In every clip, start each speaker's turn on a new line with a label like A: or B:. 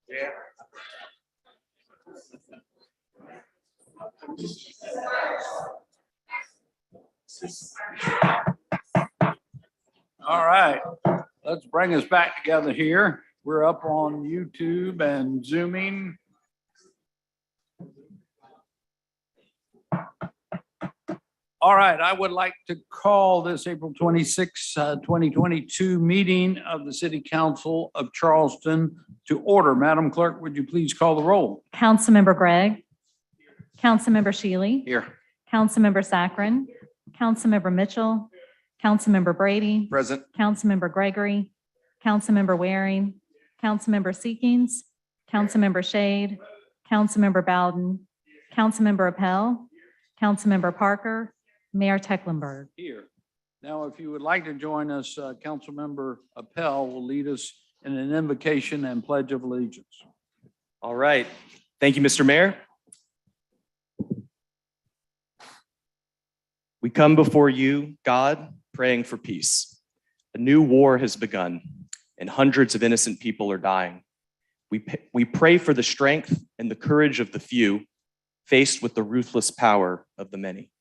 A: Yeah. All right, let's bring us back together here. We're up on YouTube and Zooming. All right, I would like to call this April 26, 2022 meeting of the City Council of Charleston to order. Madam Clerk, would you please call the roll?
B: Councilmember Gregg. Councilmember Shealy.
A: Here.
B: Councilmember Saccharin. Councilmember Mitchell. Councilmember Brady.
A: Present.
B: Councilmember Gregory. Councilmember Waring. Councilmember Seekings. Councilmember Shade. Councilmember Bowden. Councilmember Appel. Councilmember Parker. Mayor Tecklenburg.
A: Here. Now, if you would like to join us, Councilmember Appel will lead us in an invocation and pledge of allegiance.
C: All right. Thank you, Mr. Mayor. We come before you, God, praying for peace. A new war has begun, and hundreds of innocent people are dying. We pray for the strength and the courage of the few faced with the ruthless power of the many.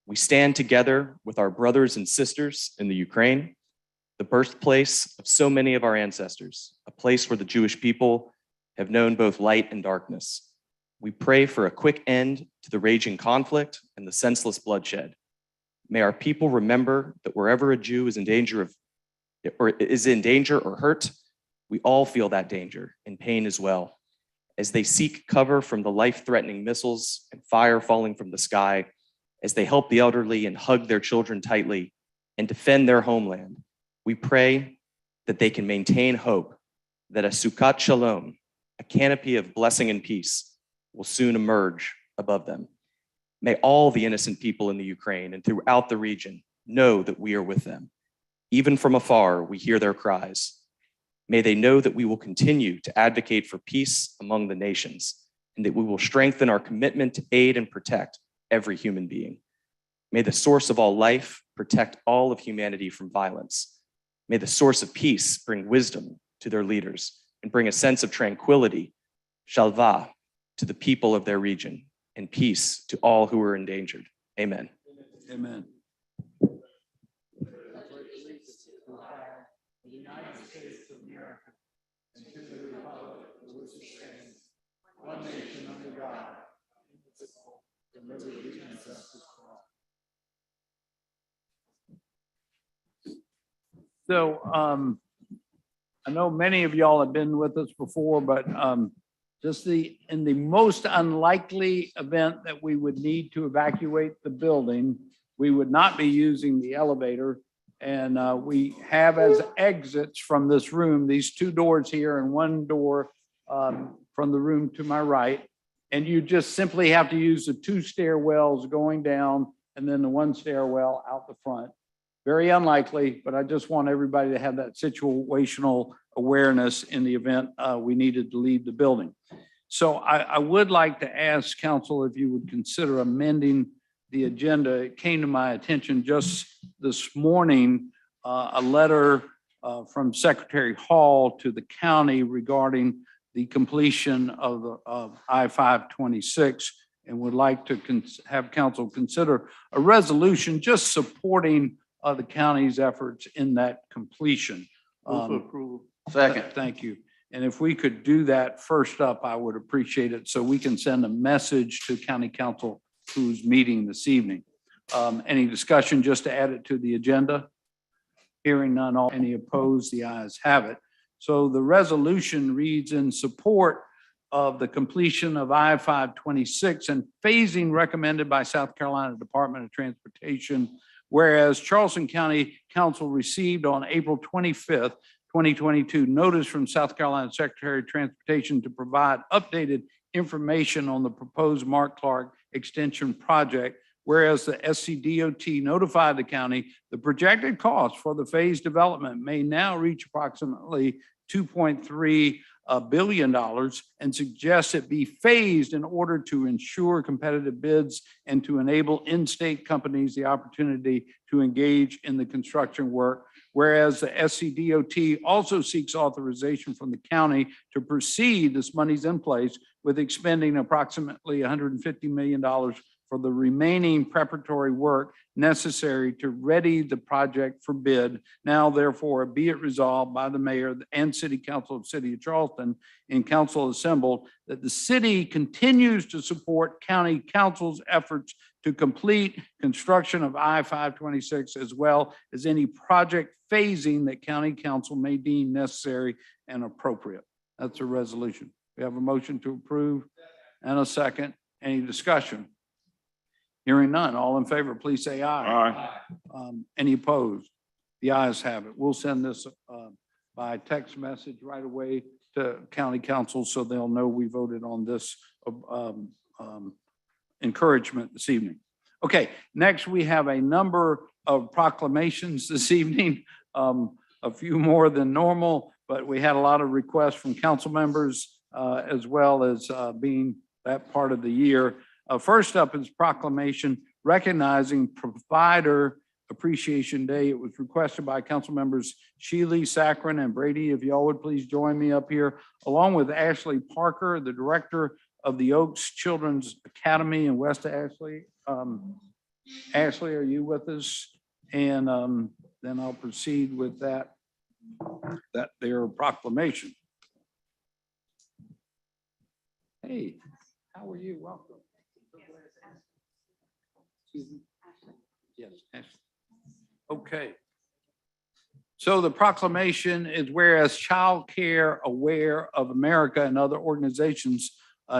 C: We stand together with our brothers and sisters in the Ukraine, the birthplace of so many of our ancestors, a place where the Jewish people have known both light and darkness. We pray for a quick end to the raging conflict and the senseless bloodshed. May our people remember that wherever a Jew is in danger or hurt, we all feel that danger and pain as well. As they seek cover from the life-threatening missiles and fire falling from the sky, as they help the elderly and hug their children tightly and defend their homeland, we pray that they can maintain hope that a Sukkot Shalom, a canopy of blessing and peace, will soon emerge above them. May all the innocent people in the Ukraine and throughout the region know that we are with them. Even from afar, we hear their cries. May they know that we will continue to advocate for peace among the nations and that we will strengthen our commitment to aid and protect every human being. May the source of all life protect all of humanity from violence. May the source of peace bring wisdom to their leaders and bring a sense of tranquility, shalva, to the people of their region, and peace to all who are endangered. Amen.
A: Amen. One nation under God, indivisible, with liberty and justice for all. So I know many of y'all have been with us before, but just in the most unlikely event that we would need to evacuate the building, we would not be using the elevator. And we have as exits from this room, these two doors here and one door from the room to my right. And you just simply have to use the two stairwells going down and then the one stairwell out the front. Very unlikely, but I just want everybody to have that situational awareness in the event we needed to leave the building. So I would like to ask council if you would consider amending the agenda. It came to my attention just this morning, a letter from Secretary Hall to the county regarding the completion of I-526, and would like to have council consider a resolution just supporting the county's efforts in that completion. Second. Thank you. And if we could do that first up, I would appreciate it so we can send a message to county council who's meeting this evening. Any discussion just to add it to the agenda? Hearing none, any opposed, the ayes have it. So the resolution reads in support of the completion of I-526 and phasing recommended by South Carolina Department of Transportation, whereas Charleston County Council received on April 25th, 2022, notice from South Carolina Secretary of Transportation to provide updated information on the proposed Mark Clark Extension project, whereas the SCDOT notified the county the projected cost for the phase development may now reach approximately $2.3 $1 billion and suggests it be phased in order to ensure competitive bids and to enable in-state companies the opportunity to engage in the construction work. Whereas the SCDOT also seeks authorization from the county to proceed, this money's in place, with expending approximately $150 million for the remaining preparatory work necessary to ready the project for bid. Now, therefore, be it resolved by the mayor and city council of City of Charleston in council assembled that the city continues to support county council's efforts to complete construction of I-526 as well as any project phasing that county council may deem necessary and appropriate. That's a resolution. We have a motion to approve and a second. Any discussion? Hearing none. All in favor, please say aye.
D: Aye.
A: Any opposed? The ayes have it. We'll send this by text message right away to county council so they'll know we voted on this encouragement this evening. Okay, next we have a number of proclamations this evening, a few more than normal, but we had a lot of requests from council members as well as being that part of the year. First up is proclamation recognizing Provider Appreciation Day. It was requested by council members Shealy, Saccharin, and Brady. If y'all would please join me up here, along with Ashley Parker, the director of the Oaks Children's Academy in West Ashley. Ashley, are you with us? And then I'll proceed with their proclamation. Hey, how are you? Welcome. Yes, Ashley. Okay. So the proclamation is whereas Child Care Aware of America and other organizations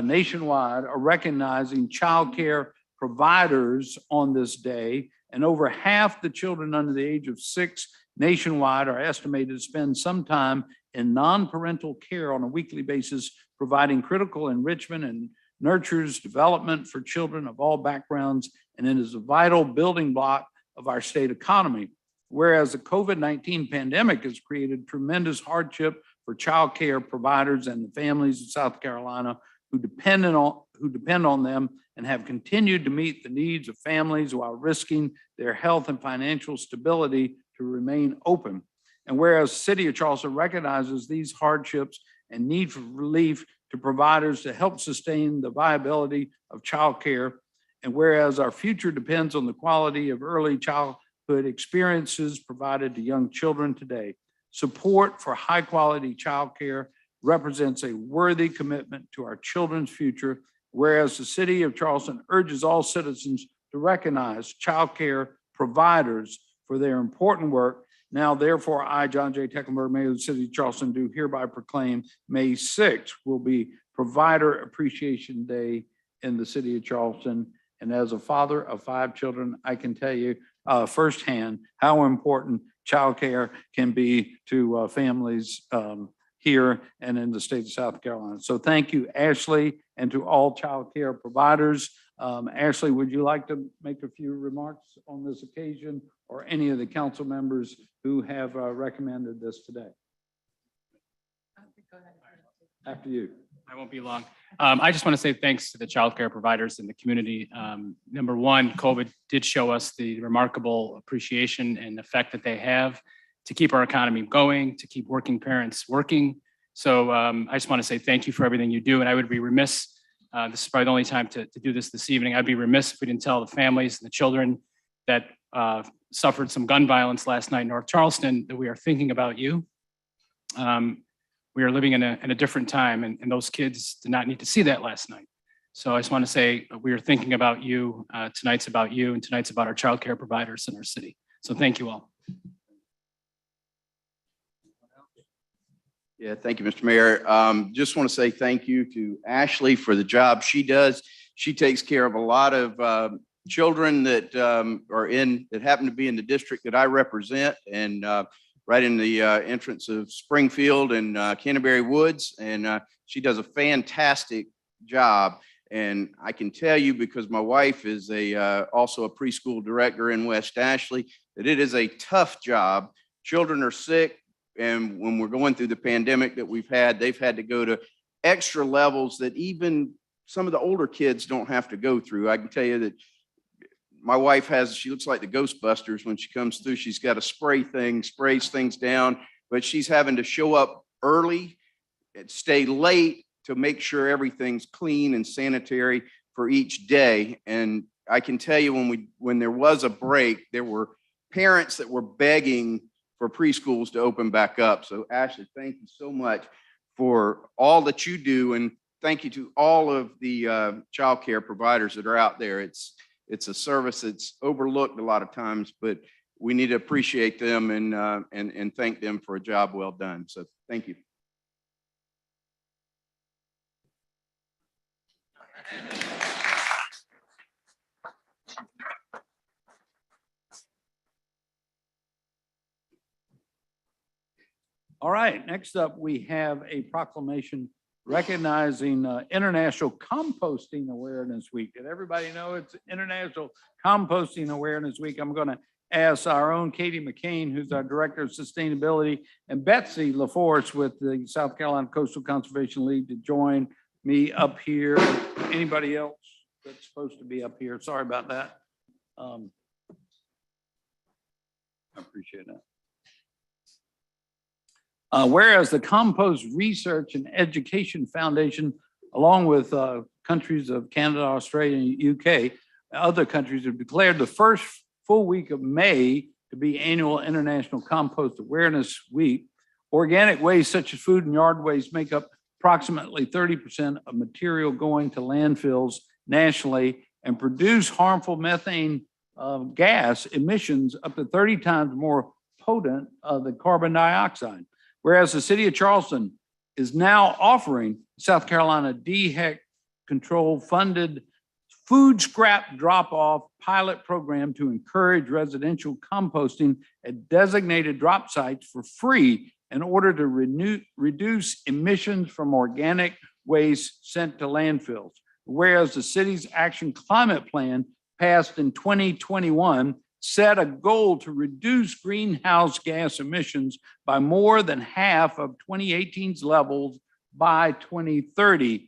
A: nationwide are recognizing child care providers on this day, and over half the children under the age of 6 nationwide are estimated to spend some time in non-parental care on a weekly basis, providing critical enrichment and nurtures development for children of all backgrounds, and it is a vital building block of our state economy. Whereas the COVID-19 pandemic has created tremendous hardship for child care providers and the families of South Carolina who depend on them and have continued to meet the needs of families while risking their health and financial stability to remain open. And whereas the City of Charleston recognizes these hardships and need for relief to providers to help sustain the viability of child care, and whereas our future depends on the quality of early childhood experiences provided to young children today, support for high quality child care represents a worthy commitment to our children's future, whereas the City of Charleston urges all citizens to recognize child care providers for their important work. Now, therefore, I, John J. Tecklenburg, Mayor of the City of Charleston, do hereby proclaim May 6th will be Provider Appreciation Day in the City of Charleston. And as a father of 5 children, I can tell you firsthand how important childcare can be to families here and in the state of South Carolina. So thank you, Ashley, and to all child care providers. Ashley, would you like to make a few remarks on this occasion, or any of the council members who have recommended this today?
E: Go ahead.
A: After you.
E: I won't be long. I just want to say thanks to the childcare providers in the community. Number one, COVID did show us the remarkable appreciation and effect that they have to keep our economy going, to keep working parents working. So I just want to say thank you for everything you do. And I would be remiss, this is probably the only time to do this evening. I'd be remiss if we didn't tell the families and the children that suffered some gun violence last night in North Charleston that we are thinking about you. We are living in a different time, and those kids did not need to see that last night. So I just want to say we are thinking about you. Tonight's about you, and tonight's about our child care providers in our city. So thank you all.
D: Yeah, thank you, Mr. Mayor. Just want to say thank you to Ashley for the job she does. She takes care of a lot of children that that happen to be in the district that I represent, and right in the entrance of Springfield and Canterbury Woods. And she does a fantastic job. And I can tell you, because my wife is also a preschool director in West Ashley, that it is a tough job. Children are sick And when we're going through the pandemic that we've had, they've had to go to extra levels that even some of the older kids don't have to go through. I can tell you that my wife she looks like the Ghostbusters when she comes through. She's got a spray thing, sprays things down, but she's having to show up early and stay late to make sure everything's clean and sanitary for each day. And I can tell you when there was a break, there were parents that were begging for preschools to open back up. So Ashley, thank you so much for all that you do. And thank you to all of the childcare providers that are out there. It's a service that's overlooked a lot of times, but we need to appreciate them and thank them for a job well done. So thank you.
A: All right, next up, we have a proclamation recognizing International Composting Awareness Week. Did everybody know it's International Composting Awareness Week? I'm going to ask our own Katie McCain, who's our Director of Sustainability, and Betsy LaForce with the South Carolina Coastal Conservation League to join me up here. Anybody else that's supposed to be up here? Sorry about that. I appreciate that. Whereas the Compost Research and Education Foundation, along with countries of Canada, Australia, and UK, other countries have declared the first full week of May to be annual International Compost Awareness Week. Organic waste such as food and yard waste make up approximately 30% of material going to landfills nationally and produce harmful methane gas emissions up to 30 times more potent than carbon dioxide. Whereas the city of Charleston is now offering South Carolina DHEC control funded food scrap drop-off pilot program to encourage residential composting at designated drop sites for free in order to reduce emissions from organic waste sent to landfills. Whereas the city's Action Climate Plan passed in 2021 set a goal to reduce greenhouse gas emissions by more than half of 2018's levels by 2030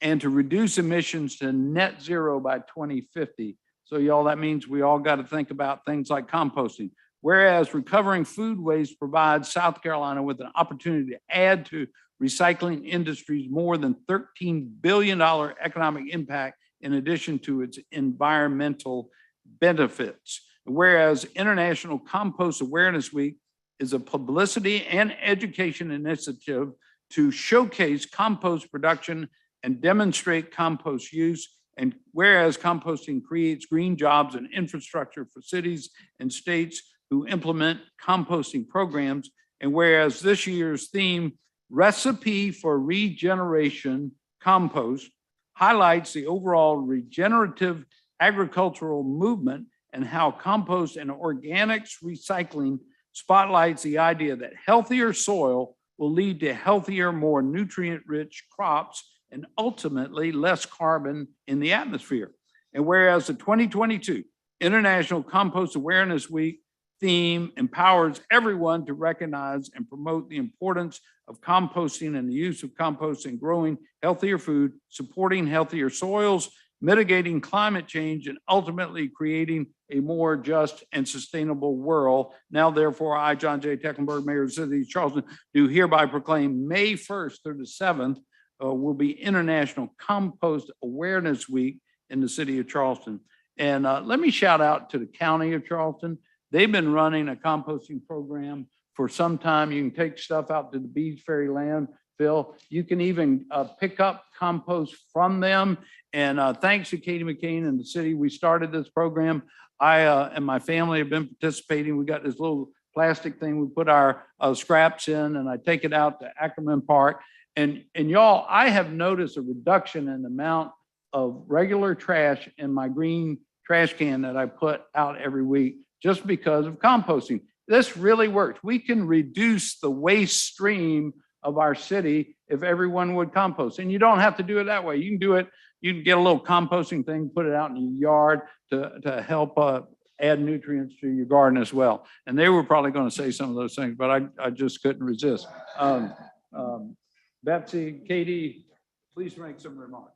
A: and to reduce emissions to net zero by 2050. So y'all, that means we all got to think about things like composting. Whereas recovering food waste provides South Carolina with an opportunity to add to recycling industry's more than $13 billion economic impact in addition to its environmental benefits. Whereas International Compost Awareness Week is a publicity and education initiative to showcase compost production and demonstrate compost use. And whereas composting creates green jobs and infrastructure for cities and states who implement composting programs. And whereas this year's theme, Recipe for Regeneration Compost, highlights the overall regenerative agricultural movement and how compost and organics recycling spotlights the idea that healthier soil will lead to healthier, more nutrient-rich crops and ultimately less carbon in the atmosphere. And whereas the 2022 International Compost Awareness Week theme empowers everyone to recognize and promote the importance of composting and the use of compost in growing healthier food, supporting healthier soils, mitigating climate change, and ultimately creating a more just and sustainable world. Now, therefore, I, John J. Tecklenburg, Mayor of the City of Charleston, do hereby proclaim May 1st through the 7th will be International Compost Awareness Week in the city of Charleston. And let me shout out to the County of Charleston. They've been running a composting program for some time. You can take stuff out to the Bees Ferry landfill. You can even pick up compost from them. And thanks to Katie McCain and the city, we started this program. I and my family have been participating. We got this little plastic thing we put our scraps in, and I take it out to Ackerman Park. And y'all, I have noticed a reduction in the amount of regular trash in my green trash can that I put out every week just because of composting. This really works. We can reduce the waste stream of our city if everyone would compost. And you don't have to do it that way. You can do it. You can get a little composting thing, put it out in your yard to help add nutrients to your garden as well. And they were probably going to say some of those things, but I just couldn't resist. Betsy, Katie, please make some remarks.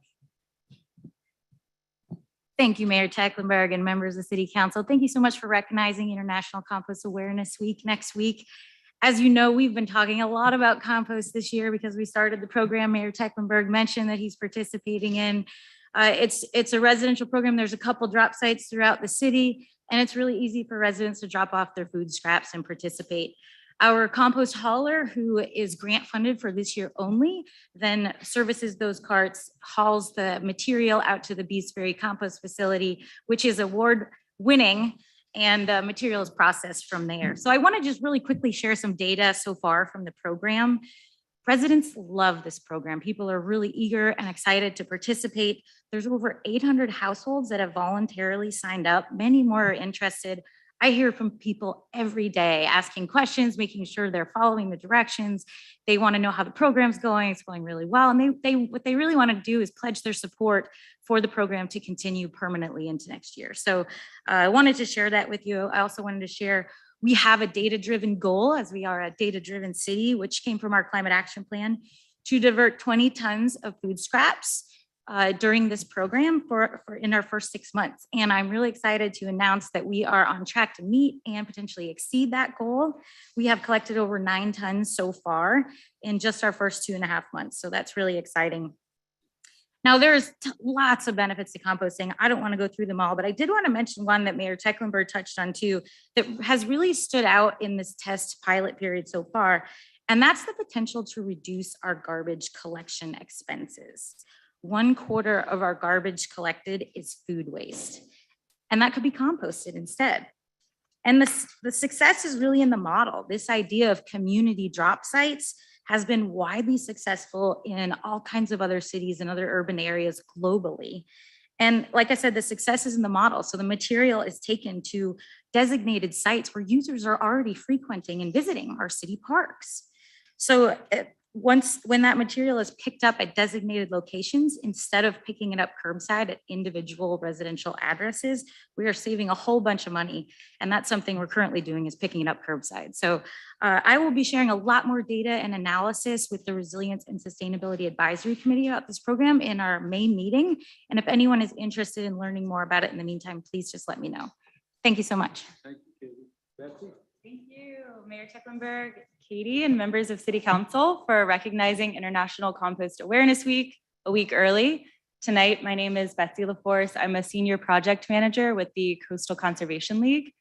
F: Thank you, Mayor Tecklenburg and members of City Council. Thank you so much for recognizing International Compost Awareness Week next week. As you know, we've been talking a lot about compost this year because we started the program. Mayor Tecklenburg mentioned that he's participating in. It's a residential program. There's a couple drop sites throughout the city, and it's really easy for residents to drop off their food scraps and participate. Our compost hauler, who is grant funded for this year only, then services those carts, hauls the material out to the Beesbury compost facility, which is award winning, and material is processed from there. So I want to just really quickly share some data so far from the program. Residents love this program. People are really eager and excited to participate. There's over 800 households that have voluntarily signed up. Many more are interested. I hear from people every day asking questions, making sure they're following the directions. They want to know how the program's going. It's going really well. And what they really want to do is pledge their support for the program to continue permanently into next year. So I wanted to share that with you. I also wanted to share, we have a data-driven goal, as we are a data-driven city, which came from our climate action plan, to divert 20 tons of food scraps during this program for in our first 6 months. And I'm really excited to announce that we are on track to meet and potentially exceed that goal. We have collected over 9 tons so far in just our first 2.5 months. So that's really exciting. Now, there's lots of benefits to composting. I don't want to go through them all, but I did want to mention one that Mayor Tecklenburg touched on too, that has really stood out in this test pilot period so far. And that's the potential to reduce our garbage collection expenses. 1/4 of our garbage collected is food waste, and that could be composted instead. And the success is really in the model. This idea of community drop sites has been widely successful in all kinds of other cities and other urban areas globally. And like I said, the success is in the model. So the material is taken to designated sites where users are already frequenting and visiting our city parks. So when that material is picked up at designated locations, instead of picking it up curbside at individual residential addresses, we are saving a whole bunch of money. And that's something we're currently doing, is picking it up curbside. So I will be sharing a lot more data and analysis with the Resilience and Sustainability Advisory Committee about this program in our May meeting. And if anyone is interested in learning more about it in the meantime, please just let me know. Thank you so much.
A: Thank you, Katie. Betsy?
G: Thank you, Mayor Tecklenburg, Katie, and members of City Council for recognizing International Compost Awareness Week a week early. Tonight, my name is Betsy LaForce. I'm a senior project manager with the Coastal Conservation League.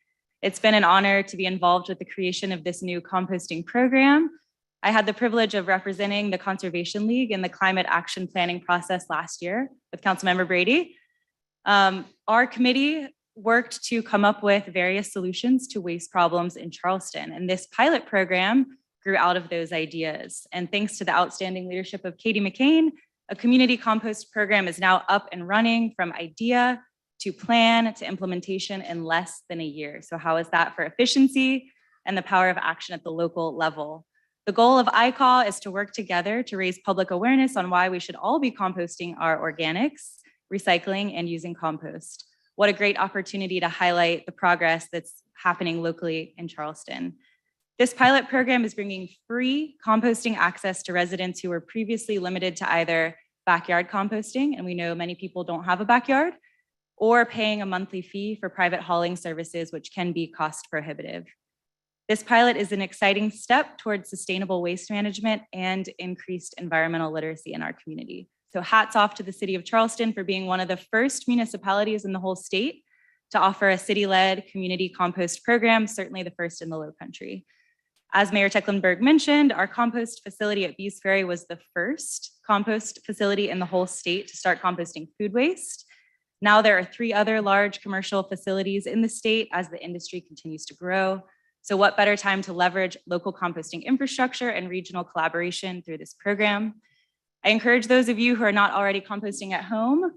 G: It's been an honor to be involved with the creation of this new composting program. I had the privilege of representing the Conservation League in the climate action planning process last year with Councilmember Brady. Our committee worked to come up with various solutions to waste problems in Charleston. And this pilot program grew out of those ideas. And thanks to the outstanding leadership of Katie McCain, a community compost program is now up and running from idea to plan to implementation in less than a year. So how is that for efficiency and the power of action at the local level? The goal of ICAW is to work together to raise public awareness on why we should all be composting our organics, recycling, and using compost. What a great opportunity to highlight the progress that's happening locally in Charleston. This pilot program is bringing free composting access to residents who were previously limited to either backyard composting, and we know many people don't have a backyard, or paying a monthly fee for private hauling services, which can be cost prohibitive. This pilot is an exciting step towards sustainable waste management and increased environmental literacy in our community. So hats off to the City of Charleston for being one of the first municipalities in the whole state to offer a city-led community compost program, certainly the first in the Low Country. As Mayor Tecklenburg mentioned, our compost facility at Beesbury was the first compost facility in the whole state to start composting food waste. Now there are 3 other large commercial facilities in the state as the industry continues to grow. So what better time to leverage local composting infrastructure and regional collaboration through this program? I encourage those of you who are not already composting at home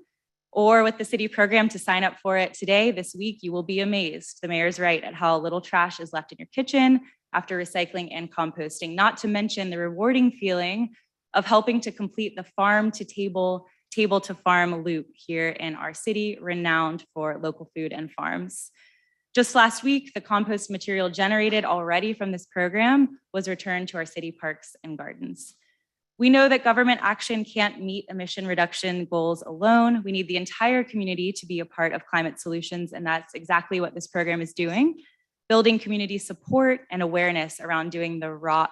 G: or with the city program to sign up for it today. This week, you will be amazed. The mayor's right at how little trash is left in your kitchen after recycling and composting, not to mention the rewarding feeling of helping to complete the farm to table, table to farm loop here in our city, renowned for local food and farms. Just last week, the compost material generated already from this program was returned to our city parks and gardens. We know that government action can't meet emission reduction goals alone. We need the entire community to be a part of climate solutions, and that's exactly what this program is doing, building community support and awareness around doing the right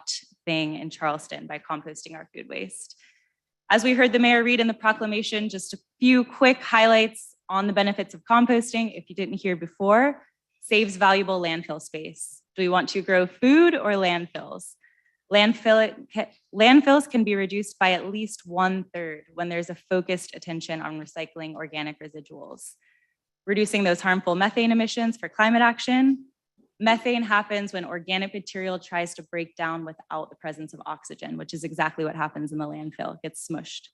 G: thing in Charleston by composting our food waste. As we heard the mayor read in the proclamation, just a few quick highlights on the benefits of composting, if you didn't hear before. Saves valuable landfill space. Do we want to grow food or landfills? Landfills can be reduced by at least 1/3 when there's a focused attention on recycling organic residuals. Reducing those harmful methane emissions for climate action. Methane happens when organic material tries to break down without the presence of oxygen, which is exactly what happens in the landfill. It gets smushed.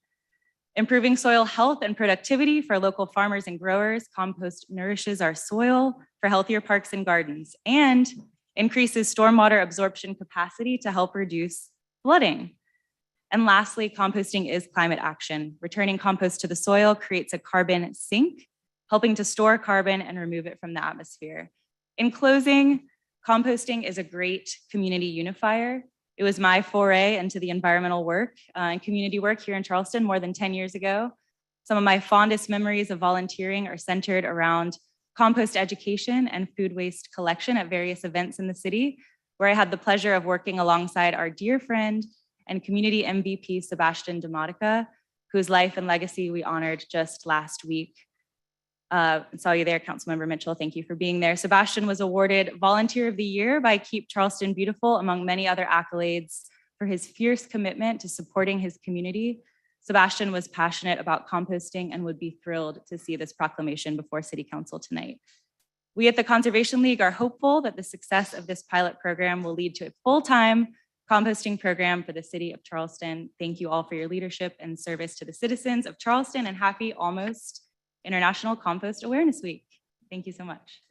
G: Improving soil health and productivity for local farmers and growers. Compost nourishes our soil for healthier parks and gardens and increases stormwater absorption capacity to help reduce flooding. And lastly, composting is climate action. Returning compost to the soil creates a carbon sink, helping to store carbon and remove it from the atmosphere. In closing, composting is a great community unifier. It was my foray into the environmental work and community work here in Charleston more than 10 years ago. Some of my fondest memories of volunteering are centered around compost education and food waste collection at various events in the city, where I had the pleasure of working alongside our dear friend and community MVP, Sebastian Demotica, whose life and legacy we honored just last week. Saw you there, Councilmember Mitchell. Thank you for being there. Sebastian was awarded Volunteer of the Year by Keep Charleston Beautiful, among many other accolades, for his fierce commitment to supporting his community. Sebastian was passionate about composting and would be thrilled to see this proclamation before City Council tonight. We at the Conservation League are hopeful that the success of this pilot program will lead to a full-time composting program for the city of Charleston. Thank you all for your leadership and service to the citizens of Charleston, and happy almost International Compost Awareness Week. Thank you so much.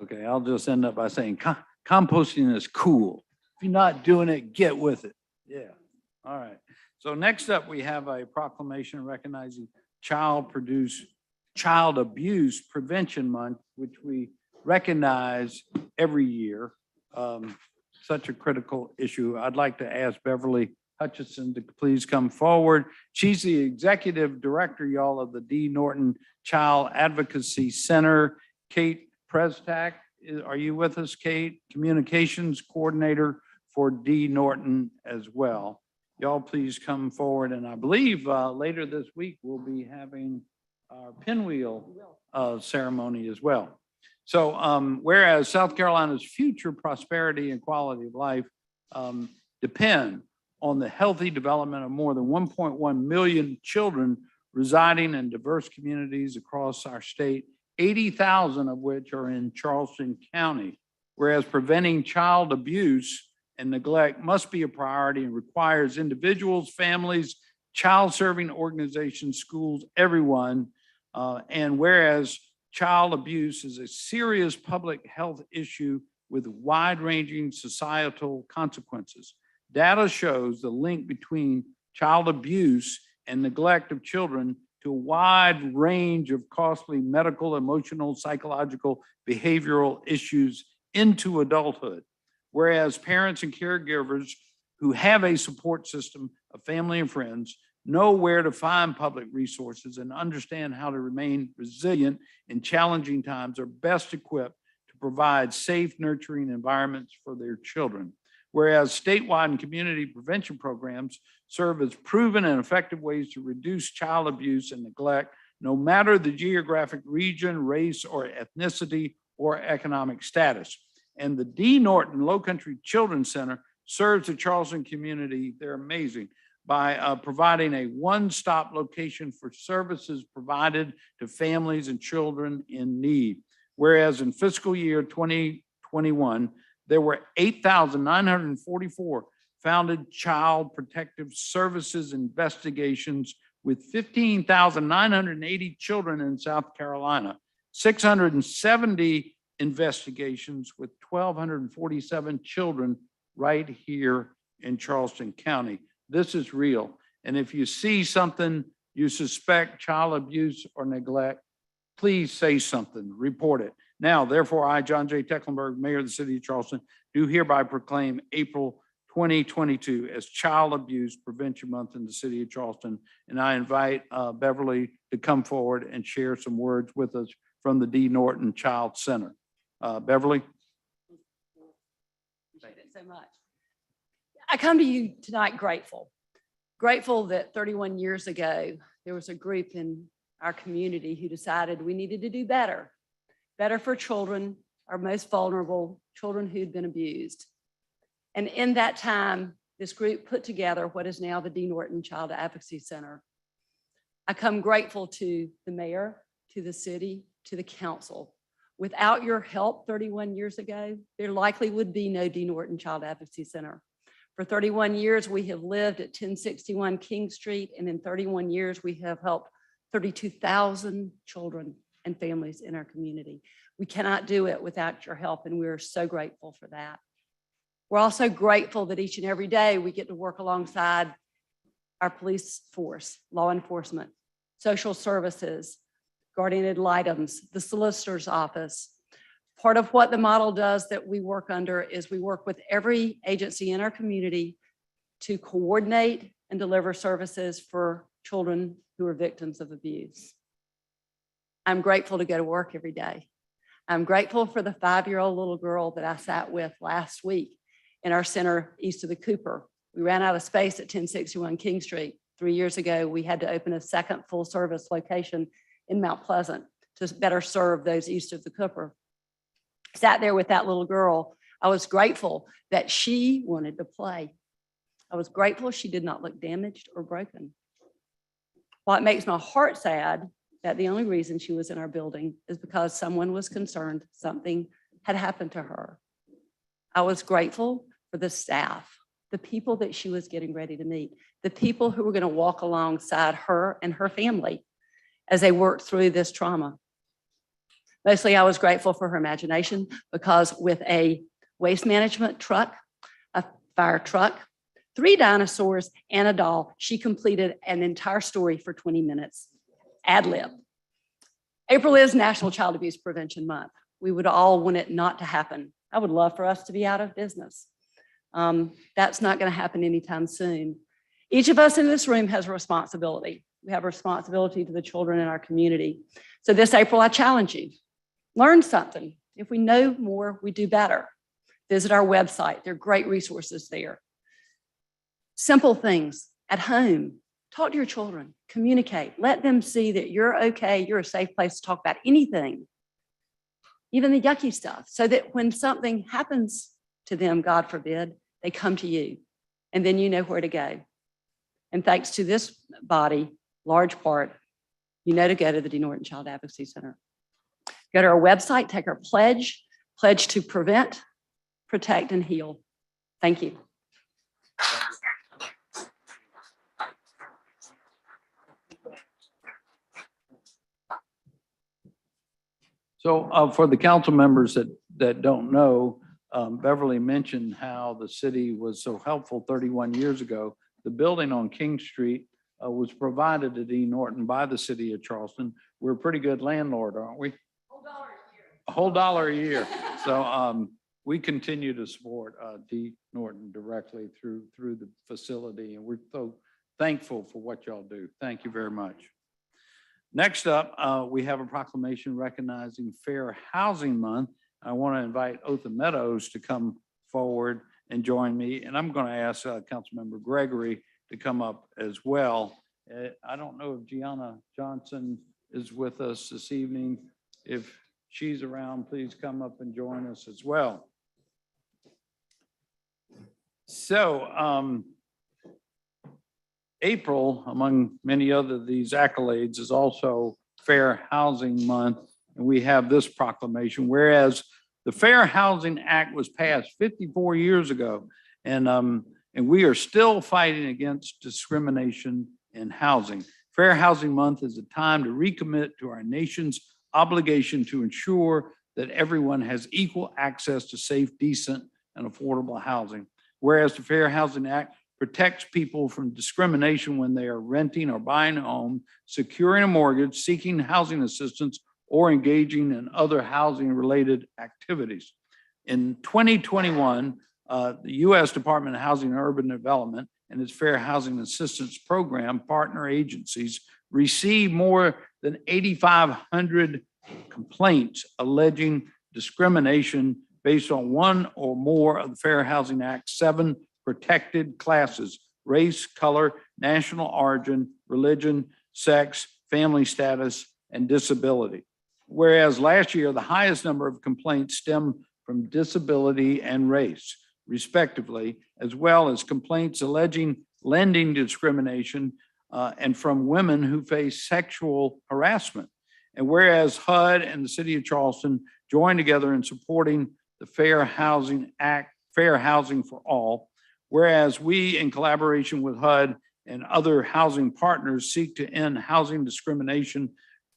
A: Okay, I'll just end up by saying composting is cool. If you're not doing it, get with it. Yeah. All right. So next up, we have a proclamation recognizing Child Abuse Prevention Month, which we recognize every year. Such a critical issue. I'd like to ask Beverly Hutchinson to please come forward. She's the executive director, y'all, of the D. Norton Child Advocacy Center. Kate Prestak, are you with us, Kate? Communications coordinator for D. Norton as well. Y'all please come forward. And I believe later this week, we'll be having our pinwheel ceremony as well. So whereas South Carolina's future prosperity and quality of life depend on the healthy development of more than 1.1 million children residing in diverse communities across our state, 80,000 of which are in Charleston County, whereas preventing child abuse and neglect must be a priority and requires individuals, families, child-serving organizations, schools, everyone, and whereas child abuse is a serious public health issue with wide-ranging societal consequences. Data shows the link between child abuse and neglect of children to a wide range of costly medical, emotional, psychological, behavioral issues into adulthood. Whereas parents and caregivers who have a support system of family and friends know where to find public resources and understand how to remain resilient in challenging times are best equipped to provide safe, nurturing environments for their children. Whereas statewide and community prevention programs serve as proven and effective ways to reduce child abuse and neglect, no matter the geographic region, race, or ethnicity, or economic status. And the D. Norton Low Country Children's Center serves the Charleston community, they're amazing, by providing a one-stop location for services provided to families and children in need. Whereas in fiscal year 2021, there were 8,944 founded child protective services investigations with 15,980 children in South Carolina, 670 investigations with 1,247 children right here in Charleston County. This is real. And if you see something you suspect child abuse or neglect, please say something, report it. Now, therefore, I, John J. Tecklenburg, Mayor of the City of Charleston, do hereby proclaim April 2022 as Child Abuse Prevention Month in the City of Charleston. And I invite Beverly to come forward and share some words with us from the D. Norton Child Center. Beverly?
H: Appreciate it so much. I come to you tonight grateful that 31 years ago, there was a group in our community who decided we needed to do better for children, our most vulnerable, children who'd been abused. And in that time, this group put together what is now the D. Norton Child Advocacy Center. I come grateful to the mayor, to the city, to the council. Without your help 31 years ago, there likely would be no D. Norton Child Advocacy Center. For 31 years, we have lived at 1061 King Street, and in 31 years, we have helped 32,000 children and families in our community. We cannot do it without your help, and we are so grateful for that. We're also grateful that each and every day we get to work alongside our police force, law enforcement, social services, guardian ad litems, the solicitor's office. Part of what the model does that we work under is we work with every agency in our community to coordinate and deliver services for children who are victims of abuse. I'm grateful to go to work every day. I'm grateful for the 5-year-old little girl that I sat with last week in our center east of the Cooper. We ran out of space at 1061 King Street. 3 years ago, we had to open a second full service location in Mount Pleasant to better serve those east of the Cooper. Sat there with that little girl. I was grateful that she wanted to play. I was grateful she did not look damaged or broken. While it makes my heart sad that the only reason she was in our building is because someone was concerned something had happened to her. I was grateful for the staff, the people that she was getting ready to meet, the people who were going to walk alongside her and her family as they worked through this trauma. Mostly I was grateful for her imagination because with a waste management truck, a fire truck, 3 dinosaurs, and a doll, she completed an entire story for 20 minutes, ad lib. April is National Child Abuse Prevention Month. We would all want it not to happen. I would love for us to be out of business. That's not going to happen anytime soon. Each of us in this room has a responsibility. We have a responsibility to the children in our community. So this April, I challenge you. Learn something. If we know more, we do better. Visit our website. There are great resources there. Simple things at home. Talk to your children. Communicate. Let them see that you're okay. You're a safe place to talk about anything, even the yucky stuff, so that when something happens to them, God forbid, they come to you, and then you know where to go. And thanks to this body, large part, you know to go to the D. Norton Child Advocacy Center. Go to our website, take our pledge to prevent, protect, and heal. Thank you.
A: So for the council members that don't know, Beverly mentioned how the city was so helpful 31 years ago. The building on King Street was provided to D. Norton by the city of Charleston. We're a pretty good landlord, aren't we? A whole dollar a year. So we continue to support D. Norton directly through the facility, and we're so thankful for what y'all do. Thank you very much. Next up, we have a proclamation recognizing Fair Housing Month. I want to invite Otha Meadows to come forward and join me, and I'm going to ask Councilmember Gregory to come up as well. I don't know if Gianna Johnson is with us this evening. If she's around, please come up and join us as well. So, April, among many other these accolades, is also Fair Housing Month, and we have this proclamation. Whereas the Fair Housing Act was passed 54 years ago, and we are still fighting against discrimination in housing. Fair Housing Month is a time to recommit to our nation's obligation to ensure that everyone has equal access to safe, decent, and affordable housing. Whereas the Fair Housing Act protects people from discrimination when they are renting or buying a home, securing a mortgage, seeking housing assistance, or engaging in other housing-related activities. In 2021, the U.S. Department of Housing and Urban Development and its Fair Housing Assistance Program partner agencies received more than 8,500 complaints alleging discrimination based on one or more of the Fair Housing Act's 7 protected classes: race, color, national origin, religion, sex, family status, and disability. Whereas last year, the highest number of complaints stemmed from disability and race, respectively, as well as complaints alleging lending discrimination and from women who face sexual harassment. And whereas HUD and the City of Charleston joined together in supporting the Fair Housing Act, Fair Housing for All, whereas we, in collaboration with HUD and other housing partners, seek to end housing discrimination,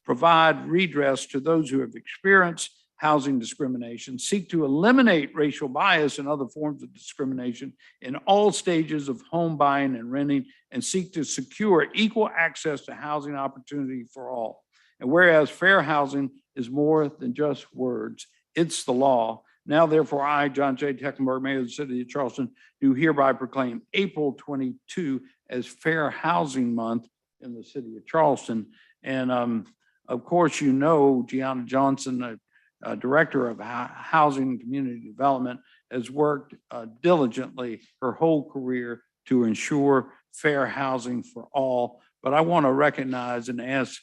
A: provide redress to those who have experienced housing discrimination, seek to eliminate racial bias and other forms of discrimination in all stages of home buying and renting, and seek to secure equal access to housing opportunity for all. And whereas fair housing is more than just words, it's the law. Now, therefore, I, John J. Tecklenburg, Mayor of the City of Charleston, do hereby proclaim April 22 as Fair Housing Month in the City of Charleston. And of course, you know, Gianna Johnson, Director of Housing and Community Development, has worked diligently her whole career to ensure fair housing for all. But I want to recognize and ask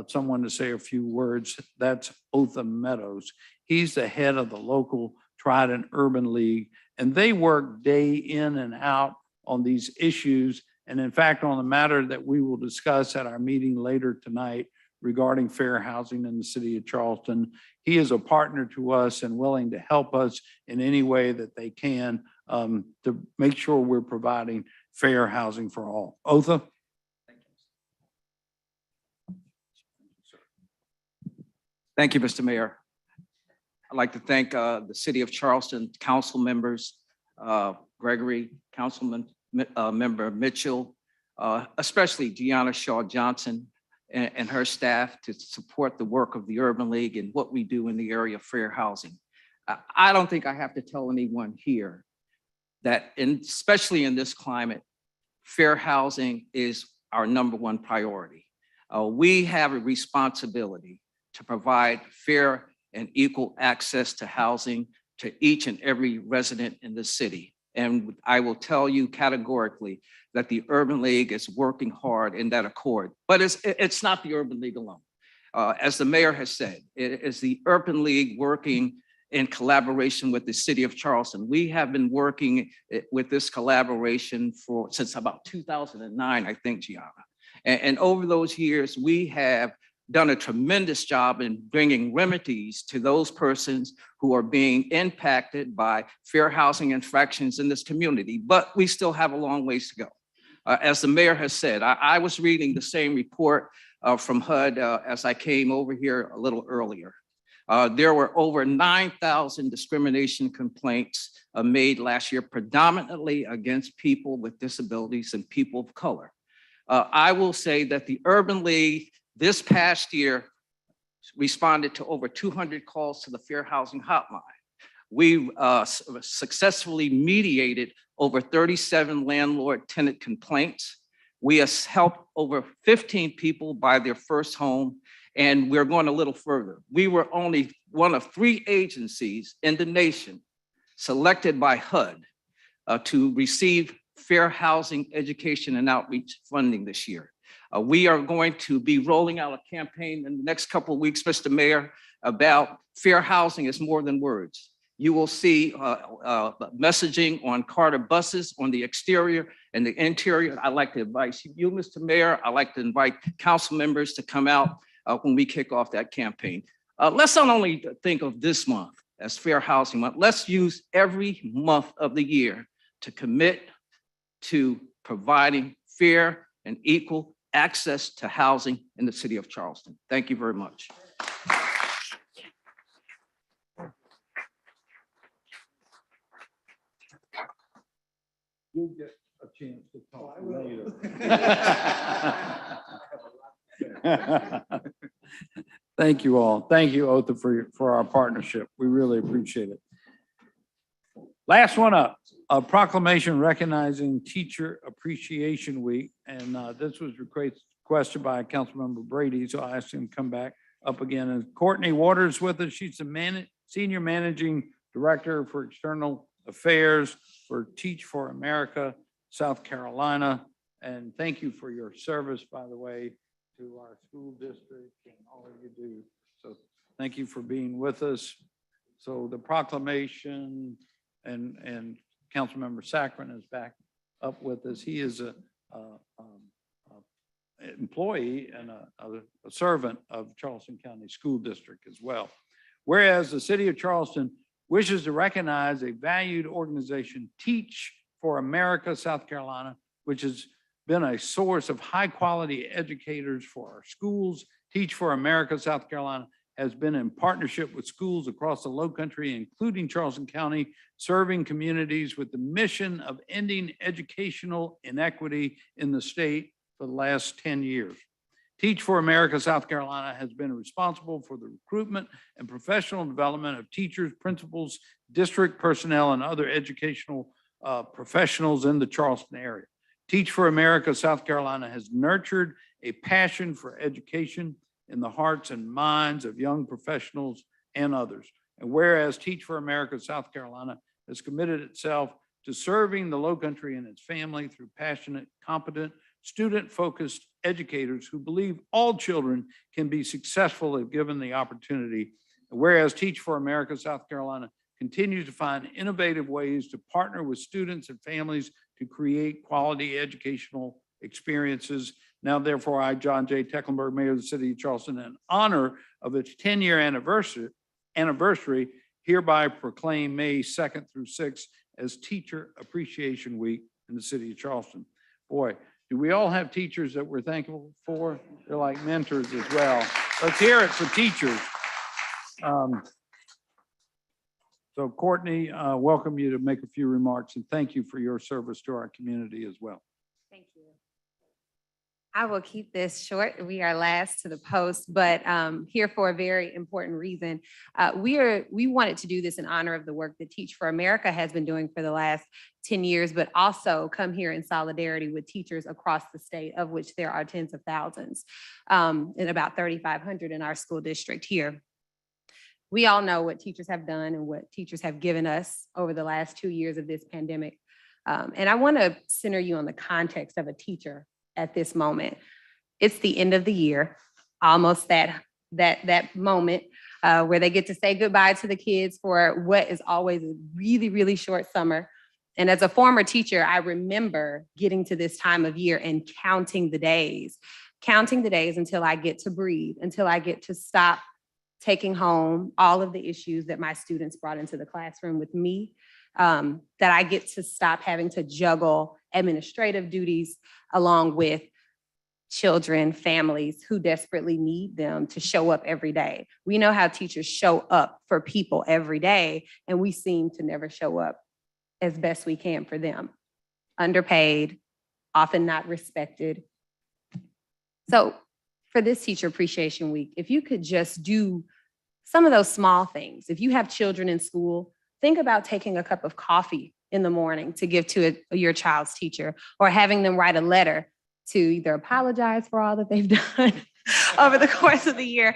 A: someone to say a few words. That's Otha Meadows. He's the head of the local Trident Urban League, and they work day in and out on these issues. And in fact, on the matter that we will discuss at our meeting later tonight regarding fair housing in the City of Charleston, he is a partner to us and willing to help us in any way that they can to make sure we're providing fair housing for all. Otha?
I: Thank you, Mr. Mayor. I'd like to thank the City of Charleston council members, Gregory, Councilman Member Mitchell, especially Gianna Shaw Johnson and her staff to support the work of the Urban League and what we do in the area of fair housing. I don't think I have to tell anyone here that, especially in this climate, fair housing is our #1 priority. We have a responsibility to provide fair and equal access to housing to each and every resident in the city. And I will tell you categorically that the Urban League is working hard in that accord. But it's not the Urban League alone. As the mayor has said, it is the Urban League working in collaboration with the City of Charleston. We have been working with this collaboration since about 2009, I think, Gianna. And over those years, we have done a tremendous job in bringing remedies to those persons who are being impacted by fair housing infractions in this community, but we still have a long ways to go. As the mayor has said, I was reading the same report from HUD as I came over here a little earlier. There were over 9,000 discrimination complaints made last year, predominantly against people with disabilities and people of color. I will say that the Urban League this past year responded to over 200 calls to the Fair Housing Hotline. We successfully mediated over 37 landlord-tenant complaints. We have helped over 15 people buy their first home, and we're going a little further. We were only one of 3 agencies in the nation selected by HUD to receive fair housing education and outreach funding this year. We are going to be rolling out a campaign in the next couple of weeks, Mr. Mayor, about fair housing is more than words. You will see messaging on Carter buses on the exterior and the interior. I'd like to invite you, Mr. Mayor. I'd like to invite council members to come out when we kick off that campaign. Let's not only think of this month as Fair Housing Month, let's use every month of the year to commit to providing fair and equal access to housing in the City of Charleston. Thank you very much.
A: You'll get a chance to talk later. Thank you all. Thank you, Otha, for our partnership. We really appreciate it. Last one up, a proclamation recognizing Teacher Appreciation Week. And this was requested by Councilmember Brady, so I asked him to come back up again. And Courtney Waters with us. She's the Senior Managing Director for External Affairs for Teach for America, South Carolina. And thank you for your service, by the way, to our school district and all you do. So thank you for being with us. So the proclamation and Councilmember Saccharin is back up with us. He is a employee and a servant of Charleston County School District as well. Whereas the city of Charleston wishes to recognize a valued organization, Teach for America, South Carolina, which has been a source of high quality educators for our schools. Teach for America, South Carolina has been in partnership with schools across the Lowcountry, including Charleston County, serving communities with the mission of ending educational inequity in the state for the last 10 years. Teach for America, South Carolina has been responsible for the recruitment and professional development of teachers, principals, district personnel, and other educational professionals in the Charleston area. Teach for America, South Carolina has nurtured a passion for education in the hearts and minds of young professionals and others. And whereas Teach for America, South Carolina has committed itself to serving the Lowcountry and its family through passionate, competent, student-focused educators who believe all children can be successful if given the opportunity. And whereas Teach for America, South Carolina continues to find innovative ways to partner with students and families to create quality educational experiences. Now, therefore, I, John J. Tecklenburg, Mayor of the City of Charleston, in honor of its 10-year anniversary, hereby proclaim May 2nd through 6th as Teacher Appreciation Week in the City of Charleston. Boy, do we all have teachers that we're thankful for? They're like mentors as well. Let's hear it for teachers. So Courtney, welcome you to make a few remarks and thank you for your service to our community as well.
J: Thank you. I will keep this short. We are last to the post, but here for a very important reason. We wanted to do this in honor of the work that Teach for America has been doing for the last 10 years, but also come here in solidarity with teachers across the state, of which there are tens of thousands, and about 3,500 in our school district here. We all know what teachers have done and what teachers have given us over the last 2 years of this pandemic. And I want to center you on the context of a teacher at this moment. It's the end of the year, almost that moment where they get to say goodbye to the kids for what is always a really, really short summer. And as a former teacher, I remember getting to this time of year and counting the days until I get to breathe, until I get to stop taking home all of the issues that my students brought into the classroom with me, that I get to stop having to juggle administrative duties along with children, families who desperately need them to show up every day. We know how teachers show up for people every day, and we seem to never show up as best we can for them. Underpaid, often not respected. So for this Teacher Appreciation Week, if you could just do some of those small things. If you have children in school, think about taking a cup of coffee in the morning to give to your child's teacher, or having them write a letter to either apologize for all that they've done over the course of the year,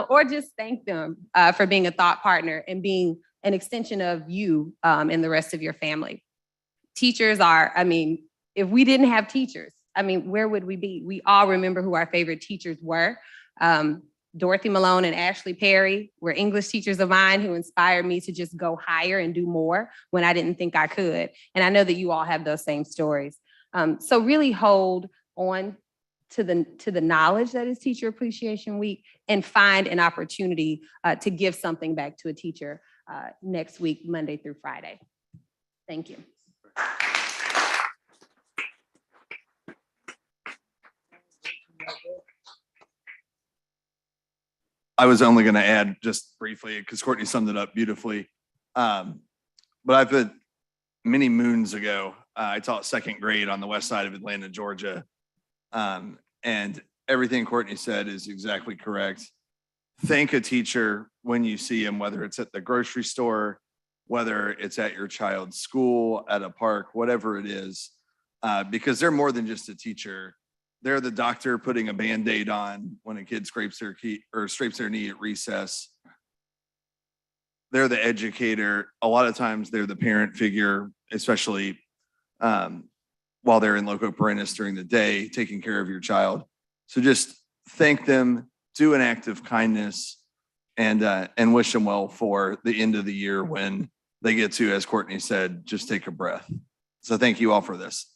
J: or just thank them for being a thought partner and being an extension of you and the rest of your family. Teachers are, if we didn't have teachers, where would we be? We all remember who our favorite teachers were. Dorothy Malone and Ashley Perry were English teachers of mine who inspired me to just go higher and do more when I didn't think I could. And I know that you all have those same stories. So really hold on to the knowledge that is Teacher Appreciation Week, and find an opportunity to give something back to a teacher next week, Monday through Friday. Thank you.
K: I was only going to add just briefly, because Courtney summed it up beautifully. But I put many moons ago, I taught second grade on the west side of Atlanta, Georgia. And everything Courtney said is exactly correct. Thank a teacher when you see him, whether it's at the grocery store, whether it's at your child's school, at a park, whatever it is, because they're more than just a teacher. They're the doctor putting a Band-Aid on when a kid scrapes their knee at recess. They're the educator. A lot of times they're the parent figure, especially while they're in loco parentis during the day, taking care of your child. So just thank them, do an act of kindness, and wish them well for the end of the year when they get to, as Courtney said, just take a breath. So thank you all for this.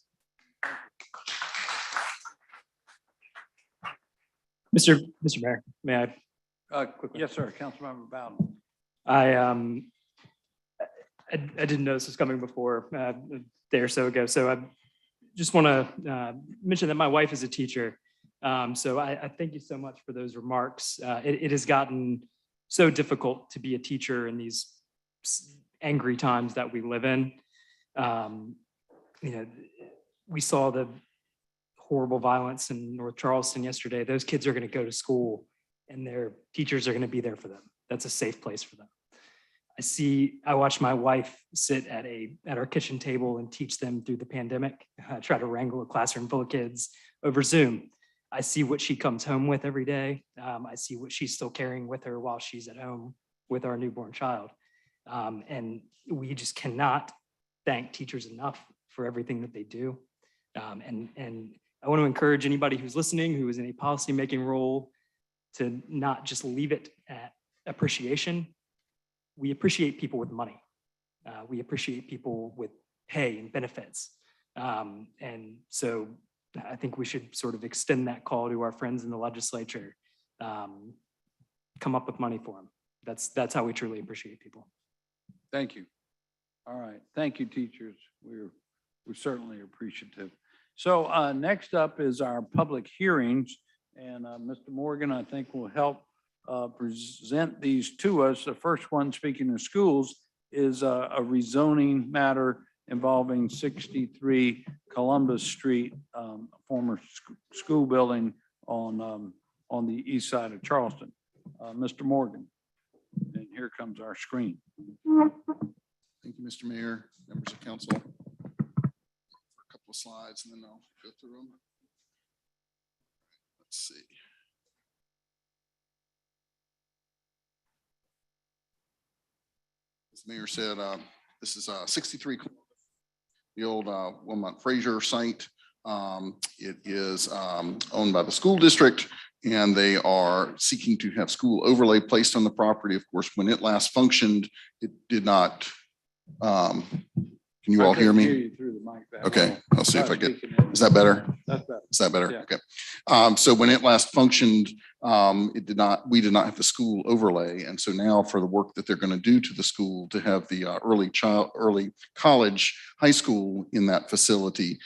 L: Mr. Mayor, may I? Quickly?
A: Yes, sir. Councilmember Bowden.
L: I didn't know this was coming before a day or so ago. So I just want to mention that my wife is a teacher. So I thank you so much for those remarks. It has gotten so difficult to be a teacher in these angry times that we live in. We saw the horrible violence in North Charleston yesterday. Those kids are going to go to school and their teachers are going to be there for them. That's a safe place for them. I watched my wife sit at our kitchen table and teach them through the pandemic, try to wrangle a classroom full of kids over Zoom. I see what she comes home with every day. I see what she's still carrying with her while she's at home with our newborn child. And we just cannot thank teachers enough for everything that they do. And I want to encourage anybody who's listening, who is in a policymaking role, to not just leave it at appreciation. We appreciate people with money. We appreciate people with pay and benefits. And so I think we should sort of extend that call to our friends in the legislature. Come up with money for them. That's how we truly appreciate people.
A: Thank you. All right. Thank you, teachers. We're certainly appreciative. So next up is our public hearings. And Mr. Morgan, I think, will help present these to us. The first one, speaking of schools, is a rezoning matter involving 63 Columbus Street, former school building on the east side of Charleston. Mr. Morgan, and here comes our screen.
M: Thank you, Mr. Mayor, members of council. A couple of slides and then I'll go through them. Let's see. As the mayor said, this is 63, the old Wilmot Fraser site. It is owned by the school district, and they are seeking to have school overlay placed on the property. Of course, when it last functioned, it did not. Can you all hear me? Okay, I'll see if I get, is that better?
A: That's better.
M: Is that better?
A: Yeah.
M: Okay. So when it last functioned, we did not have the school overlay. And so now for the work that they're going to do to the school to have the early college, high school in that facility,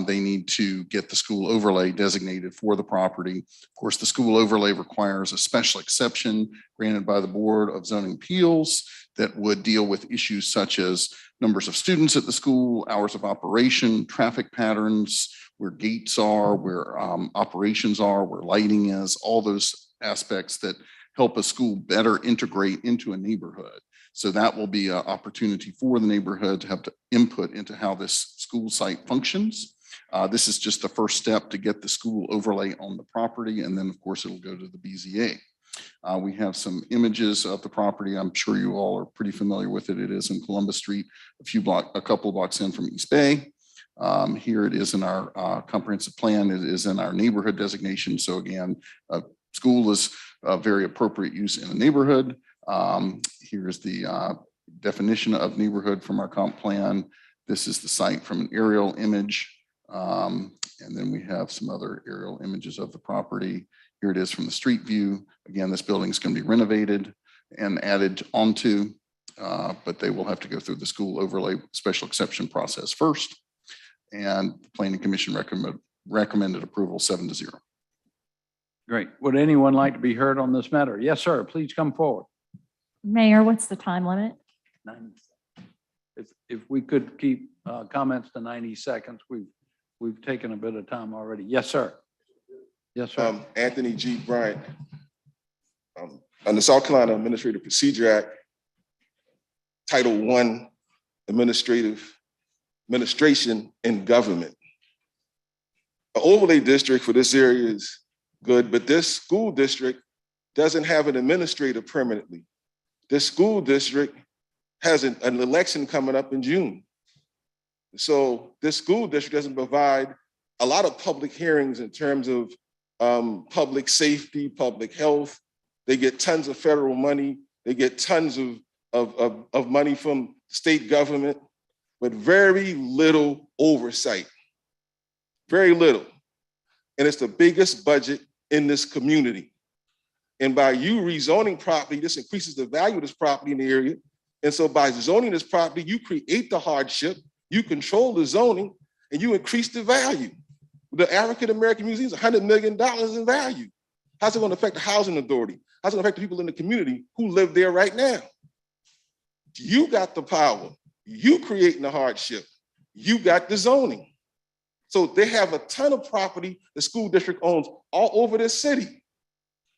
M: they need to get the school overlay designated for the property. Of course, the school overlay requires a special exception granted by the Board of Zoning Appeals that would deal with issues such as numbers of students at the school, hours of operation, traffic patterns, where gates are, where operations are, where lighting is, all those aspects that help a school better integrate into a neighborhood. So that will be an opportunity for the neighborhood to have to input into how this school site functions. This is just the first step to get the school overlay on the property. And then of course it'll go to the BZA. We have some images of the property. I'm sure you all are pretty familiar with it. It is in Columbus Street, a couple of blocks in from East Bay. Here it is in our comprehensive plan. It is in our neighborhood designation. So again, school is a very appropriate use in a neighborhood. Here's the definition of neighborhood from our comp plan. This is the site from an aerial image. And then we have some other aerial images of the property. Here it is from the street view. Again, this building is going to be renovated and added onto, but they will have to go through the school overlay special exception process first. And the Planning Commission recommended approval 7-0.
A: Great. Would anyone like to be heard on this matter? Yes, sir. Please come forward.
B: Mayor, what's the time limit?
A: if we could keep comments to 90 seconds, we've taken a bit of time already. Yes, sir. Yes, sir.
N: Anthony G. Bryant. Under South Carolina Administrative Procedure Act, Title I, Administration and Government. An overlay district for this area is good, but this school district doesn't have an administrator permanently. This school district has an election coming up in June. So this school district doesn't provide a lot of public hearings in terms of public safety, public health. They get tons of federal money. They get tons of money from state government, but very little oversight. Very little. And it's the biggest budget in this community. And by you rezoning property, this increases the value of this property in the area. And so by zoning this property, you create the hardship, you control the zoning, and you increase the value. The African-American Museum is $100 million in value. How's it going to affect the housing authority? How's it going to affect the people in the community who live there right now? You got the power. You creating the hardship. You got the zoning. So they have a ton of property the school district owns all over this city.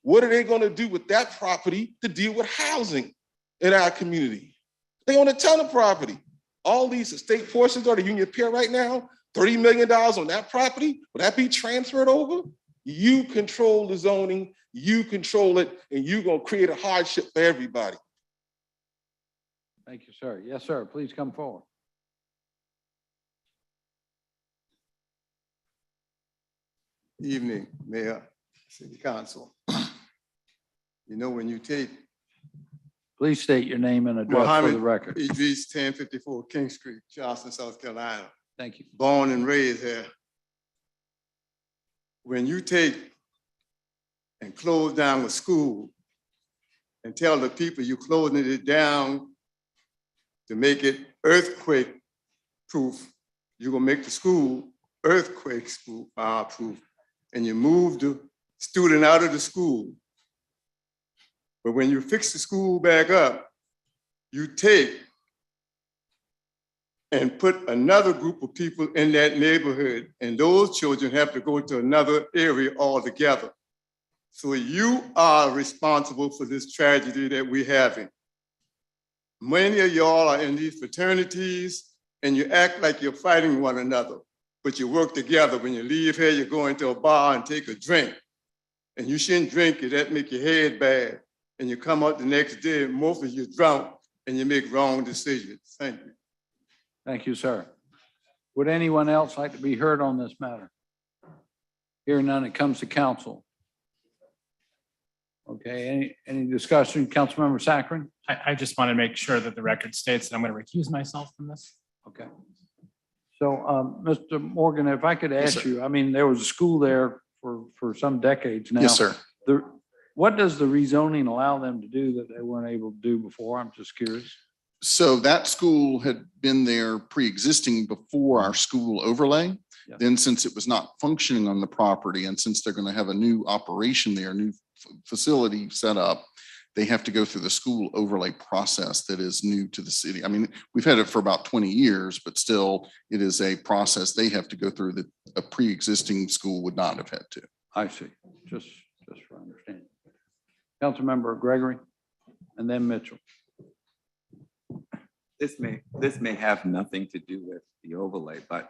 N: What are they going to do with that property to deal with housing in our community? They own a ton of property. All these estate portions are the Union Pier right now, $30 million on that property. Will that be transferred over? You control the zoning, you control it, and you're going to create a hardship for everybody.
A: Thank you, sir. Yes, sir. Please come forward.
O: Evening, Mayor, City Council. You know, when you take
A: Please state your name and address for
O: Mohammed
A: the record.
O: Idris, 1054 King Street, Charleston, South Carolina,
A: Thank you.
O: born and raised here. When you take and close down a school and tell the people you're closing it down to make it earthquake proof, you're gonna make the school earthquake proof, and you move the student out of the school. But when you fix the school back up, you take and put another group of people in that neighborhood, and those children have to go to another area altogether. So you are responsible for this tragedy that we're having. Many of y'all are in these fraternities and you act like you're fighting one another, but you work together. When you leave here, you go into a bar and take a drink. And you shouldn't drink it, that make your head bad. And you come out the next day, most of you drunk, and you make wrong decisions. Thank you.
A: Thank you, sir. Would anyone else like to be heard on this matter? Hearing none, it comes to council. Okay, any discussion? Councilmember Saccharin?
E: I just want to make sure that the record states that I'm going to recuse myself from this.
A: Okay. So, Mr. Morgan, if I could ask you, I mean, there was a school there for some decades now.
M: Yes, sir.
A: What does the rezoning allow them to do that they weren't able to do before? I'm just curious.
M: So that school had been there pre-existing before our school overlay.
A: Yeah.
M: Then since it was not functioning on the property and since they're going to have a new operation there, new facility set up, they have to go through the school overlay process that is new to the city. I mean, we've had it for about 20 years, but still it is a process they have to go through that a pre-existing school would not have had to.
A: I see, just for understanding. Councilmember Gregory and then Mitchell.
P: This may have nothing to do with the overlay, but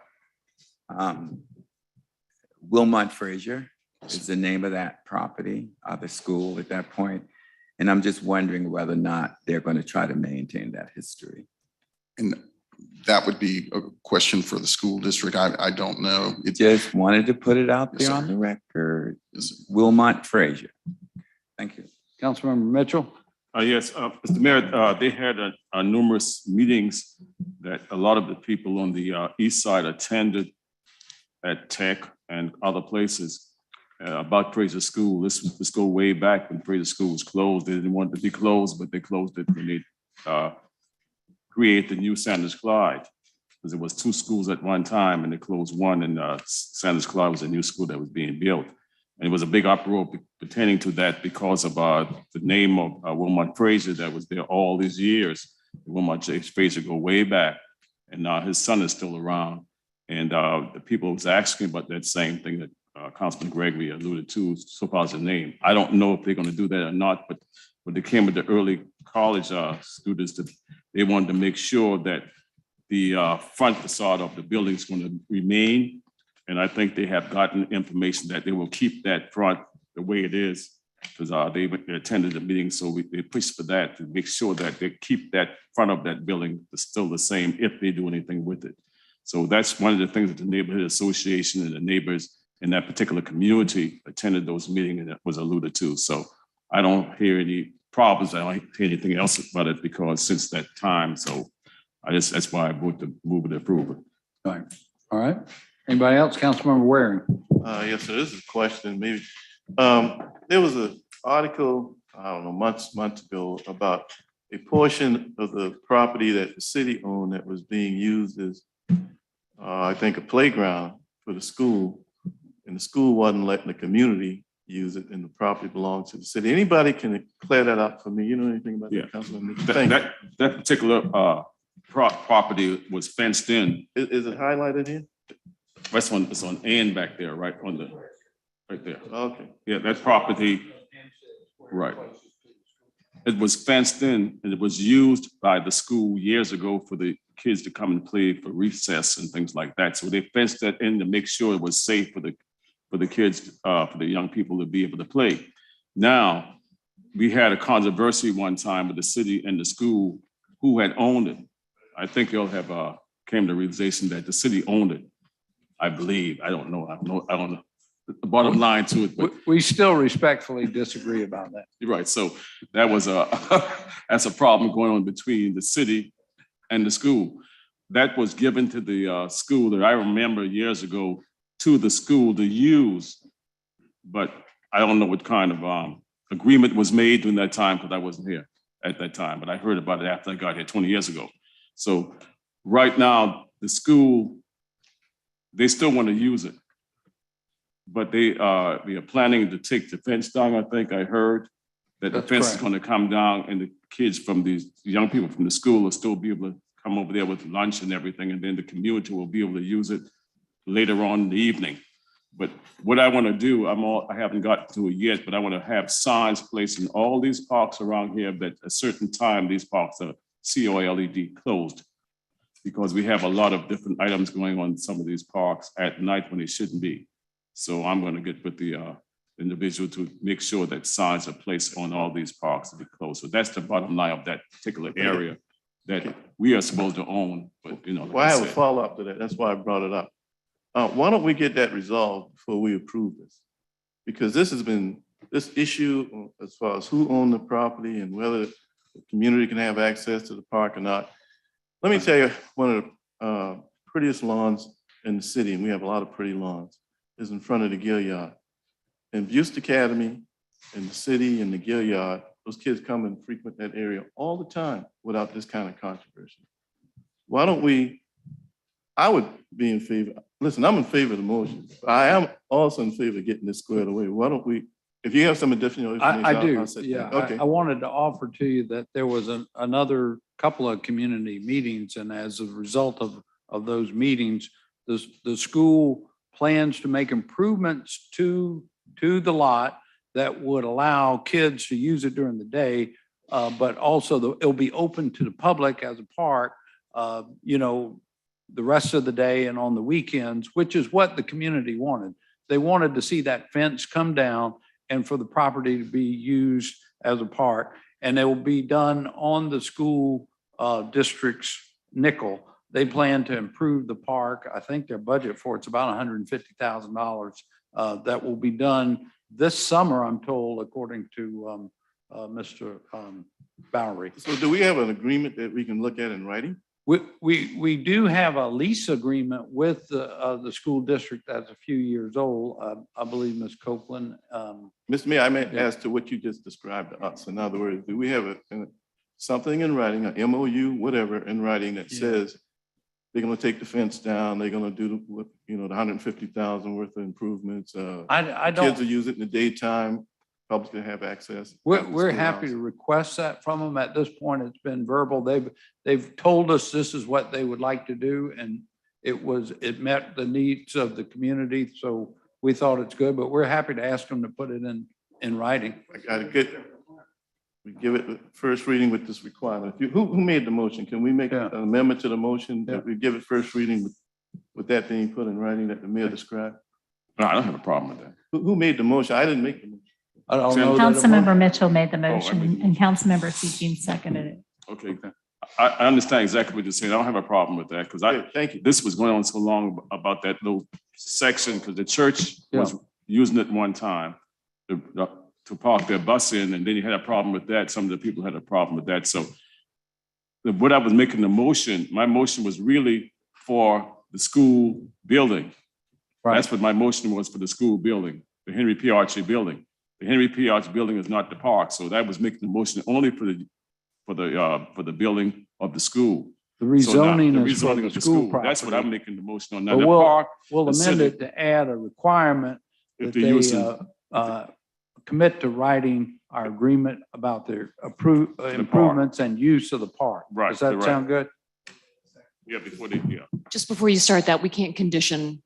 P: Wilmot Frazier is the name of that property, the school at that point. And I'm just wondering whether or not they're going to try to maintain that history.
M: And that would be a question for the school district. I don't know.
P: Just wanted to put it out there on the record. Wilmot Frazier. Thank you.
A: Councilmember Mitchell.
Q: Yes, Mr. Mayor, they had numerous meetings that a lot of the people on the east side attended at Tech and other places about Fraser School. This go way back when Fraser School was closed. They didn't want it to be closed, but they closed it when they create the new Sanders Clyde. Because there was two schools at one time and they closed one, and Sanders Clyde was a new school that was being built. And it was a big uproar pertaining to that because of the name of Wilmot Frazier that was there all these years. Wilmot J. Fraser go way back, and his son is still around. And the people was asking about that same thing that Councilman Gregory alluded to, so far as the name. I don't know if they're going to do that or not, but when they came with the early college students, they wanted to make sure that the front facade of the building is going to remain. And I think they have gotten information that they will keep that front the way it is, because they attended the meeting, so they pushed for that to make sure that they keep that front of that building still the same if they do anything with it. So that's one of the things that the neighborhood association and the neighbors in that particular community attended those meetings, and it was alluded to. So I don't hear any problems. I don't hear anything else about it, because since that time, so that's why I voted to move it approval.
A: All right. Anybody else? Councilmember Waring.
R: Yes, sir. This is a question, maybe. There was an article, I don't know, months ago about a portion of the property that the city owned that was being used as, I think, a playground for the school. And the school wasn't letting the community use it, and the property belongs to the city. Anybody can clear that up for me? You know anything about that, Councilman?
Q: That particular property was fenced in.
R: Is it highlighted here?
Q: That's on, it's on Ann back there, right there.
R: Okay.
Q: Yeah, that property, right. It was fenced in, and it was used by the school years ago for the kids to come and play for recess and things like that. So they fenced that in to make sure it was safe for the kids, for the young people to be able to play. Now, we had a controversy one time with the city and the school who had owned it. I think they'll have came to the realization that the city owned it. I believe. I don't know. I don't know the bottom line to it. But
A: we still respectfully disagree about that.
Q: You're right. So that was that's a problem going on between the city and the school. That was given to the school that I remember years ago to the school to use, but I don't know what kind of agreement was made during that time, because I wasn't here at that time, but I heard about it after I got here 20 years ago. So right now, the school, they still want to use it, but they are planning to take the fence down. I think I heard that the fence is going to come down, and the kids from these young people from the school will still be able to come over there with lunch and everything, and then the community will be able to use it later on in the evening. But what I want to do, I haven't gotten to it yet, but I want to have signs placed in all these parks around here that at a certain time these parks are COLED closed, because we have a lot of different items going on in some of these parks at night when they shouldn't be. So I'm going to get with the individual to make sure that signs are placed on all these parks to be closed. So that's the bottom line of that particular area that we are supposed to own, but you know.
R: Well, I have a follow-up to that. That's why I brought it up. Why don't we get that resolved before we approve this? Because this issue as far as who owned the property and whether the community can have access to the park or not. Let me tell you, one of the prettiest lawns in the city, and we have a lot of pretty lawns, is in front of the Gilliard. And Buste Academy and the city and the Gilliard, those kids come and frequent that area all the time without this kind of controversy. Why don't we, I would be in favor, listen, I'm in favor of the motion. I am also in favor of getting this squared away. Why don't we, if you have some additional information.
A: I do,
R: I'll sit
A: yeah.
R: down. Okay.
A: I wanted to offer to you that there was another couple of community meetings, and as a result of those meetings, the school plans to make improvements to the lot that would allow kids to use it during the day, but also it'll be open to the public as a park, the rest of the day and on the weekends, which is what the community wanted. They wanted to see that fence come down and for the property to be used as a park. And it will be done on the school district's nickel. They plan to improve the park. I think their budget for it's about $150,000 that will be done this summer, I'm told, according to Mr. Bowery.
R: So do we have an agreement that we can look at in writing?
A: We do have a lease agreement with the school district that's a few years old. I believe Ms. Copeland.
R: Mr. Mayor, I meant as to what you just described to us. In other words, do we have something in writing, an MOU, whatever, in writing that says they're going to take the fence down, they're going to do the $150,000 worth of improvements.
A: I don't.
R: Kids will use it in the daytime, public to have access.
A: We're happy to request that from them. At this point, it's been verbal. They've told us this is what they would like to do, and it met the needs of the community, so we thought it's good, but we're happy to ask them to put it in writing.
R: I gotta get, we give it the first reading with this requirement. Who made the motion? Can we make an amendment to the motion that we give it first reading with that being put in writing that the mayor described?
Q: No, I don't have a problem with that.
R: Who made the motion? I didn't make the motion.
A: I don't know.
B: Councilmember Mitchell made the
Q: I
B: motion
Q: mean-
B: and Councilmember Seeking seconded it.
Q: Okay. I understand exactly what you're saying. I don't have a problem with that because
R: Thank you.
Q: this was going on so long about that little section because the church was using it one time to park their bus in, and then you had a problem with that. Some of the people had a problem with that. So what I was making the motion, my motion was really for the school building.
A: Right.
Q: That's what my motion was, for the school building, the Henry P. Archie building. The Henry P. Archie building is not the park, so that was making the motion only for the building of the school.
A: The
Q: So now,
A: rezoning
Q: the
A: is for
Q: rezoning
A: the
Q: of the
A: school
Q: That's what
A: property.
Q: I'm making the motion on. Now,
A: But
Q: the park,
A: we'll
Q: the
A: amend
Q: city-
A: it to add a requirement that
Q: if they're using,
A: they commit to writing our agreement about their improvements and use of the park.
Q: Right,
A: Does that
Q: correct.
A: sound good?
Q: before they,
S: Just before you start that, we can't condition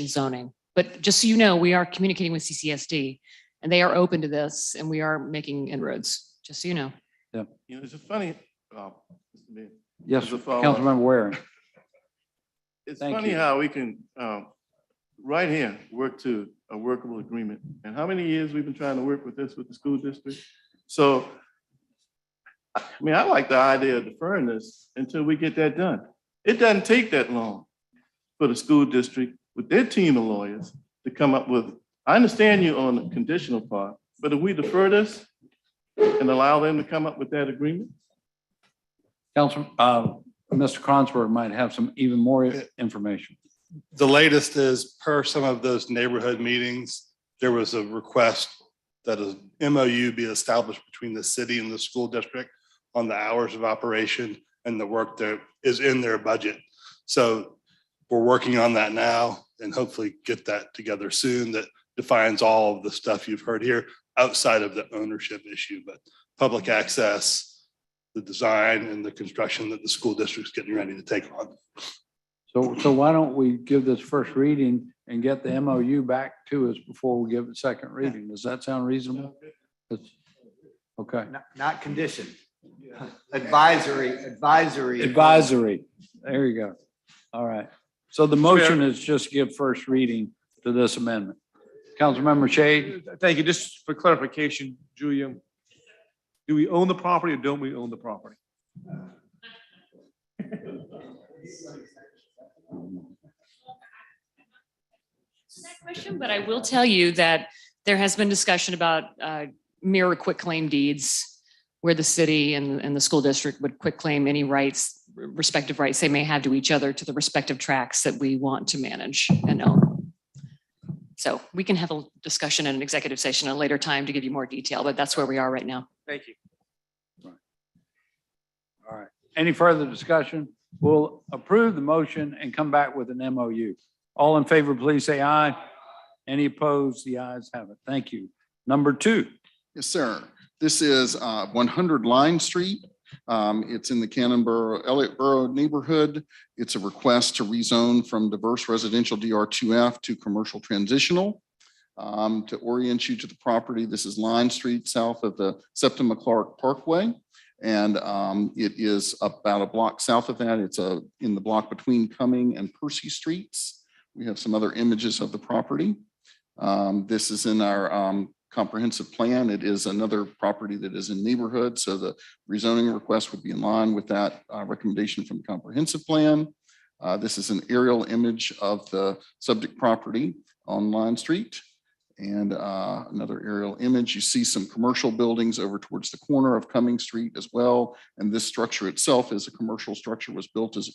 S: zoning. But just so you know, we are communicating with CCSD and they are open to this and we are making inroads, just so you know.
A: Yeah.
R: You know, it's a funny, Mr. Mayor,
A: Yes,
R: as a follow-up.
A: Councilmember Waring.
R: It's
A: Thank
R: funny
A: you.
R: how we can, right here, work to a workable agreement. And how many years we've been trying to work with this with the school district? So, I mean, I like the idea of deferring this until we get that done. It doesn't take that long for the school district with their team of lawyers to come up with, I understand you on the conditional part, but if we defer this and allow them to come up with that agreement?
A: Council, Mr. Cronsberg might have some even more information.
T: The latest is, per some of those neighborhood meetings, there was a request that an MOU be established between the city and the school district on the hours of operation and the work that is in their budget. So we're working on that now and hopefully get that together soon that defines all of the stuff you've heard here outside of the ownership issue, but public access, the design and the construction that the school district's getting ready to take on.
A: So why don't we give this first reading and get the MOU back to us before we give the second reading? Does that sound reasonable? Okay.
U: Not conditioned. Advisory.
A: Advisory. There you go. All right. So the motion is just give first reading to this amendment. Councilmember Shade?
V: Thank you. Just for clarification, Julia, do we own the property or don't we own the property?
S: Question, but I will tell you that there has been discussion about mirror quitclaim deeds where the city and the school district would quitclaim any rights, respective rights they may have to each other to the respective tracts that we want to manage and own. So we can have a discussion in an executive session at a later time to give you more detail, but that's where we are right now.
V: Thank you.
A: All right. Any further discussion? We'll approve the motion and come back with an MOU. All in favor, please say aye. Any opposed? The ayes have it. Thank you. Number 2.
M: Yes, sir. This is 100 Line Street. It's in the Cannonboro, Elliottboro neighborhood. It's a request to rezone from diverse residential DR2F to commercial transitional. To orient you to the property, this is Line Street south of the Septima Clark Parkway. And it is about a block south of that. It's in the block between Cumming and Percy Streets. We have some other images of the property. This is in our comprehensive plan. It is another property that is in neighborhood. So the rezoning request would be in line with that recommendation from the comprehensive plan. This is an aerial image of the subject property on Line Street. And another aerial image, you see some commercial buildings over towards the corner of Cumming Street as well. And this structure itself is a commercial structure, was built as a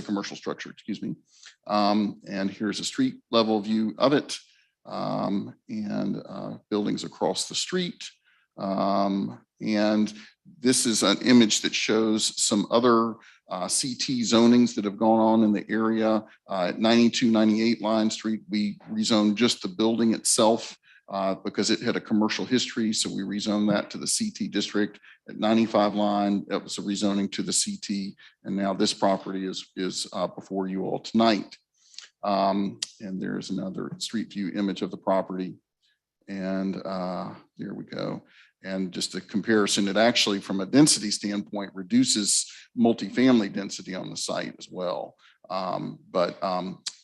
M: commercial structure, excuse me. And here's a street level view of it. Buildings across the street. And this is an image that shows some other CT zonings that have gone on in the area. At 92, 98 Line Street, we rezoned just the building itself because it had a commercial history. So we rezoned that to the CT district at 95 line. That was a rezoning to the CT. And now this property is before you all tonight. And there's another street view image of the property. And there we go. And just a comparison, it actually, from a density standpoint, reduces multifamily density on the site as well.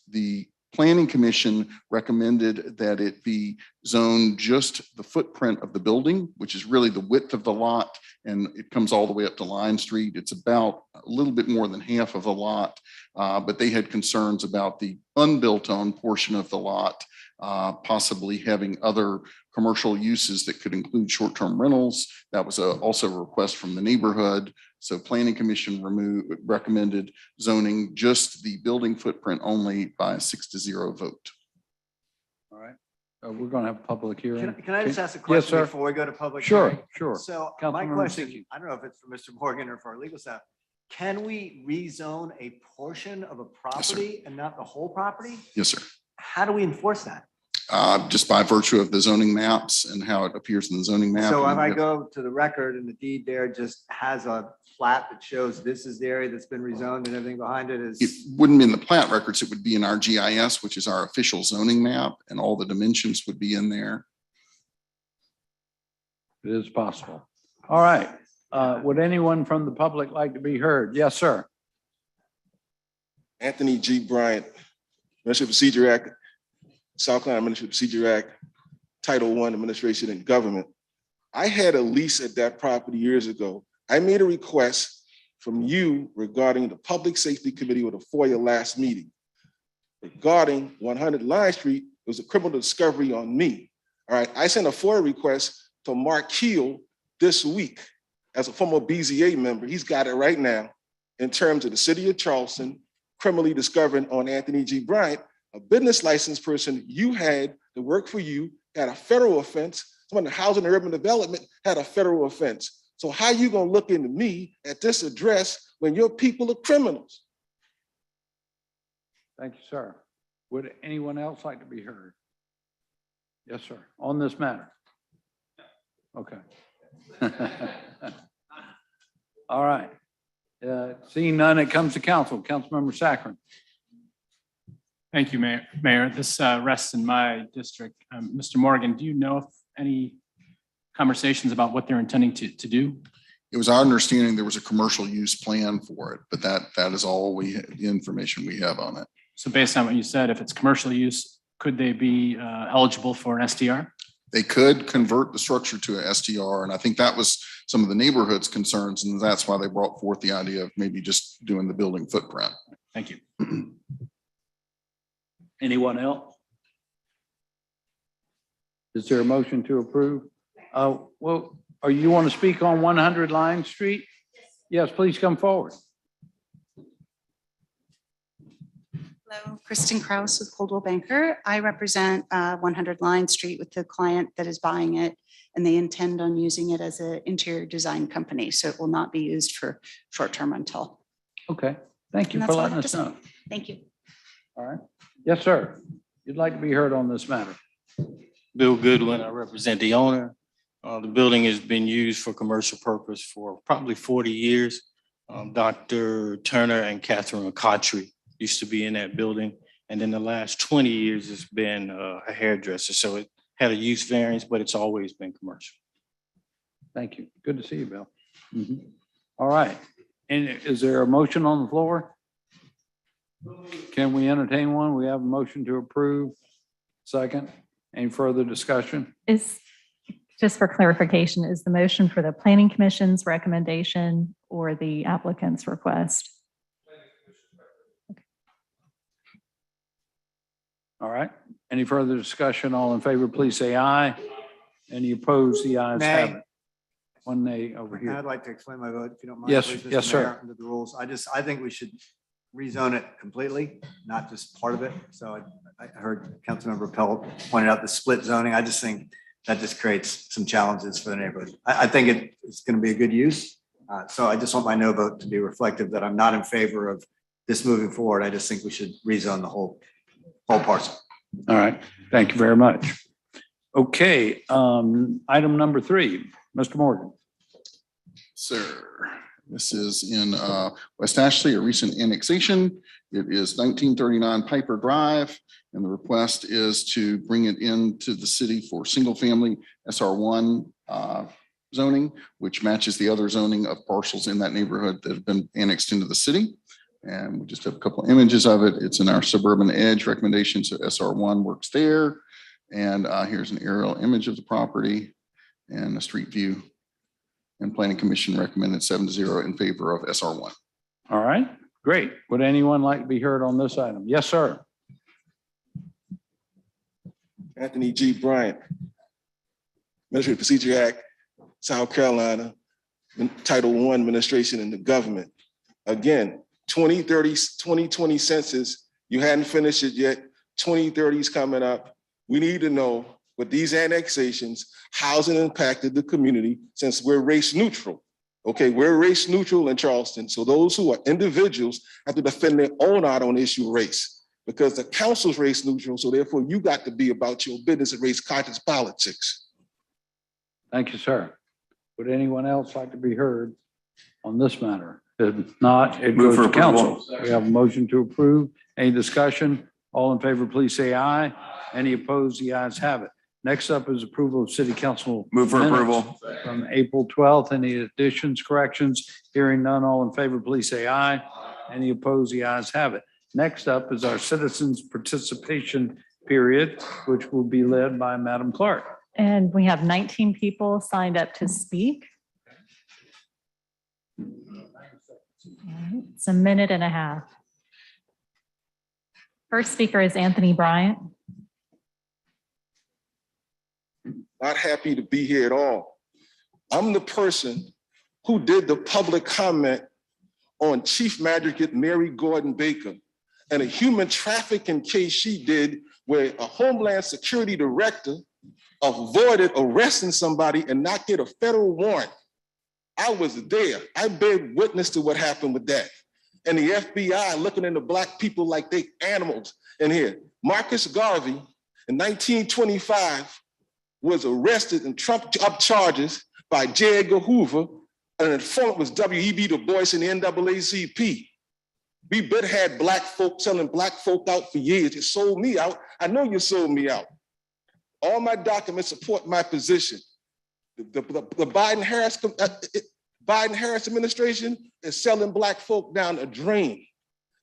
M: The Planning Commission recommended that it be zoned just the footprint of the building, which is really the width of the lot, and it comes all the way up to Line Street. It's about a little bit more than half of the lot, but they had concerns about the unbuilt-on portion of the lot, possibly having other commercial uses that could include short-term rentals. That was also a request from the neighborhood. So Planning Commission recommended zoning just the building footprint only by a 6-0 vote.
A: All right. We're going to have a public hearing.
U: Can I just ask a
A: Yes,
U: question
A: sir.
U: before we go to public?
A: Sure,
U: hearing?
A: sure.
U: So my
A: Councilmember
U: question,
A: Siddiqui.
U: I don't know if it's for Mr. Morgan or for our legal staff. Can we rezone a portion of a property and not the whole property?
M: Yes, sir.
U: How do we enforce that?
M: Just by virtue of the zoning maps and how it appears in the zoning map.
U: So if
M: And
U: I
M: we have-
U: go to the record and the deed there just has a plat that shows this is the area that's been rezoned and everything behind it
M: It
U: is,
M: wouldn't be in the plat records, it would be in our GIS, which is our official zoning map, and all the dimensions would be in there.
A: It is possible. All right. Would anyone from the public like to be heard? Yes, sir.
N: Anthony G. Bryant, Administrative Procedure Act, South Carolina Administrative Procedure Act, Title I, Administration and Government. I had a lease at that property years ago. I made a request from you regarding the Public Safety Committee with a FOIA last meeting. Regarding 100 Line Street, it was a criminal discovery on me. All right, I sent a FOIA request to Mark Keel this week as a former BZA member. He's got it right now in terms of the city of Charleston criminally discovering on Anthony G. Bryant, a business license person you had to work for you, had a federal offense. Someone in housing and urban development had a federal offense. So how you gonna look into me at this address when your people are criminals?
A: Thank you, sir. Would anyone else like to be heard? Yes, sir. On this matter? Okay. All right. Seeing none, it comes to council. Councilmember Saccharin.
E: Thank you, Mayor. This rests in my district. Mr. Morgan, do you know if any conversations about what they're intending to do?
M: It was our understanding there was a commercial use plan for it, but that is all the information we have on it.
E: So based on what you said, if it's commercial use, could they be eligible for an STR?
M: They could convert the structure to a STR, and I think that was some of the neighborhood's concerns, and that's why they brought forth the idea of maybe just doing the building footprint.
E: Thank you.
A: Anyone else? Is there a motion to approve? Well, you want to speak on 100 Line Street? Yes, please come forward.
C: Hello, Kristen Kraus with Coldwell Banker. I represent 100 Line Street with the client that is buying it, and they intend on using it as an interior design company, so it will not be used for short-term rental.
A: Okay, thank you
C: And
A: for
C: that's all I
A: letting
C: have
A: us
C: to say.
A: know.
C: Thank you.
A: All right. Yes, sir. You'd like to be heard on this matter.
D: Bill Goodwin, I represent the owner. The building has been used for commercial purpose for probably 40 years. Dr. Turner and Catherine McCautry used to be in that building. And in the last 20 years, it's been a hairdresser. So it had a use variance, but it's always been commercial.
A: Thank you. Good to see you, Bill. All right. And is there a motion on the floor? Can we entertain one? We have a motion to approve. Second. Any further discussion?
B: Is, just for clarification, is the motion for the Planning Commission's recommendation or the applicant's request?
A: All right. Any further discussion? All in favor, please say aye. Any opposed? The ayes have it. One nay over here.
U: I'd like to explain my vote, if you don't mind.
A: Yes,
U: please, Mr.
A: yes, sir.
U: Mayor, under the rules. I think we should rezone it completely, not just part of it. So I heard Councilmember Pell pointed out the split zoning. I just think that just creates some challenges for the neighborhood. I think it's going to be a good use. So I just want my no vote to be reflective that I'm not in favor of this moving forward. I just think we should rezone the whole parcel.
A: All right. Thank you very much. Okay, item number 3, Mr. Morgan.
M: Sir, this is in West Ashley, a recent annexation. It is 1939 Piper Drive, and the request is to bring it into the city for single-family SR1 zoning, which matches the other zoning of parcels in that neighborhood that have been annexed into the city. And we just have a couple of images of it. It's in our suburban edge recommendation, so SR1 works there. And here's an aerial image of the property and a street view. And Planning Commission recommended 7-0 in favor of SR1.
A: All right, great. Would anyone like to be heard on this item? Yes, sir.
N: Anthony G. Bryant, Administrative Procedure Act, South Carolina, Title I, Administration in the Government. Again, 2020 census, you hadn't finished it yet. 2030 is coming up. We need to know with these annexations, housing impacted the community since we're race neutral. Okay, we're race neutral in Charleston. So those who are individuals have to defend their own out on issue of race because the council's race neutral. So therefore you got to be about your business and race conscious politics.
A: Thank you, sir. Would anyone else like to be heard on this matter? If not, it goes to council. We have a motion to approve. Any discussion? All in favor, please say aye. Any opposed? The ayes have it. Next up is approval of city council.
P: Move for
A: minutes
P: approval.
A: From April 12th. Any additions, corrections? Hearing none, all in favor, please say aye. Any opposed? The ayes have it. Next up is our citizens participation period, which will be led by Madam Clerk.
B: And we have 19 people signed up to speak. It's a minute and a half. First speaker is Anthony Bryant.
N: Not happy to be here at all. I'm the person who did the public comment on Chief Magistrate Mary Gordon Baker and a human trafficking case she did where a Homeland Security director avoided arresting somebody and not get a federal warrant. I was there. I bear witness to what happened with that. And the FBI looking into Black people like they animals in here. Marcus Garvey in 1925 was arrested and trumped up charges by J. Edgar Hoover, and an informant was W.E.B. Du Bois in the NAACP. We been had Black folk selling Black folk out for years. You sold me out. I know you sold me out. All my documents support my position. The Biden-Harris administration is selling Black folk down a drain.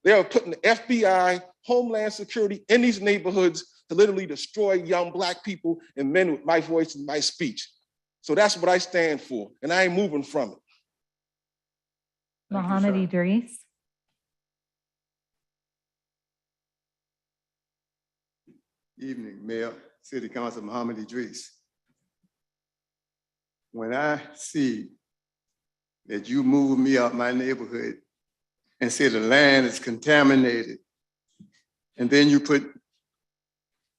N: They are putting the FBI, Homeland Security in these neighborhoods to literally destroy young Black people and men with my voice and my speech. So that's what I stand for, and I ain't moving from it.
B: Mohammed Idris.
O: Evening, Mayor, City Council, Mohammed Idris. When I see that you move me out my neighborhood and say the land is contaminated, and then you put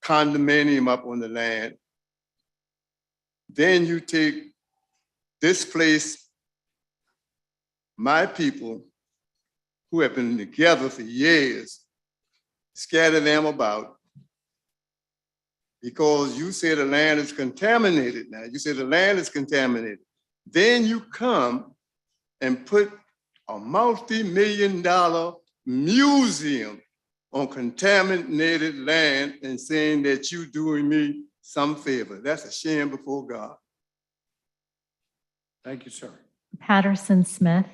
O: condominium up on the land, then you take this place, my people who have been together for years, scatter them about because you say the land is contaminated now. You say the land is contaminated. Then you come and put a multi-million-dollar museum on contaminated land and saying that you doing me some favor. That's a shame before God.
A: Thank you, sir.
B: Patterson Smith.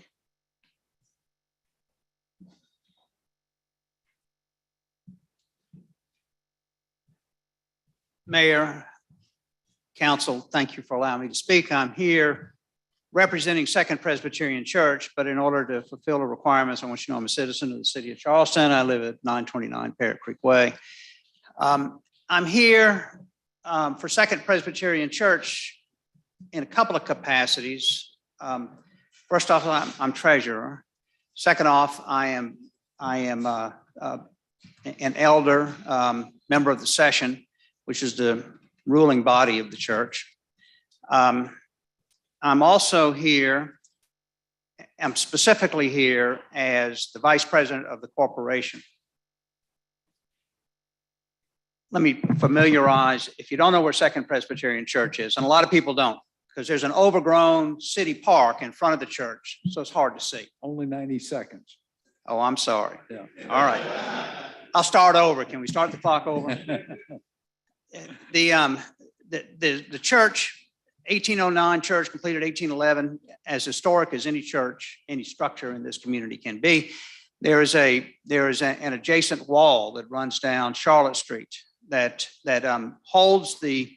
F: Mayor, Council, thank you for allowing me to speak. I'm here representing Second Presbyterian Church, but in order to fulfill the requirements, I want you to know I'm a citizen of the city of Charleston. I live at 929 Parrot Creek Way. I'm here for Second Presbyterian Church in a couple of capacities. First off, I'm treasurer. Second off, I am an elder, member of the session, which is the ruling body of the church. I'm also here, I'm specifically here as the vice president of the corporation. let me familiarize, if you don't know where Second Presbyterian Church is, and a lot of people don't, because there's an overgrown city park in front of the church, so it's hard to see.
A: Only 90 seconds.
F: Oh, I'm sorry.
A: Yeah.
F: All right. I'll start over. Can we start the clock over? The church, 1809 church, completed 1811, as historic as any church, any structure in this community can be. There is an adjacent wall that runs down Charlotte Street that holds the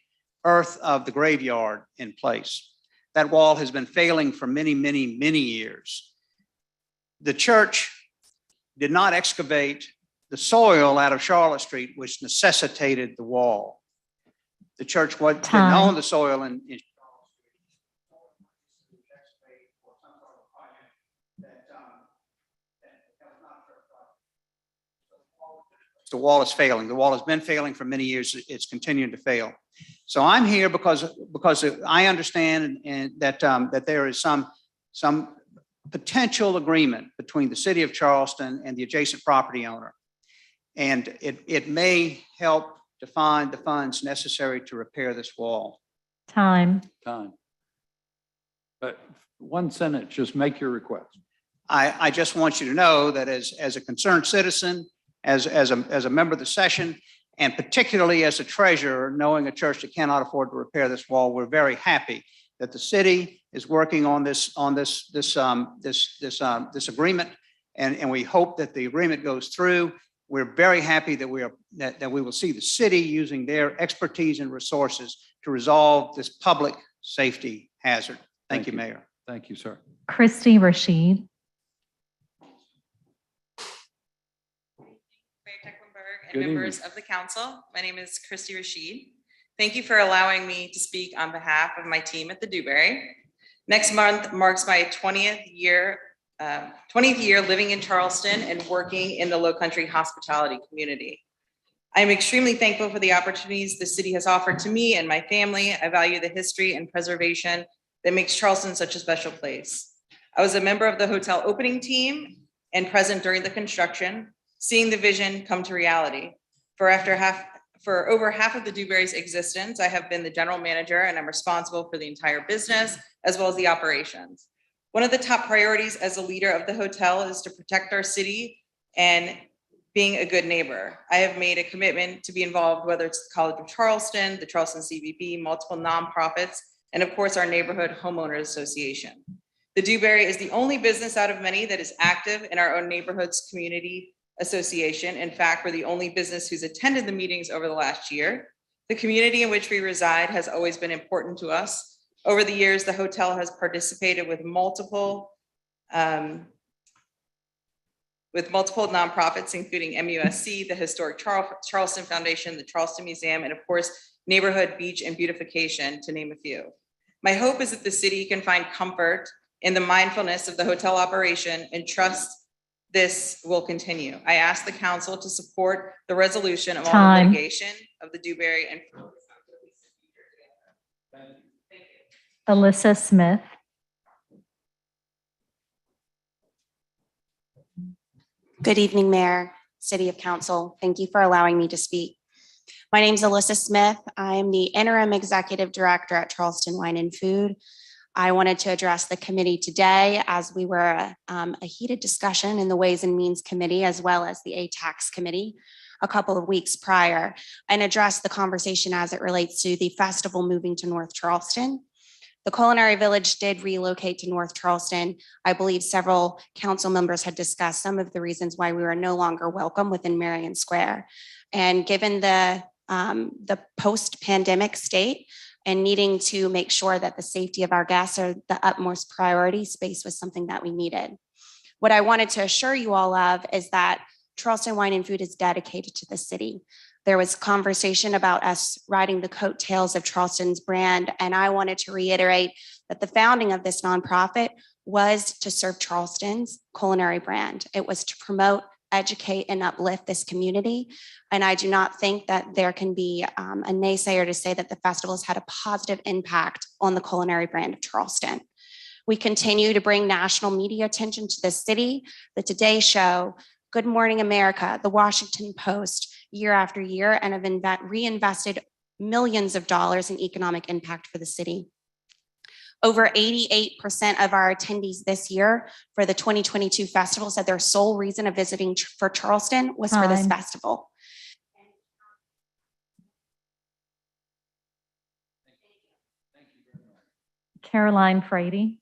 F: earth of the graveyard in place. That wall has been failing for many, many, many years. The church did not excavate the soil out of Charlotte Street, which necessitated the wall. The church didn't own the soil in the wall is failing. The wall has been failing for many years. It's continuing to fail. So I'm here because I understand and that there is some potential agreement between the city of Charleston and the adjacent property owner. And it may help to find the funds necessary to repair this wall.
B: Time.
A: But one sentence, just make your request.
F: I just want you to know that as a concerned citizen, as a member of the session, and particularly as a treasurer, knowing a church that cannot afford to repair this wall, we're very happy that the city is working on this agreement, and we hope that the agreement goes through. We're very happy that we will see the city using their expertise and resources to resolve this public safety hazard. Thank you, Mayor.
A: Thank you, sir.
B: Christy Rashid.
G: And
A: Good
G: members
A: evening.
G: of the council. My name is Christy Rashid. Thank you for allowing me to speak on behalf of my team at the Dewberry. Next month marks my 20th year living in Charleston and working in the Lowcountry hospitality community. I am extremely thankful for the opportunities the city has offered to me and my family. I value the history and preservation that makes Charleston such a special place. I was a member of the hotel opening team and present during the construction, seeing the vision come to reality. For over half of the Dewberry's existence, I have been the general manager and I'm responsible for the entire business as well as the operations. One of the top priorities as a leader of the hotel is to protect our city and being a good neighbor. I have made a commitment to be involved, whether it's the College of Charleston, the Charleston CVB, multiple nonprofits, and of course our neighborhood homeowners association. The Dewberry is the only business out of many that is active in our own neighborhood's community association. In fact, we're the only business who's attended the meetings over the last year. The community in which we reside has always been important to us. Over the years, the hotel has participated with multiple nonprofits, including MUSC, the Historic Charleston Foundation, the Charleston Museum, and of course, Neighborhood Beach and Beautification, to name a few. My hope is that the city can find comfort in the mindfulness of the hotel operation and trust this will continue. I ask the council to support the resolution of all the litigation of the Dewberry and
B: Alyssa Smith.
H: Good evening, Mayor, City of Council. Thank you for allowing me to speak. My name is Alyssa Smith. I am the Interim Executive Director at Charleston Wine and Food. I wanted to address the committee today as we were a heated discussion in the Ways and Means Committee as well as the ATAX Committee a couple of weeks prior, and address the conversation as it relates to the festival moving to North Charleston. The Culinary Village did relocate to North Charleston. I believe several council members had discussed some of the reasons why we were no longer welcome within Marion Square. And given the post-pandemic state and needing to make sure that the safety of our guests are the utmost priority, space was something that we needed. What I wanted to assure you all of is that Charleston Wine and Food is dedicated to the city. There was conversation about us riding the coattails of Charleston's brand, and I wanted to reiterate that the founding of this nonprofit was to serve Charleston's culinary brand. It was to promote, educate, and uplift this community. And I do not think that there can be a naysayer to say that the festival has had a positive impact on the culinary brand of Charleston. We continue to bring national media attention to the city. The Today Show, Good Morning America, the Washington Post, year after year and have reinvested millions of dollars in economic impact for the city. Over 88% of our attendees this year for the 2022 festival said their sole reason of visiting for Charleston was for this
B: Time.
H: festival.
B: Caroline Frady.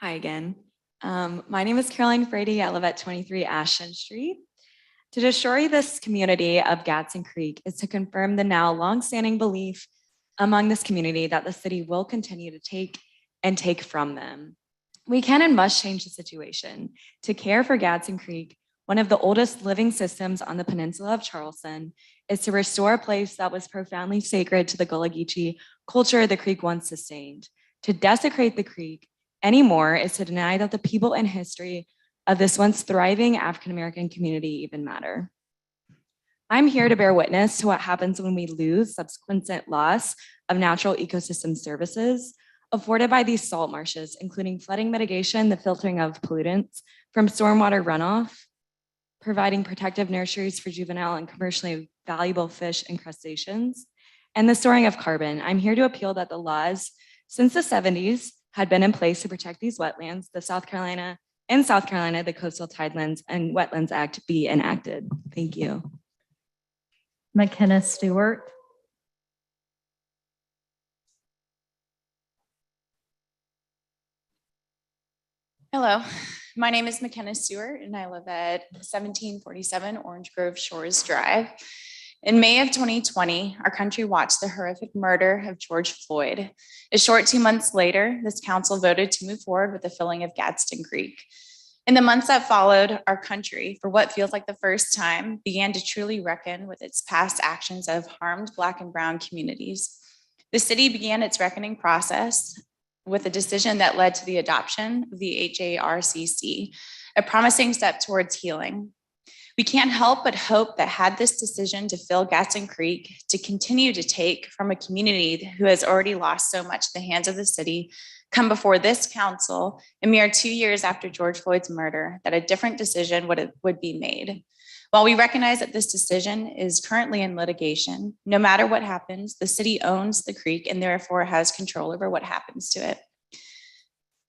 I: Hi again. My name is Caroline Frady. I live at 23 Ashton Street. To assure this community of Gadsden Creek is to confirm the now longstanding belief among this community that the city will continue to take from them. We can and must change the situation to care for Gadsden Creek. One of the oldest living systems on the peninsula of Charleston is to restore a place that was profoundly sacred to the Gullah Geechee culture the creek once sustained. To desecrate the creek anymore is to deny that the people and history of this once thriving African-American community even matter. I'm here to bear witness to what happens when we lose subsequent loss of natural ecosystem services afforded by these salt marshes, including flooding mitigation, the filtering of pollutants from stormwater runoff, providing protective nurseries for juvenile and commercially valuable fish and crustaceans, and the storing of carbon. I'm here to appeal that the laws since the 70s had been in place to protect these wetlands, the South Carolina, the Coastal Tidelands and Wetlands Act be enacted. Thank you.
B: McKenna Stewart.
J: Hello, my name is McKenna Stewart and I live at 1747 Orange Grove Shores Drive. In May of 2020, our country watched the horrific murder of George Floyd. A short 2 months later, this council voted to move forward with the filling of Gadsden Creek. In the months that followed, our country, for what feels like the first time, began to truly reckon with its past actions that have harmed Black and Brown communities. The city began its reckoning process with a decision that led to the adoption of the HARCC, a promising step towards healing. We can't help but hope that had this decision to fill Gadsden Creek to continue to take from a community who has already lost so much at the hands of the city come before this council a mere 2 years after George Floyd's murder, that a different decision would be made. While we recognize that this decision is currently in litigation, no matter what happens, the city owns the creek and therefore has control over what happens to it.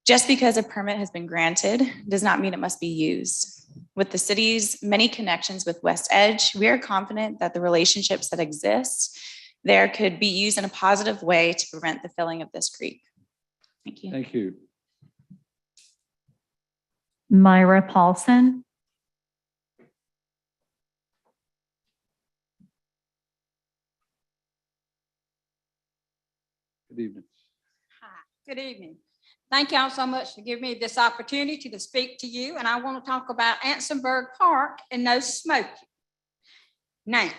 J: Just because a permit has been granted does not mean it must be used. With the city's many connections with West Edge, we are confident that the relationships that exist there could be used in a positive way to prevent the filling of this creek. Thank you.
A: Thank you.
B: Myra Paulson.
A: Good evening.
W: Hi, good evening. Thank y'all so much for giving me this opportunity to speak to you. And I want to talk about Ansonburg Park and no smoking. Now,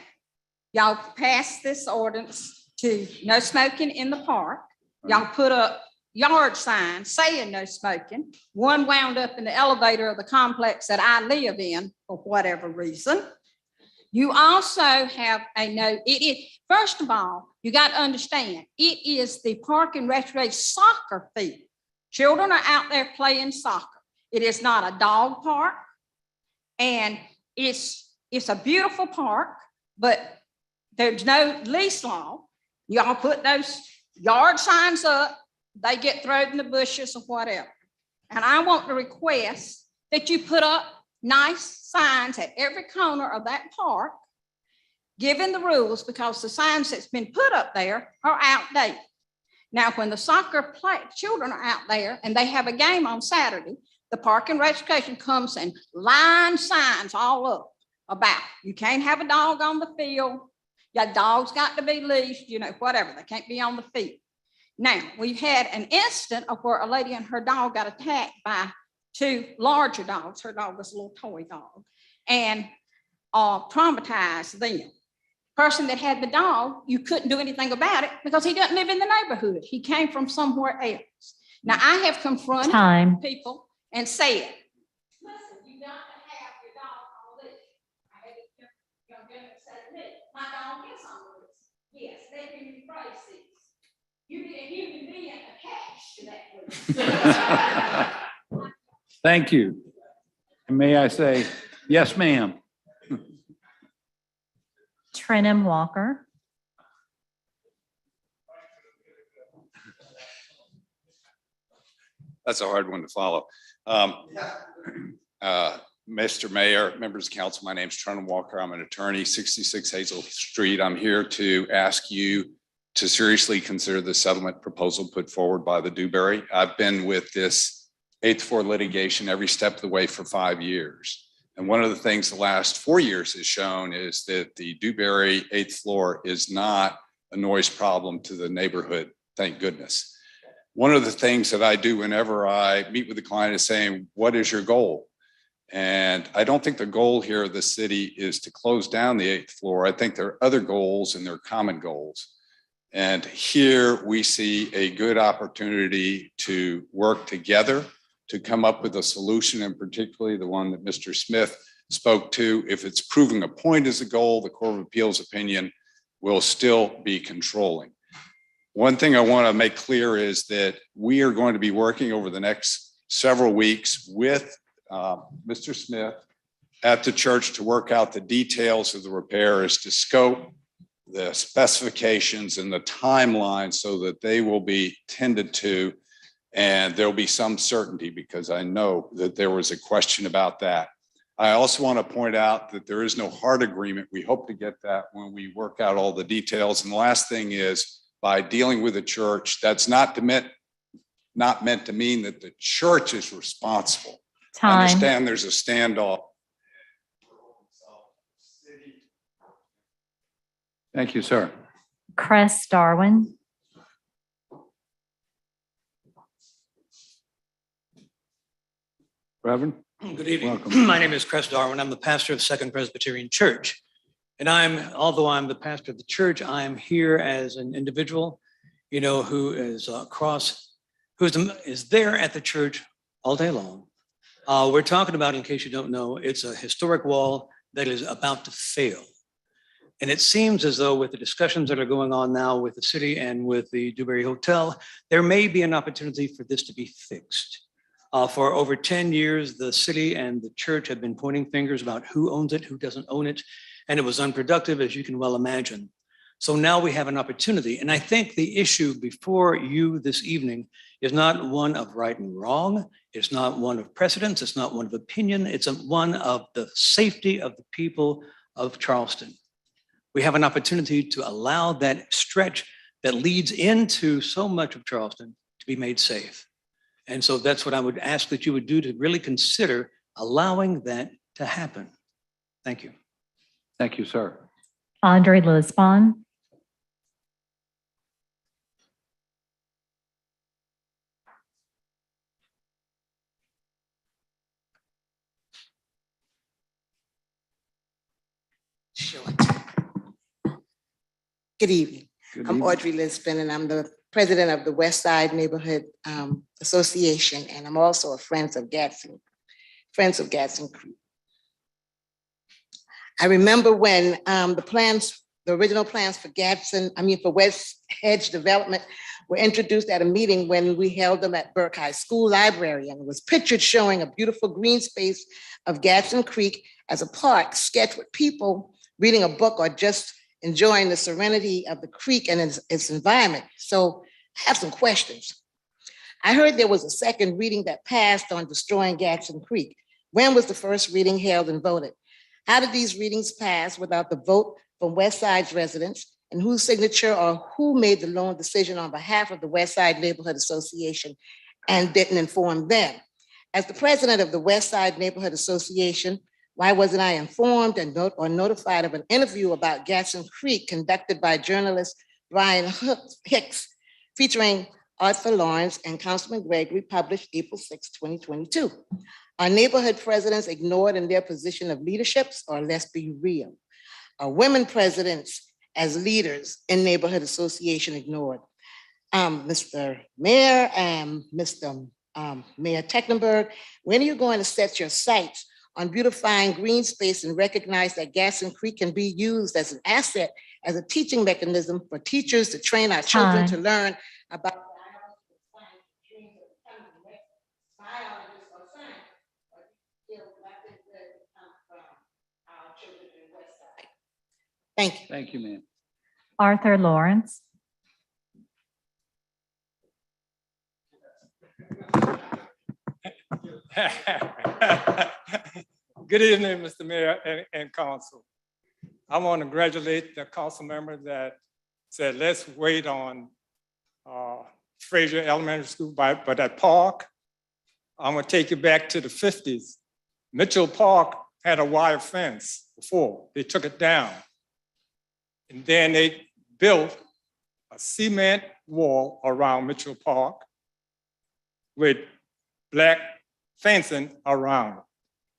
W: y'all passed this ordinance to no smoking in the park. Y'all put up yard signs saying no smoking. One wound up in the elevator of the complex that I live in for whatever reason. You also have a no, it is, first of all, you got to understand, it is the Park and Recreation soccer field. Children are out there playing soccer. It is not a dog park. And it's a beautiful park, but there's no lease law. Y'all put those yard signs up, they get thrown in the bushes or whatever. And I want to request that you put up nice signs at every corner of that park, given the rules, because the signs that's been put up there are outdated. Now, when the soccer children are out there and they have a game on Saturday, the Park and Recreation comes and line signs all up about you can't have a dog on the field. Your dog's got to be leashed, you know, whatever. They can't be on the field. Now, we've had an incident of where a lady and her dog got attacked by two larger dogs. Her dog was a little toy dog and traumatized them. Person that had the dog, you couldn't do anything about it because he doesn't live in the neighborhood. He came from somewhere else. Now, I have confronted people and said, listen, you got to have your dog on leash. I had a young gentleman say to me, my dog is on leash. Yes, let me rephrase this. You didn't give me a cash to that.
A: Thank you. And may I say, yes, ma'am.
B: Trenham Walker.
K: That's a hard one to follow. Mr. Mayor, members of council, my name is Trenham Walker. I'm an attorney, 66 Hazel Street. I'm here to ask you to seriously consider the settlement proposal put forward by the Dewberry. I've been with this 8th floor litigation every step of the way for 5 years. And one of the things the last 4 years has shown is that the Dewberry 8th floor is not a noise problem to the neighborhood, thank goodness. One of the things that I do whenever I meet with the client is saying, what is your goal? And I don't think the goal here of the city is to close down the 8th floor. I think there are other goals and they're common goals. And here we see a good opportunity to work together to come up with a solution, and particularly the one that Mr. Smith spoke to. If it's proving a point as a goal, the Court of Appeals opinion will still be controlling. One thing I want to make clear is that we are going to be working over the next several weeks with Mr. Smith at the church to work out the details of the repair as to scope, the specifications and the timeline so that they will be tended to, and there'll be some certainty because I know that there was a question about that. I also want to point out that there is no hard agreement. We hope to get that when we work out all the details. And the last thing is, by dealing with the church, that's not meant to mean that the church is responsible.
B: Time.
K: I understand there's a standoff.
A: Thank you, sir.
B: Cress Darwin.
A: Reverend?
L: Good evening.
A: Welcome.
L: My name is Cress Darwin. I'm the pastor of Second Presbyterian Church. And although I'm the pastor of the church, I'm here as an individual, who is is there at the church all day long. We're talking about, in case you don't know, it's a historic wall that is about to fail. And it seems as though with the discussions that are going on now with the city and with the Dewberry Hotel, there may be an opportunity for this to be fixed. For over 10 years, the city and the church have been pointing fingers about who owns it, who doesn't own it, and it was unproductive, as you can well imagine. So now we have an opportunity. And I think the issue before you this evening is not one of right and wrong. It's not one of precedence. It's not one of opinion. It's one of the safety of the people of Charleston. We have an opportunity to allow that stretch that leads into so much of Charleston to be made safe. And so that's what I would ask that you would do, to really consider allowing that to happen. Thank you.
A: Thank you, sir.
B: Andre Lisbon.
Q: Sure. Good evening. I'm Audrey Lisbon, and I'm the president of the West Side Neighborhood Association, and I'm also a Friends of Gadsden Creek. I remember when the original plans for for West Edge development were introduced at a meeting when we held them at Burke High School Library, and it was pictured showing a beautiful green space of Gadsden Creek as a park sketched with people reading a book or just enjoying the serenity of the creek and its environment. So I have some questions. I heard there was a second reading that passed on destroying Gadsden Creek. When was the first reading held and voted? How did these readings pass without the vote from West Side's residents? And whose signature or who made the lone decision on behalf of the West Side Neighborhood Association and didn't inform them? As the president of the West Side Neighborhood Association, why wasn't I informed or notified of an interview about Gadsden Creek conducted by journalist Brian Hicks, featuring Arthur Lawrence and Councilman Gregory, published April 6, 2022? Are neighborhood presidents ignored in their position of leaderships, or let's be real? Are women presidents as leaders in neighborhood association ignored? Mr. Mayor and Mr. Mayor Tecklenburg, when are you going to set your sights on beautifying green space and recognize that Gadsden Creek can be used as an asset, as a teaching mechanism for teachers to train our children to learn about the dreams of coming next. Biologists or science, but still nothing good to come from our children in West Side. Thank you.
A: Thank you, ma'am.
B: Arthur Lawrence.
R: Good evening, Mr. Mayor and council. I want to congratulate the council member that said, let's wait on Fraser Elementary School, but that park, I'm gonna take you back to the 50s. Mitchell Park had a wire fence before, they took it down. And then they built a cement wall around Mitchell Park with black fencing around it.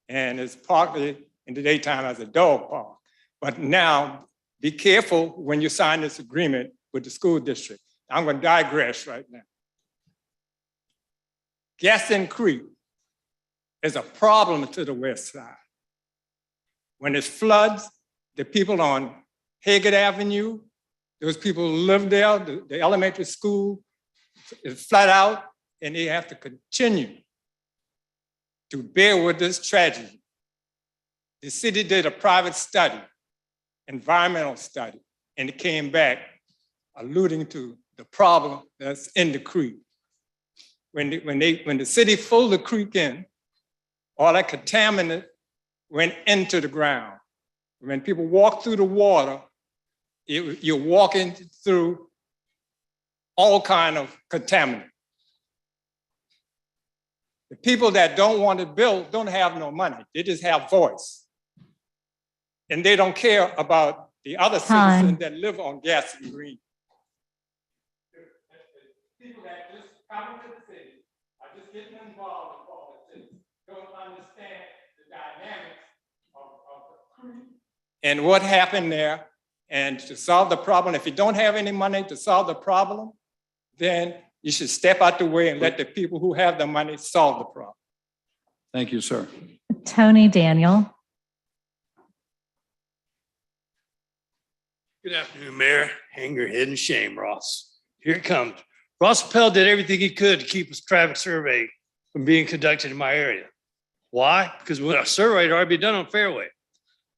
R: And it's partly in the daytime as a dog park. But now, be careful when you sign this agreement with the school district. I'm going to digress right now. Gaston Creek is a problem to the west side. When it floods, the people on Haggard Avenue, those people who live there, the elementary school is flat out, and they have to continue to bear with this tragedy. The city did a private study, environmental study, and it came back alluding to the problem that's in the creek. When the city filled the creek in, all that contaminant went into the ground. When people walk through the water, you're walking through all kind of contaminant. The people that don't want it built don't have no money. They just have voice. And they don't care about the other citizens that live on Gaston Green. People that just come to the city are just getting involved in politics, don't understand the dynamics of the creek and what happened there. And to solve the problem, if you don't have any money to solve the problem, then you should step out the way and let the people who have the money solve the problem.
A: Thank you, sir.
B: Tony Daniel.
S: Good afternoon, Mayor. Hang your head in shame, Ross. Here it comes. Ross Appel did everything he could to keep his traffic survey from being conducted in my area. Why? Because when a survey had already been done on Fairway.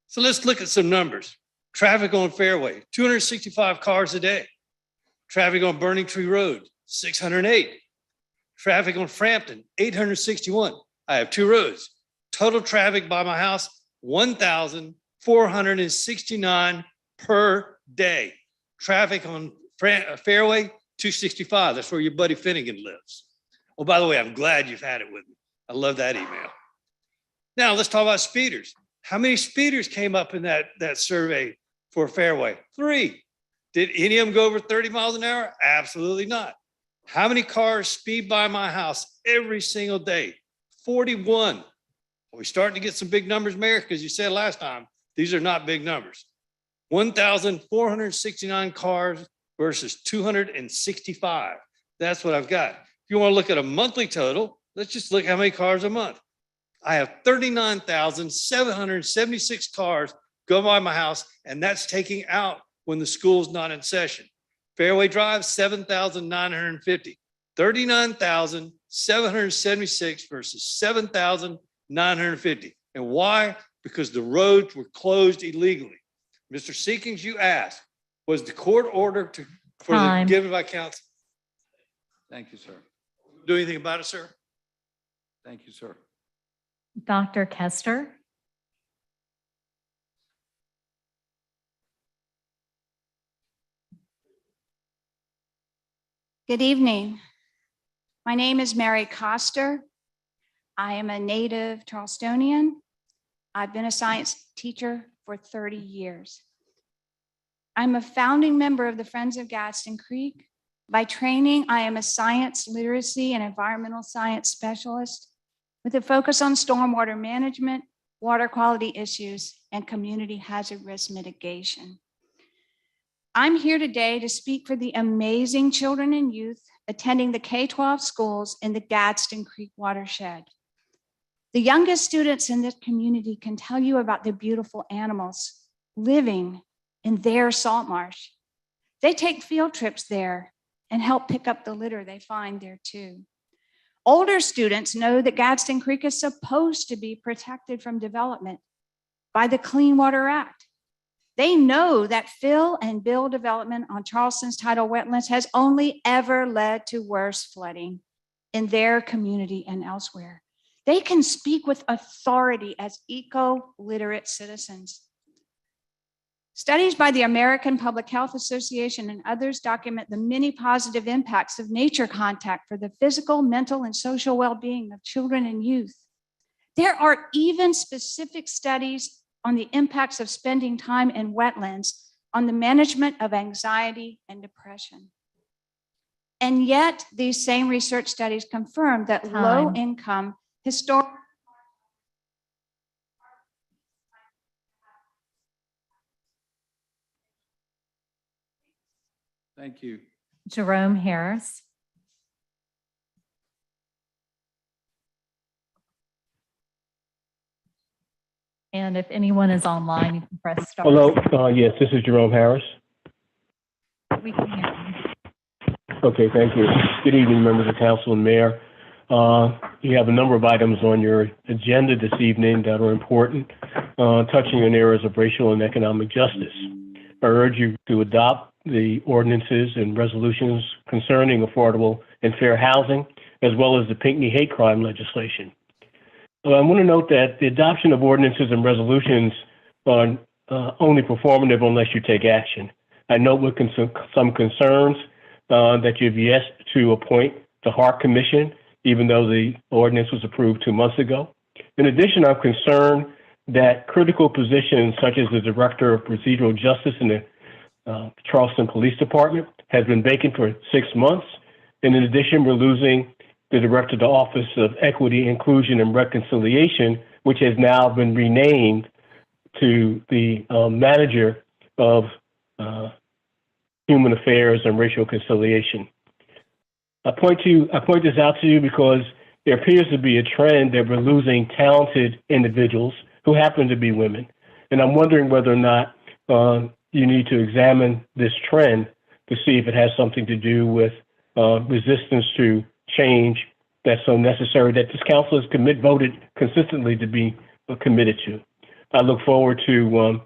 S: So let's look at some numbers. Traffic on Fairway, 265 cars a day. Traffic on Burning Tree Road, 608. Traffic on Frampton, 861. I have two roads. Total traffic by my house, 1,469 per day. Traffic on Fairway, 265. That's where your buddy Finnegan lives. Oh, by the way, I'm glad you've had it with me. I love that email. Now let's talk about speeders. How many speeders came up in that survey for Fairway? 3. Did any of them go over 30 miles an hour? Absolutely not. How many cars speed by my house every single day? 41. Are we starting to get some big numbers, Mayor? Because you said last time, these are not big numbers. 1,469 cars versus 265. That's what I've got. If you want to look at a monthly total, let's just look how many cars a month. I have 39,776 cars go by my house, and that's taking out when the school's not in session. Fairway Drive, 7,950. 39,776 versus 7,950. And why? Because the roads were closed illegally. Mr. Seekings, you asked, was the court order for the given by council?
A: Thank you, sir.
S: Do anything about it, sir?
A: Thank you, sir.
B: Dr. Kester.
W: Good evening. My name is Mary Coster. I am a native Charlestonian. I've been a science teacher for 30 years. I'm a founding member of the Friends of Gaston Creek. By training, I am a science literacy and environmental science specialist with a focus on stormwater management, water quality issues, and community hazard risk mitigation. I'm here today to speak for the amazing children and youth attending the K-12 schools in the Gadsden Creek watershed. The youngest students in this community can tell you about the beautiful animals living in their salt marsh. They take field trips there and help pick up the litter they find there too. Older students know that Gadsden Creek is supposed to be protected from development by the Clean Water Act. They know that fill and build development on Charleston's tidal wetlands has only ever led to worse flooding in their community and elsewhere. They can speak with authority as eco-literate citizens. Studies by the American Public Health Association and others document the many positive impacts of nature contact for the physical, mental, and social well-being of children and youth. There are even specific studies on the impacts of spending time in wetlands on the management of anxiety and depression. And yet, these same research studies confirm that low-income, historic.
A: Thank you.
B: Jerome Harris. And if anyone is online, you can press star.
E: Hello, yes, this is Jerome Harris.
B: We can hear you.
E: Okay, thank you. Good evening, members of council and mayor. You have a number of items on your agenda this evening that are important, touching on areas of racial and economic justice. I urge you to adopt the ordinances and resolutions concerning affordable and fair housing, as well as the Pinckney hate crime legislation. I want to note that the adoption of ordinances and resolutions are only performative unless you take action. I note with some concerns that you've yet to appoint the Hart Commission, even though the ordinance was approved 2 months ago. In addition, I'm concerned that critical positions such as the Director of Procedural Justice in the Charleston Police Department has been vacant for 6 months. And in addition, we're losing the Director of the Office of Equity, Inclusion, and Reconciliation, which has now been renamed to the Manager of Human Affairs and Racial Conciliation. I point this out to you because there appears to be a trend that we're losing talented individuals who happen to be women. And I'm wondering whether or not you need to examine this trend to see if it has something to do with resistance to change that's so necessary that this council has voted consistently to be committed to. I look forward to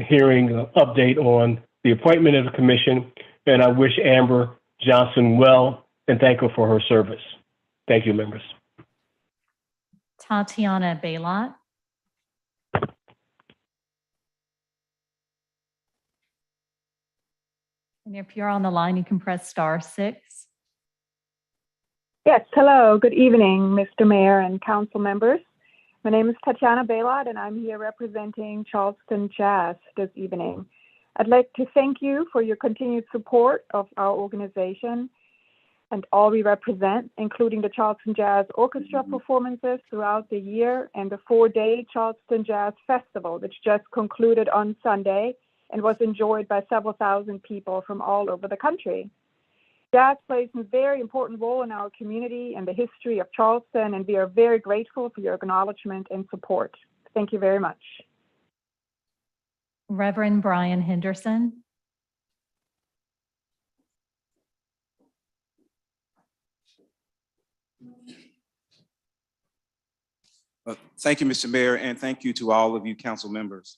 E: hearing an update on the appointment of the commission, and I wish Amber Johnson well and thank her for her service. Thank you, members.
B: Tatiana Baylot. And if you're on the line, you can press *6.
T: Yes, hello, good evening, Mr. Mayor and council members. My name is Tatiana Baylot, and I'm here representing Charleston Jazz this evening. I'd like to thank you for your continued support of our organization and all we represent, including the Charleston Jazz Orchestra performances throughout the year and the 4-day Charleston Jazz Festival, which just concluded on Sunday and was enjoyed by several thousand people from all over the country. Jazz plays a very important role in our community and the history of Charleston, and we are very grateful for your acknowledgement and support. Thank you very much.
B: Reverend Brian Henderson.
V: Thank you, Mr. Mayor, and thank you to all of you council members.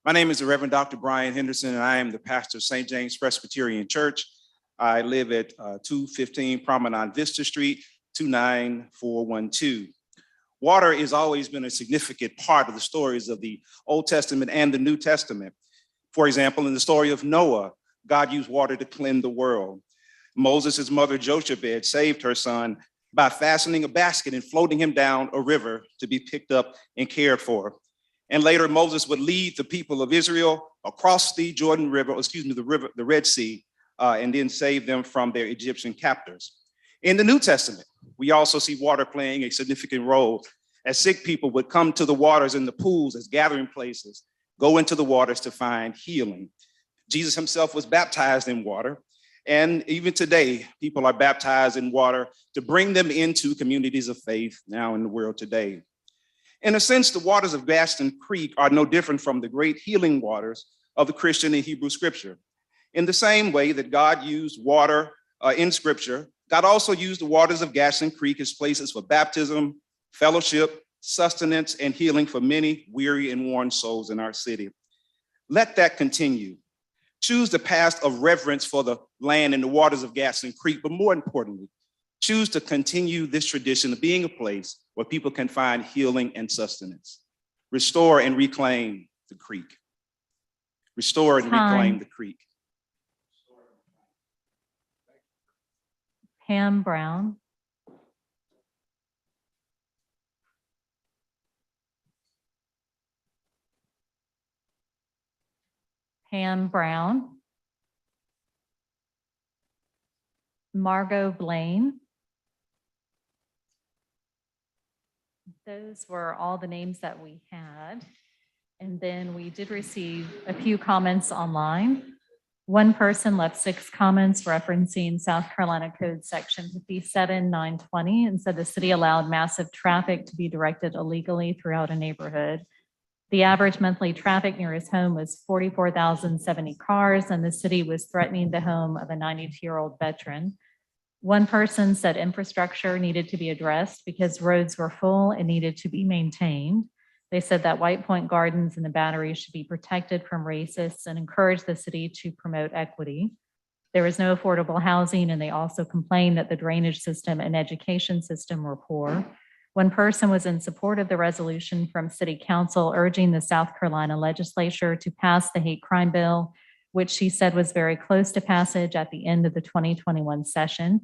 V: My name is the Reverend Dr. Brian Henderson, and I am the pastor of St. James Presbyterian Church. I live at 215 Promenade Vista Street, 29412. Water has always been a significant part of the stories of the Old Testament and the New Testament. For example, in the story of Noah, God used water to cleanse the world. Moses' mother Jochebed saved her son by fastening a basket and floating him down a river to be picked up and cared for. And later, Moses would lead the people of Israel across the Jordan River, the Red Sea, and then save them from their Egyptian captors. In the New Testament, we also see water playing a significant role as sick people would come to the waters and the pools as gathering places, go into the waters to find healing. Jesus himself was baptized in water. And even today, people are baptized in water to bring them into communities of faith now in the world today. In a sense, the waters of Gadsden Creek are no different from the great healing waters of the Christian and Hebrew scripture. In the same way that God used water in scripture, God also used the waters of Gaston Creek as places for baptism, fellowship, sustenance, and healing for many weary and worn souls in our city. Let that continue. Choose the path of reverence for the land and the waters of Gaston Creek, but more importantly, choose to continue this tradition of being a place where people can find healing and sustenance. Restore and reclaim the creek. Restore and reclaim the creek.
B: Pam Brown. Pam Brown. Margot Blaine. Those were all the names that we had. And then we did receive a few comments online. One person left 6 comments referencing South Carolina Code Section 57-920 and said the city allowed massive traffic to be directed illegally throughout a neighborhood. The average monthly traffic near his home was 44,070 cars, and the city was threatening the home of a 92-year-old veteran. One person said infrastructure needed to be addressed because roads were full and needed to be maintained. They said that White Point Gardens and the Battery should be protected from racists and encourage the city to promote equity. There was no affordable housing, and they also complained that the drainage system and education system were poor. One person was in support of the resolution from City Council urging the South Carolina legislature to pass the hate crime bill, which she said was very close to passage at the end of the 2021 session.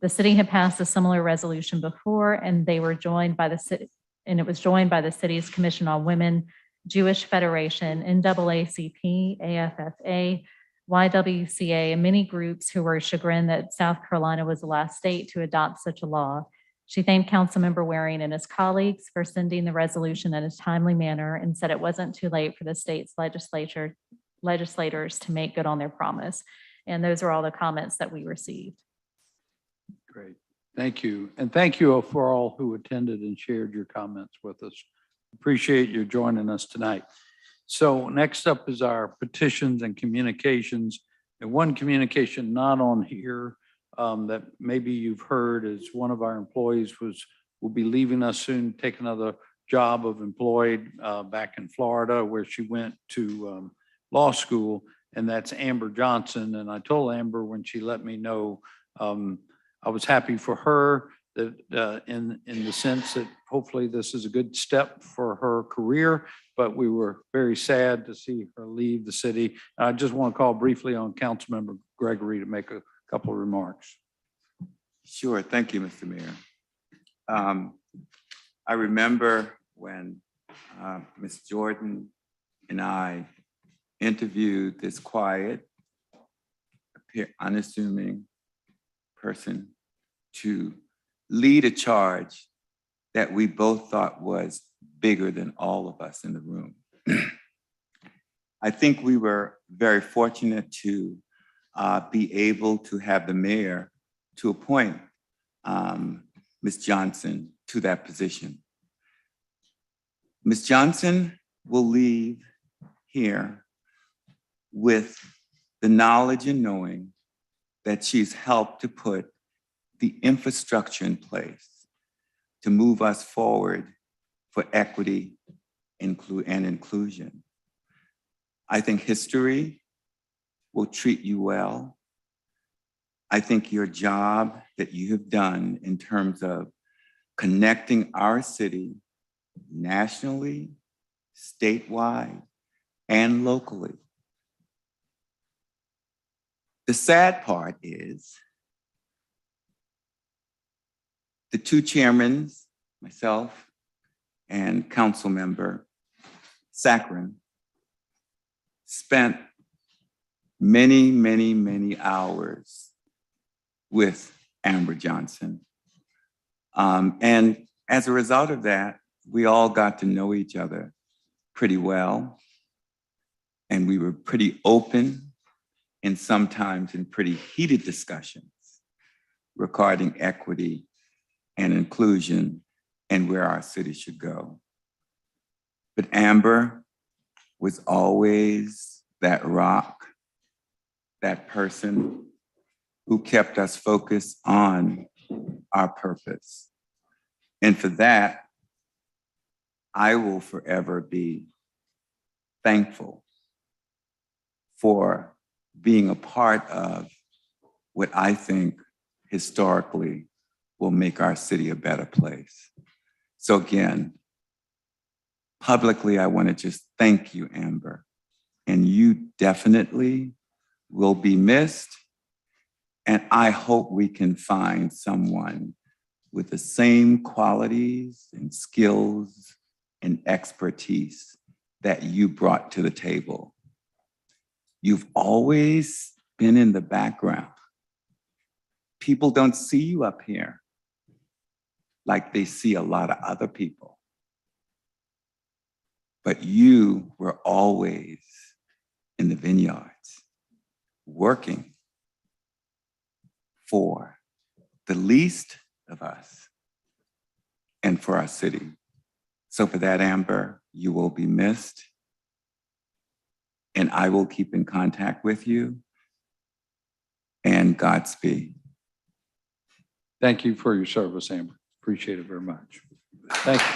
B: The city had passed a similar resolution before, and they were joined by the city, and it was joined by the city's Commission on Women, Jewish Federation, NAACP, AFFA, YWCA, and many groups who were chagrined that South Carolina was the last state to adopt such a law. She thanked Councilmember Waring and his colleagues for sending the resolution in a timely manner and said it wasn't too late for the state's legislators to make good on their promise. And those are all the comments that we received.
A: Great. Thank you. And thank you for all who attended and shared your comments with us. Appreciate you joining us tonight. So next up is our petitions and communications. And one communication not on here that maybe you've heard is one of our employees will be leaving us soon, take another job of employed back in Florida where she went to law school, and that's Amber Johnson. And I told Amber when she let me know, I was happy for her that in the sense that hopefully this is a good step for her career, but we were very sad to see her leave the city. I just want to call briefly on Councilmember Gregory to make a couple of remarks.
P: Sure. Thank you, Mr. Mayor. I remember when Ms. Jordan and I interviewed this quiet, unassuming person to lead a charge that we both thought was bigger than all of us in the room. I think we were very fortunate to be able to have the mayor to appoint Ms. Johnson to that position. Ms. Johnson will leave here with the knowledge and knowing that she's helped to put the infrastructure in place to move us forward for equity and inclusion. I think history will treat you well. I think your job that you have done in terms of connecting our city nationally, statewide, and locally. The sad part is the two chairmen, myself and council member Saccharin, spent many, many, many hours with Amber Johnson. And as a result of that, we all got to know each other pretty well. And we were pretty open and sometimes in pretty heated discussions regarding equity and inclusion and where our city should go. But Amber was always that rock, that person who kept us focused on our purpose. And for that, I will forever be thankful for being a part of what I think historically will make our city a better place. So again, publicly, I want to just thank you, Amber. And you definitely will be missed. And I hope we can find someone with the same qualities and skills and expertise that you brought to the table. You've always been in the background. People don't see you up here like they see a lot of other people. But you were always in the vineyards, working for the least of us and for our city. So for that, Amber, you will be missed. And I will keep in contact with you. And Godspeed.
A: Thank you for your service, Amber. Appreciate it very much. Thank you.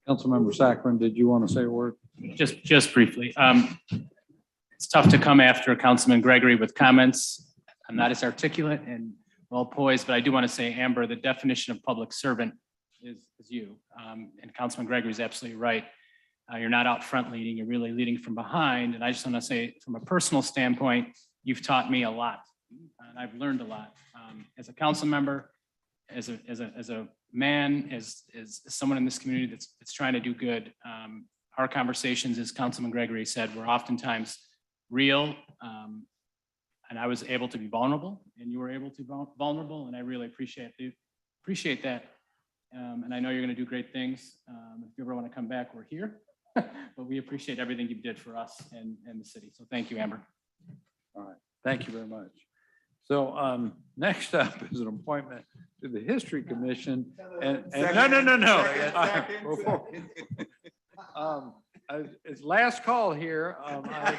A: Councilmember Saccharin, did you want to say a word?
C: Just briefly. It's tough to come after Councilman Gregory with comments. I'm not as articulate and well poised, but I do want to say, Amber, the definition of public servant is you. And Councilman Gregory is absolutely right. You're not out front leading, you're really leading from behind. And I just want to say, from a personal standpoint, you've taught me a lot. And I've learned a lot. As a council member, as a man, as someone in this community that's trying to do good, our conversations, as Councilman Gregory said, were oftentimes real. And I was able to be vulnerable, and you were able to be vulnerable, and I really appreciate that. And I know you're going to do great things. If you ever want to come back, we're here. But we appreciate everything you did for us and the city. So thank you, Amber.
A: All right. Thank you very much. So next up is an appointment to the History Commission. And no. It's last call here. I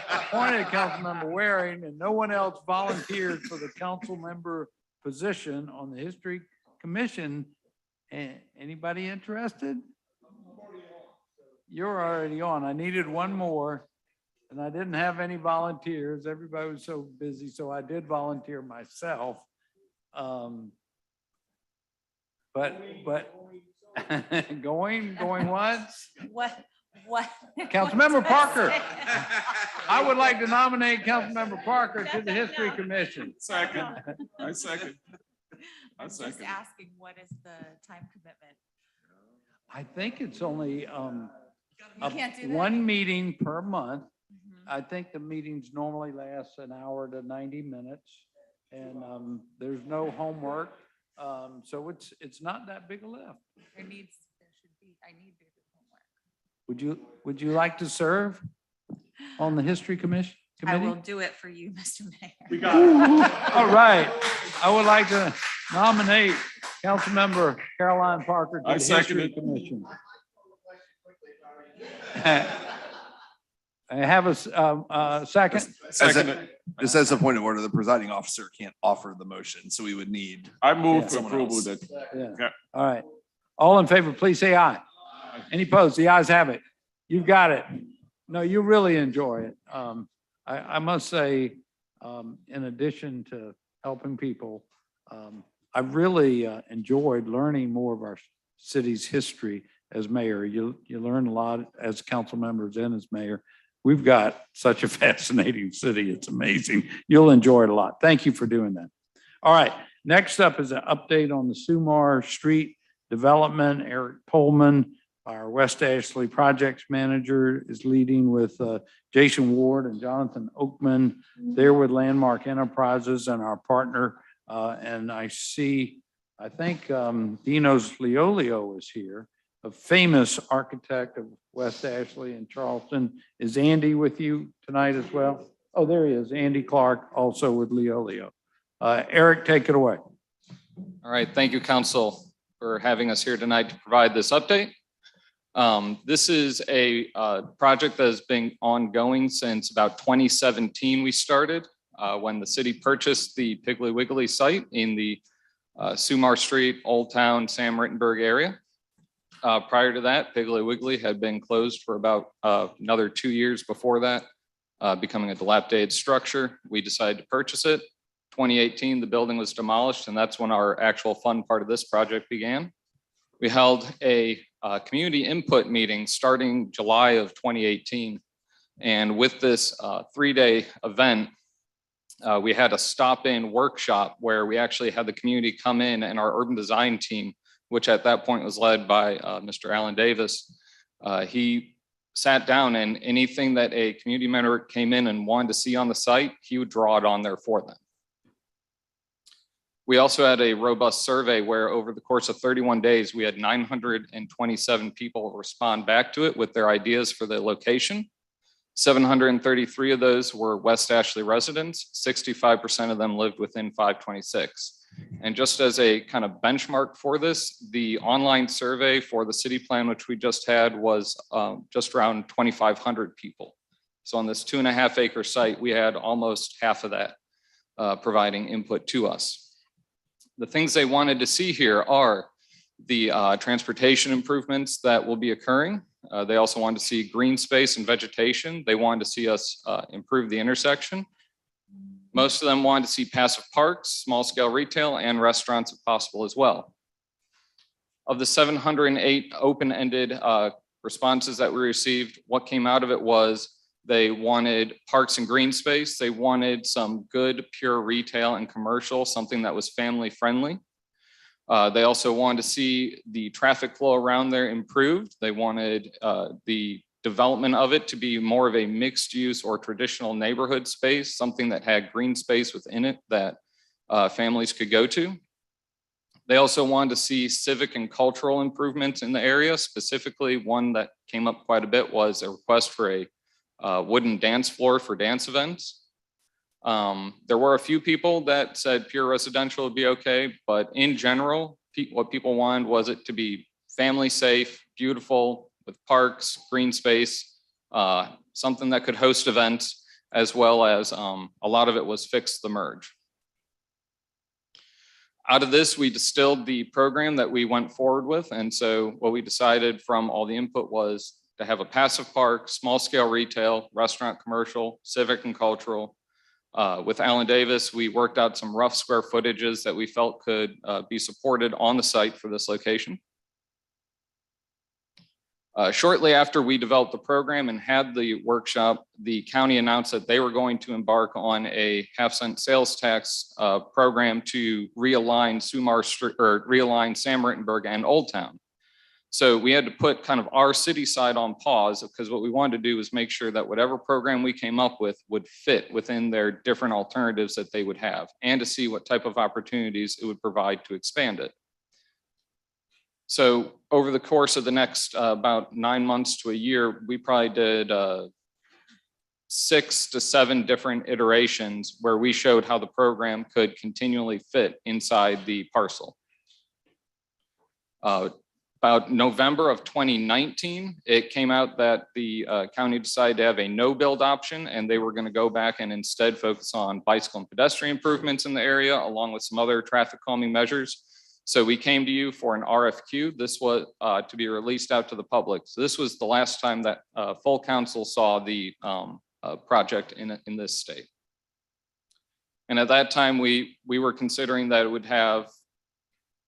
A: appointed Councilmember Waring, and no one else volunteered for the council member position on the History Commission. Anybody interested? You're already on. I needed one more. And I didn't have any volunteers. Everybody was so busy, so I did volunteer myself. But going once?
B: What?
A: Councilmember Parker. I would like to nominate Councilmember Parker to the History Commission.
D: Second. I second.
B: Just asking, what is the time commitment?
A: I think it's only
B: You can't do that.
A: one meeting per month. I think the meetings normally last an hour to 90 minutes, and there's no homework. So it's not that big a lift.
B: I need bigger homework.
A: Would you like to serve on the History Commission?
B: I
A: Committee?
B: will do it for you, Mr. Mayor.
A: We got it. All right. I would like to nominate Councilmember Caroline Parker to
D: I
A: the
D: second
A: History
D: it.
A: Commission. I have a second.
D: Just as a point of order, the presiding officer can't offer the motion, so we would need.
N: I move for
D: someone
N: approval
D: else.
N: that.
A: Yeah. All right. All in favor, please say aye. Any opposed? The ayes have it. You've got it. No, you really enjoy it. I must say, in addition to helping people, I really enjoyed learning more of our city's history as mayor. You learn a lot as council members and as mayor. We've got such a fascinating city. It's amazing. You'll enjoy it a lot. Thank you for doing that. All right. Next up is an update on the Sumar Street development. Eric Pullman, our West Ashley projects manager, is leading with Jason Ward and Jonathan Oakman. They're with Landmark Enterprises and our partner. And I think Dinos Leolio is here, a famous architect of West Ashley and Charleston. Is Andy with you tonight as well? Oh, there he is, Andy Clark, also with Leolio. Eric, take it away.
M: All right, thank you, council, for having us here tonight to provide this update. This is a project that has been ongoing since about 2017 we started, when the city purchased the Piggly Wiggly site in the Sumar Street, Old Town, Sam Rittenberg area. Prior to that, Piggly Wiggly had been closed for about another 2 years before that, becoming a dilapidated structure. We decided to purchase it. 2018, the building was demolished, and that's when our actual fun part of this project began. We held a community input meeting starting July of 2018. And with this 3-day event, we had a stop-in workshop where we actually had the community come in, and our urban design team, which at that point was led by Mr. Alan Davis, he sat down, and anything that a community member came in and wanted to see on the site, he would draw it on there for them. We also had a robust survey where over the course of 31 days, we had 927 people respond back to it with their ideas for the location. 733 of those were West Ashley residents. 65% of them lived within 526. And just as a kind of benchmark for this, the online survey for the city plan, which we just had, was just around 2,500 people. So on this 2.5 acre site, we had almost half of that providing input to us. The things they wanted to see here are the transportation improvements that will be occurring. They also wanted to see green space and vegetation. They wanted to see us improve the intersection. Most of them wanted to see passive parks, small scale retail, and restaurants if possible as well. Of the 708 open-ended responses that we received, what came out of it was they wanted parks and green space. They wanted some good, pure retail and commercial, something that was family friendly. They also wanted to see the traffic flow around there improved. They wanted the development of it to be more of a mixed use or traditional neighborhood space, something that had green space within it that families could go to. They also wanted to see civic and cultural improvements in the area. Specifically, one that came up quite a bit was a request for a wooden dance floor for dance events. There were a few people that said pure residential would be okay, but in general, what people wanted was it to be family safe, beautiful, with parks, green space, something that could host events, as well as a lot of it was fix the merge. Out of this, we distilled the program that we went forward with. And so what we decided from all the input was to have a passive park, small scale retail, restaurant, commercial, civic and cultural. With Alan Davis, we worked out some rough square footages that we felt could be supported on the site for this location. Shortly after we developed the program and had the workshop, the county announced that they were going to embark on a half-cent sales tax program to realign Sumar Street, or realign Sam Rittenberg and Old Town. So we had to put kind of our city side on pause, because what we wanted to do was make sure that whatever program we came up with would fit within their different alternatives that they would have, and to see what type of opportunities it would provide to expand it. So over the course of the next about 9 months to a year, we probably did 6 to 7 different iterations where we showed how the program could continually fit inside the parcel. About November of 2019, it came out that the county decided to have a no build option, and they were going to go back and instead focus on bicycle and pedestrian improvements in the area, along with some other traffic calming measures. So we came to you for an RFQ. This was to be released out to the public. So this was the last time that full council saw the project in this state. And at that time, we were considering that it would have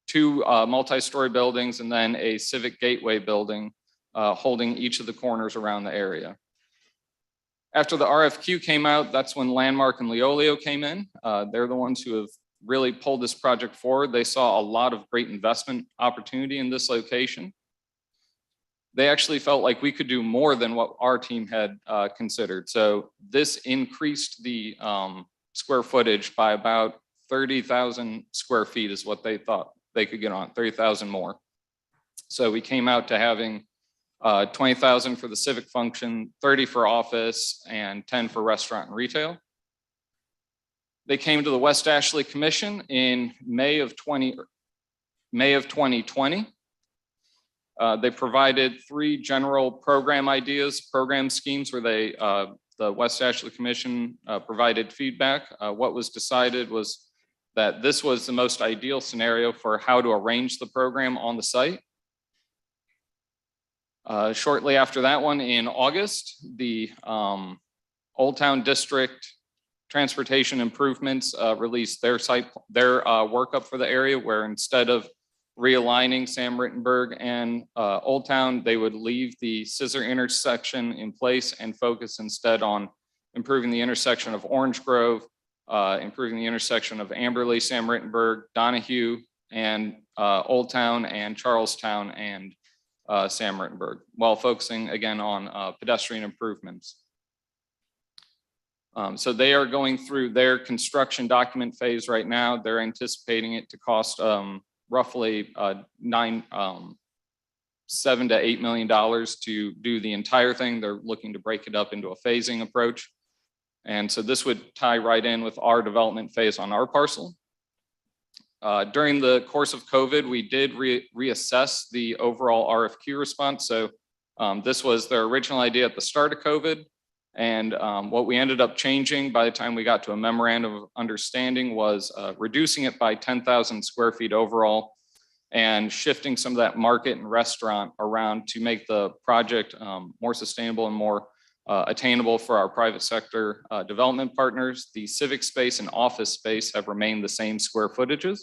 M: 2 multi-story buildings and then a civic gateway building holding each of the corners around the area. After the RFQ came out, that's when Landmark and Leolio came in. They're the ones who have really pulled this project forward. They saw a lot of great investment opportunity in this location. They actually felt like we could do more than what our team had considered. So this increased the square footage by about 30,000 square feet is what they thought they could get on, 30,000 more. So we came out to having 20,000 for the civic function, 30 for office, and 10 for restaurant and retail. They came to the West Ashley Commission in May of 2020. They provided 3 general program ideas, program schemes where the West Ashley Commission provided feedback. What was decided was that this was the most ideal scenario for how to arrange the program on the site. Shortly after that one, in August, the Old Town District Transportation Improvements released their workup for the area, where instead of realigning Sam Rittenberg and Old Town, they would leave the scissor intersection in place and focus instead on improving the intersection of Orange Grove, improving the intersection of Amberley, Sam Rittenberg, Donahue, and Old Town, and Charlestown, and Sam Rittenberg, while focusing again on pedestrian improvements. So they are going through their construction document phase right now. They're anticipating it to cost roughly $7 to $8 million to do the entire thing. They're looking to break it up into a phasing approach. And so this would tie right in with our development phase on our parcel. During the course of COVID, we did reassess the overall RFQ response. So this was their original idea at the start of COVID. And what we ended up changing by the time we got to a memorandum of understanding was reducing it by 10,000 square feet overall and shifting some of that market and restaurant around to make the project more sustainable and more attainable for our private sector development partners. The civic space and office space have remained the same square footages.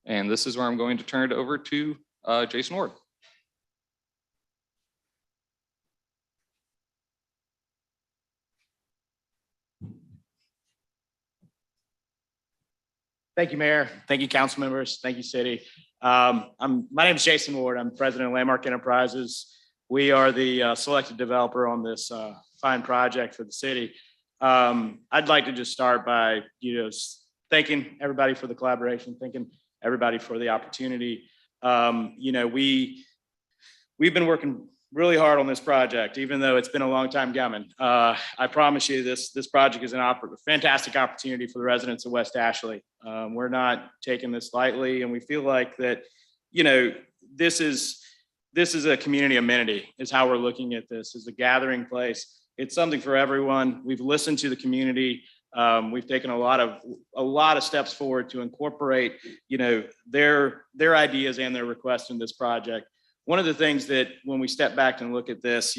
M: And this is where I'm going to turn it over to Jason Ward.
F: Thank you, Mayor. Thank you, council members. Thank you, City. My name is Jason Ward. I'm president of Landmark Enterprises. We are the selected developer on this fine project for the city. I'd like to just start by, thanking everybody for the collaboration, thanking everybody for the opportunity. We've been working really hard on this project, even though it's been a long time coming. I promise you this project is a fantastic opportunity for the residents of West Ashley. We're not taking this lightly, and we feel like that, this is a community amenity is how we're looking at this, as a gathering place. It's something for everyone. We've listened to the community. We've taken a lot of steps forward to incorporate, their ideas and their requests in this project. One of the things that when we step back and look at this,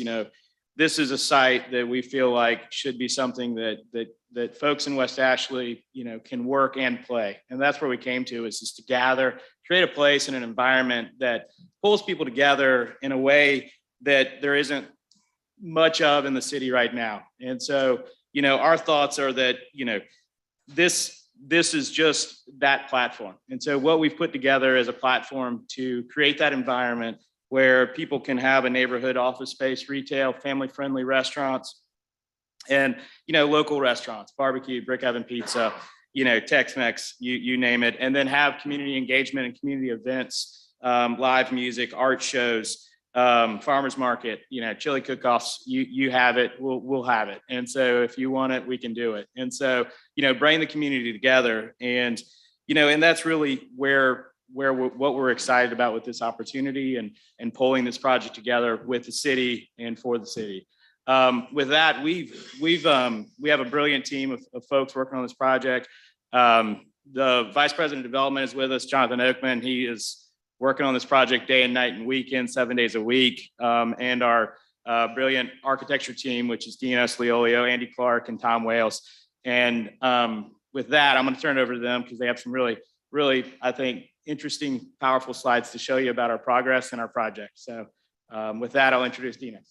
F: this is a site that we feel like should be something that folks in West Ashley, can work and play. And that's where we came to, is just to gather, create a place and an environment that pulls people together in a way that there isn't much of in the city right now. And so, our thoughts are that, this is just that platform. And so what we've put together is a platform to create that environment where people can have a neighborhood office space, retail, family-friendly restaurants, and, local restaurants, barbecue, Brick Oven Pizza, Tex-Mex, you name it, and then have community engagement and community events, live music, art shows, farmers market, chili cook-offs. You have it, we'll have it. And so if you want it, we can do it. And so, bring the community together, and, and that's really what we're excited about with this opportunity and pulling this project together with the city and for the city. With that, we have a brilliant team of folks working on this project. The Vice President of Development is with us, Jonathan Oakman. He is working on this project day and night and weekend, 7 days a week. And our brilliant architecture team, which is Dinos Leolio, Andy Clark, and Tom Wales. And with that, I'm going to turn it over to them because they have some really, I think, interesting, powerful slides to show you about our progress and our project. So with that, I'll introduce Dinos.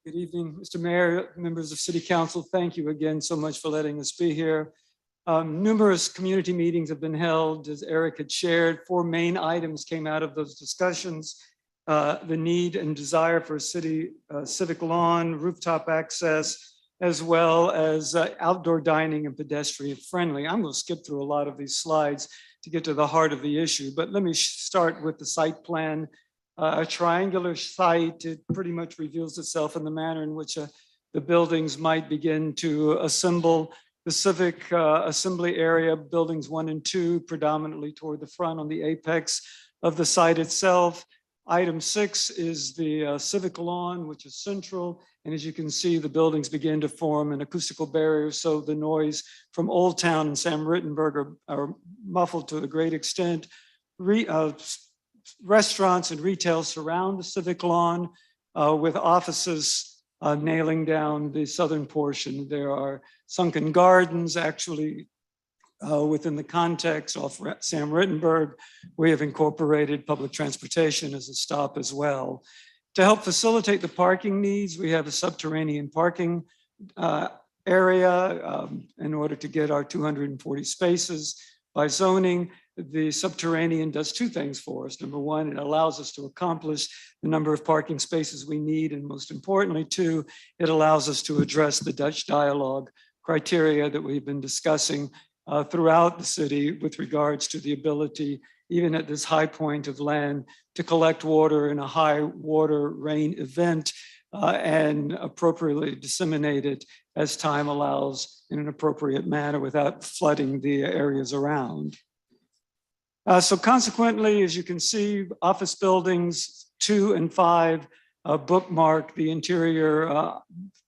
O: Good evening, Mr. Mayor, members of City Council. Thank you again so much for letting us be here. Numerous community meetings have been held, as Eric had shared. 4 main items came out of those discussions. The need and desire for a city civic lawn, rooftop access, as well as outdoor dining and pedestrian friendly. I'm going to skip through a lot of these slides to get to the heart of the issue, but let me start with the site plan a triangular site. It pretty much reveals itself in the manner in which the buildings might begin to assemble. The civic assembly area, buildings 1 and 2, predominantly toward the front on the apex of the site itself. Item 6 is the civic lawn, which is central. And as you can see, the buildings begin to form an acoustical barrier, so the noise from Old Town and Sam Rittenberg are muffled to a great extent. Restaurants and retail surround the civic lawn with offices nailing down the southern portion. There are sunken gardens actually within the context of Sam Rittenberg. We have incorporated public transportation as a stop as well. To help facilitate the parking needs, we have a subterranean parking area in order to get our 240 spaces. By zoning, the subterranean does 2 things for us. Number 1, it allows us to accomplish the number of parking spaces we need. And most importantly, 2, it allows us to address the Dutch dialogue criteria that we've been discussing throughout the city with regards to the ability, even at this high point of land, to collect water in a high water rain event and appropriately disseminate it as time allows in an appropriate manner without flooding the areas around. So consequently, as you can see, office buildings 2 and 5 bookmark the interior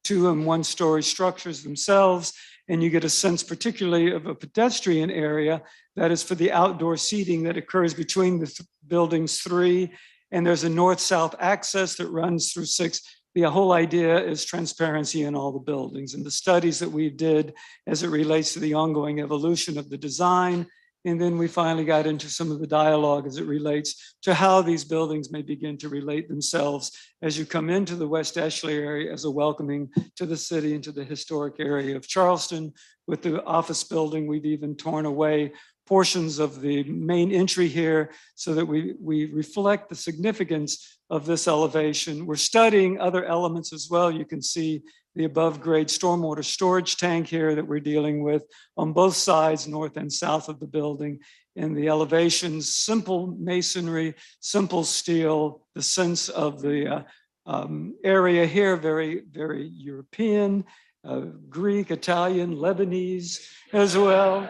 O: 2 and 1 story structures themselves. And you get a sense particularly of a pedestrian area that is for the outdoor seating that occurs between the buildings 3. And there's a north-south access that runs through 6. The whole idea is transparency in all the buildings. And the studies that we did as it relates to the ongoing evolution of the design. And then we finally got into some of the dialogue as it relates to how these buildings may begin to relate themselves as you come into the West Ashley area as a welcoming to the city and to the historic area of Charleston. With the office building, we've even torn away portions of the main entry here so that we reflect the significance of this elevation. We're studying other elements as well. You can see the above grade stormwater storage tank here that we're dealing with on both sides, north and south of the building. And the elevations, simple masonry, simple steel, the sense of the area here, very, very European, Greek, Italian, Lebanese as well,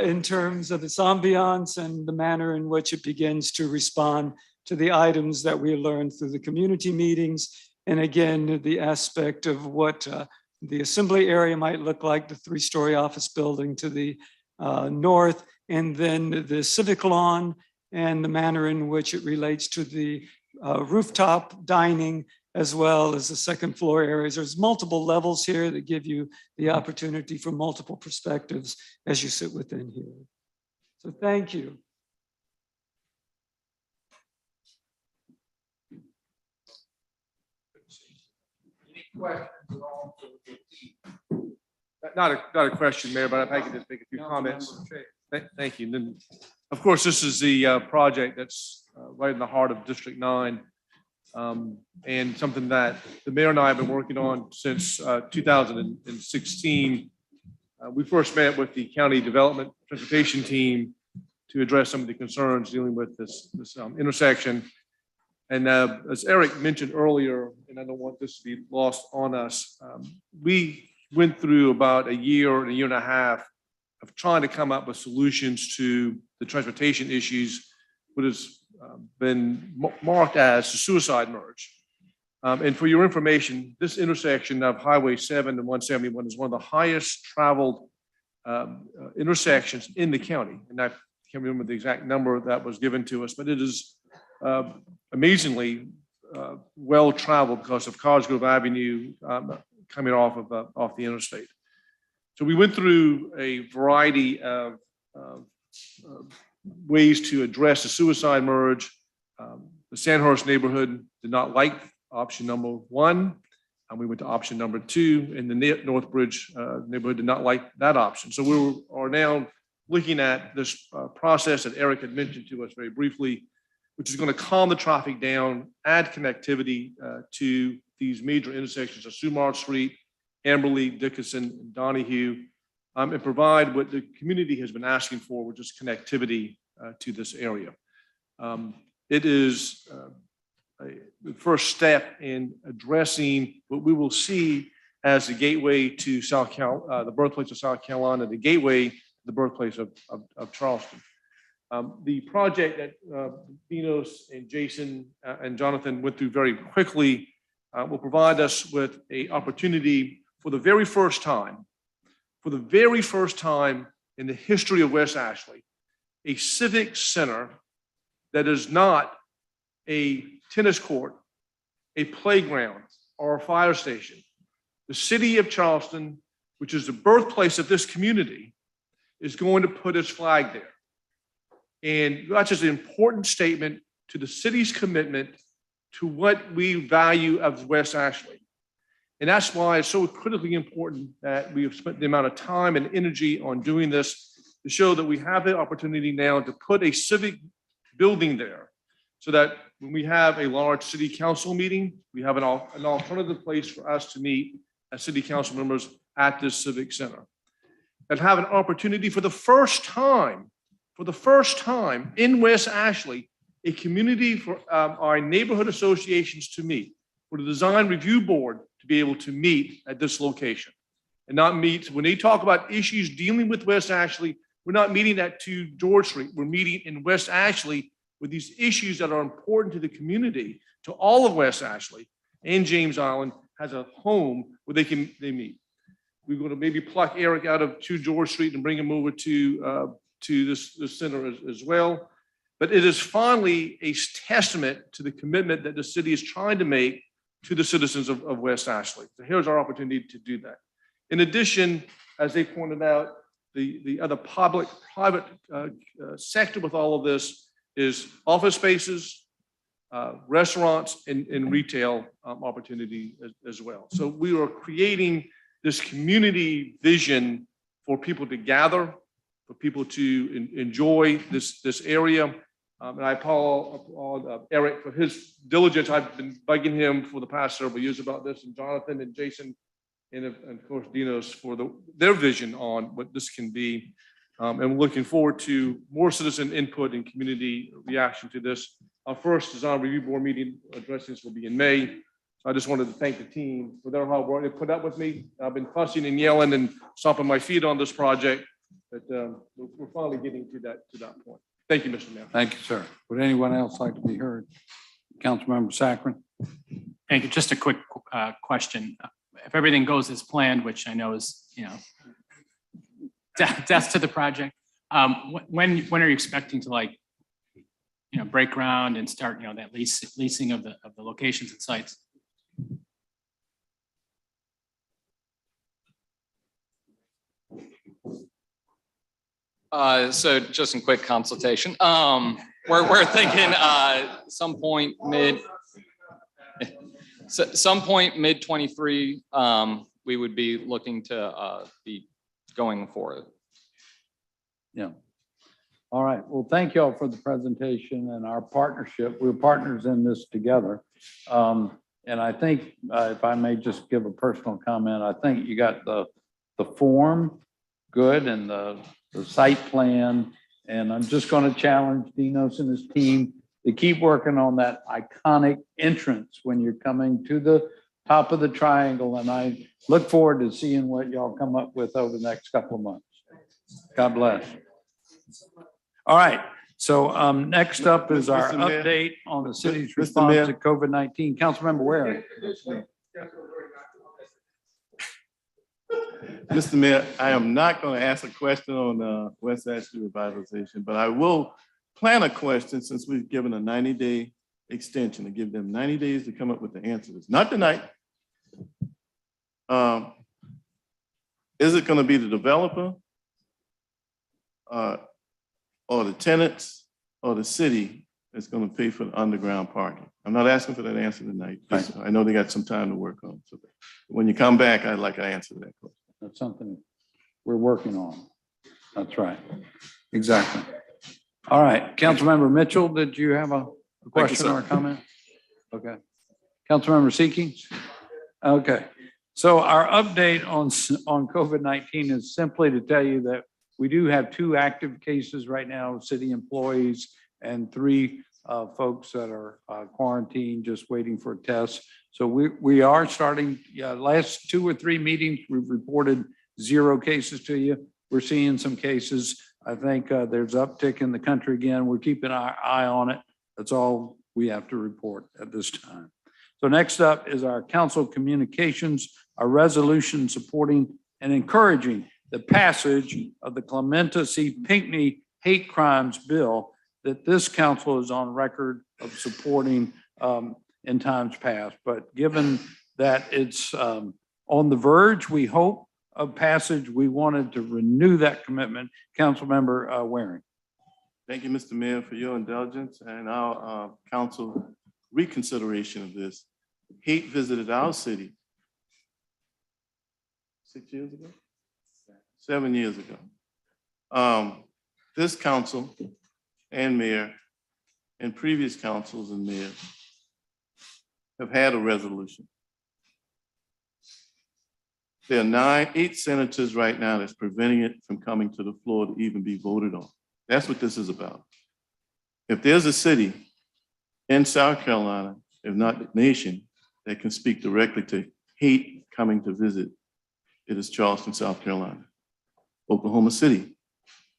O: in terms of its ambiance and the manner in which it begins to respond to the items that we learned through the community meetings. And again, the aspect of what the assembly area might look like, the 3-story office building to the north, and then the civic lawn and the manner in which it relates to the rooftop dining, as well as the second floor areas. There's multiple levels here that give you the opportunity for multiple perspectives as you sit within here. So thank you.
G: Questions at all? Not a question, Mayor, but if I could just make a few comments. Thank you. And then, of course, this is the project that's right in the heart of District 9, and something that the mayor and I have been working on since 2016. We first met with the county development transportation team to address some of the concerns dealing with this intersection. And as Eric mentioned earlier, and I don't want this to be lost on us, we went through about a year and a half of trying to come up with solutions to the transportation issues, what has been marked as the suicide merge. And for your information, this intersection of Highway 7 and 171 is one of the highest traveled intersections in the county. And I can't remember the exact number that was given to us, but it is amazingly well traveled because of Cosgrove Avenue coming off the interstate. So we went through a variety of ways to address the suicide merge. The Sandhurst neighborhood did not like option number 1, and we went to option number 2, and the Northbridge neighborhood did not like that option. So we are now looking at this process that Eric had mentioned to us very briefly, which is going to calm the traffic down, add connectivity to these major intersections of Sumar Street, Amberley, Dickinson, and Donahue, and provide what the community has been asking for, which is connectivity to this area. It is the first step in addressing what we will see as the gateway to the birthplace of South Carolina, the gateway to the birthplace of Charleston. The project that Dinos and Jason and Jonathan went through very quickly will provide us with an opportunity for the very first time in the history of West Ashley, a civic center that is not a tennis court, a playground, or a fire station. The city of Charleston, which is the birthplace of this community, is going to put its flag there. And that's just an important statement to the city's commitment to what we value of West Ashley. And that's why it's so critically important that we have spent the amount of time and energy on doing this to show that we have the opportunity now to put a civic building there so that when we have a large city council meeting, we have an alternative place for us to meet as city council members at this civic center. And have an opportunity for the first time in West Ashley, a community for our neighborhood associations to meet, for the design review board to be able to meet at this location and not meet, when they talk about issues dealing with West Ashley, we're not meeting at 2 George Street. We're meeting in West Ashley with these issues that are important to the community, to all of West Ashley, and James Island has a home where they meet. We're going to maybe pluck Eric out of 2 George Street and bring him over to this center as well. But it is finally a testament to the commitment that the city is trying to make to the citizens of West Ashley. So here's our opportunity to do that. In addition, as they pointed out, the other private sector with all of this is office spaces, restaurants, and retail opportunity as well. So we are creating this community vision for people to gather, for people to enjoy this area. And I applaud Eric for his diligence. I've been bugging him for the past several years about this, and Jonathan and Jason, and of course Dinos for their vision on what this can be. And we're looking forward to more citizen input and community reaction to this. Our first design review board meeting addressing this will be in May. So I just wanted to thank the team for their hard work they put up with me. I've been fussing and yelling and stomping my feet on this project, but we're finally getting to that point. Thank you, Mr. Mayor.
A: Thank you, sir. Would anyone else like to be heard? Councilmember Saccharin.
C: Thank you. Just a quick question. If everything goes as planned, which I know is, death to the project, when are you expecting to break ground and start, that leasing of the locations and sites?
M: So just in quick consultation, we're thinking some point mid 23, we would be looking to be going for it.
A: Yeah. All right. Well, thank you all for the presentation and our partnership. We're partners in this together. And I think if I may just give a personal comment, I think you got the form good and the site plan. And I'm just going to challenge Dinos and his team to keep working on that iconic entrance when you're coming to the top of the triangle. And I look forward to seeing what y'all come up with over the next couple of months. God bless. All right. So next up is our update on the city's response to COVID-19. Councilmember Ware.
H: Mr. Mayor, I am not going to ask a question on West Ashley revitalization, but I will plan a question since we've given a 90-day extension to give them 90 days to come up with the answers. Not tonight. Is it going to be the developer or the tenants or the city that's going to pay for the underground parking? I'm not asking for that answer tonight. I know they got some time to work on. So when you come back, I'd like to answer that question.
A: That's something we're working on. That's right. Exactly. All right. Councilmember Mitchell, did you have a question or a comment? Okay. Councilmember Seeking? Okay. So our update on COVID-19 is simply to tell you that we do have 2 active cases right now of city employees and 3 folks that are quarantined, just waiting for a test. So we are starting, last 2 or 3 meetings, we've reported 0 cases to you. We're seeing some cases. I think there's uptick in the country again. We're keeping our eye on it. That's all we have to report at this time. So next up is our council communications, a resolution supporting and encouraging the passage of the Clementa C. Pinckney hate crimes bill that this council is on record of supporting in times past. But given that it's on the verge, we hope, of passage, we wanted to renew that commitment. Councilmember Waring.
H: Thank you, Mr. Mayor, for your indulgence and our council reconsideration of this. Hate visited our city 6 years ago, 7 years ago. This council and mayor and previous councils and mayors have had a resolution. There are 8 senators right now that's preventing it from coming to the floor to even be voted on. That's what this is about. If there's a city in South Carolina, if not the nation, that can speak directly to hate coming to visit, it is Charleston, South Carolina. Oklahoma City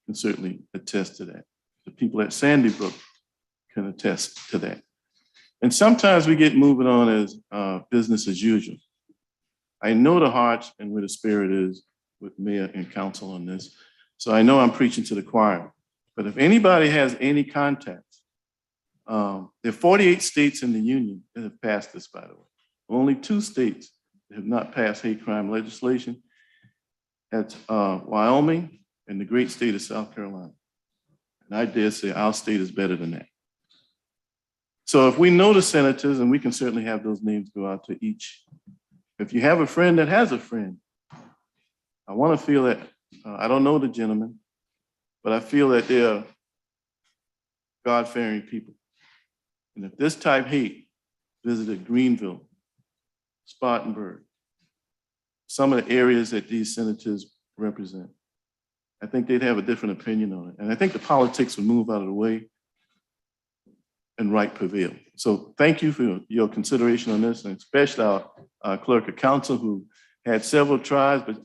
H: can certainly attest to that. The people at Sandy Brook can attest to that. And sometimes we get moving on as business as usual. I know the heart and where the spirit is with mayor and council on this. So I know I'm preaching to the choir. But if anybody has any contacts, there are 48 states in the union that have passed this, by the way. Only 2 states that have not passed hate crime legislation. That's Wyoming and the great state of South Carolina. And I dare say our state is better than that. So if we know the senators, and we can certainly have those names go out to each. If you have a friend that has a friend, I want to feel that, I don't know the gentleman, but I feel that they're God-fearing people. And if this type hate visited Greenville, Spartanburg, some of the areas that these senators represent, I think they'd have a different opinion on it. And I think the politics would move out of the way and right prevail. So thank you for your consideration on this, and especially our clerk of council who had several tries, but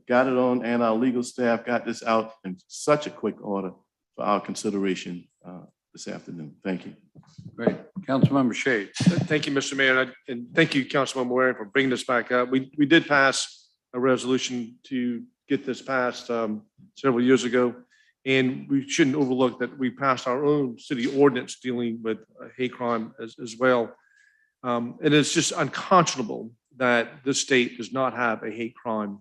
H: got it on, and our legal staff got this out in such a quick order for our consideration this afternoon. Thank you.
A: Great. Councilmember Shades.
G: Thank you, Mr. Mayor, and thank you, Councilmember Waring, for bringing this back up. We did pass a resolution to get this passed several years ago. And we shouldn't overlook that we passed our own city ordinance dealing with hate crime as well. And it's just unconscionable that this state does not have a hate crime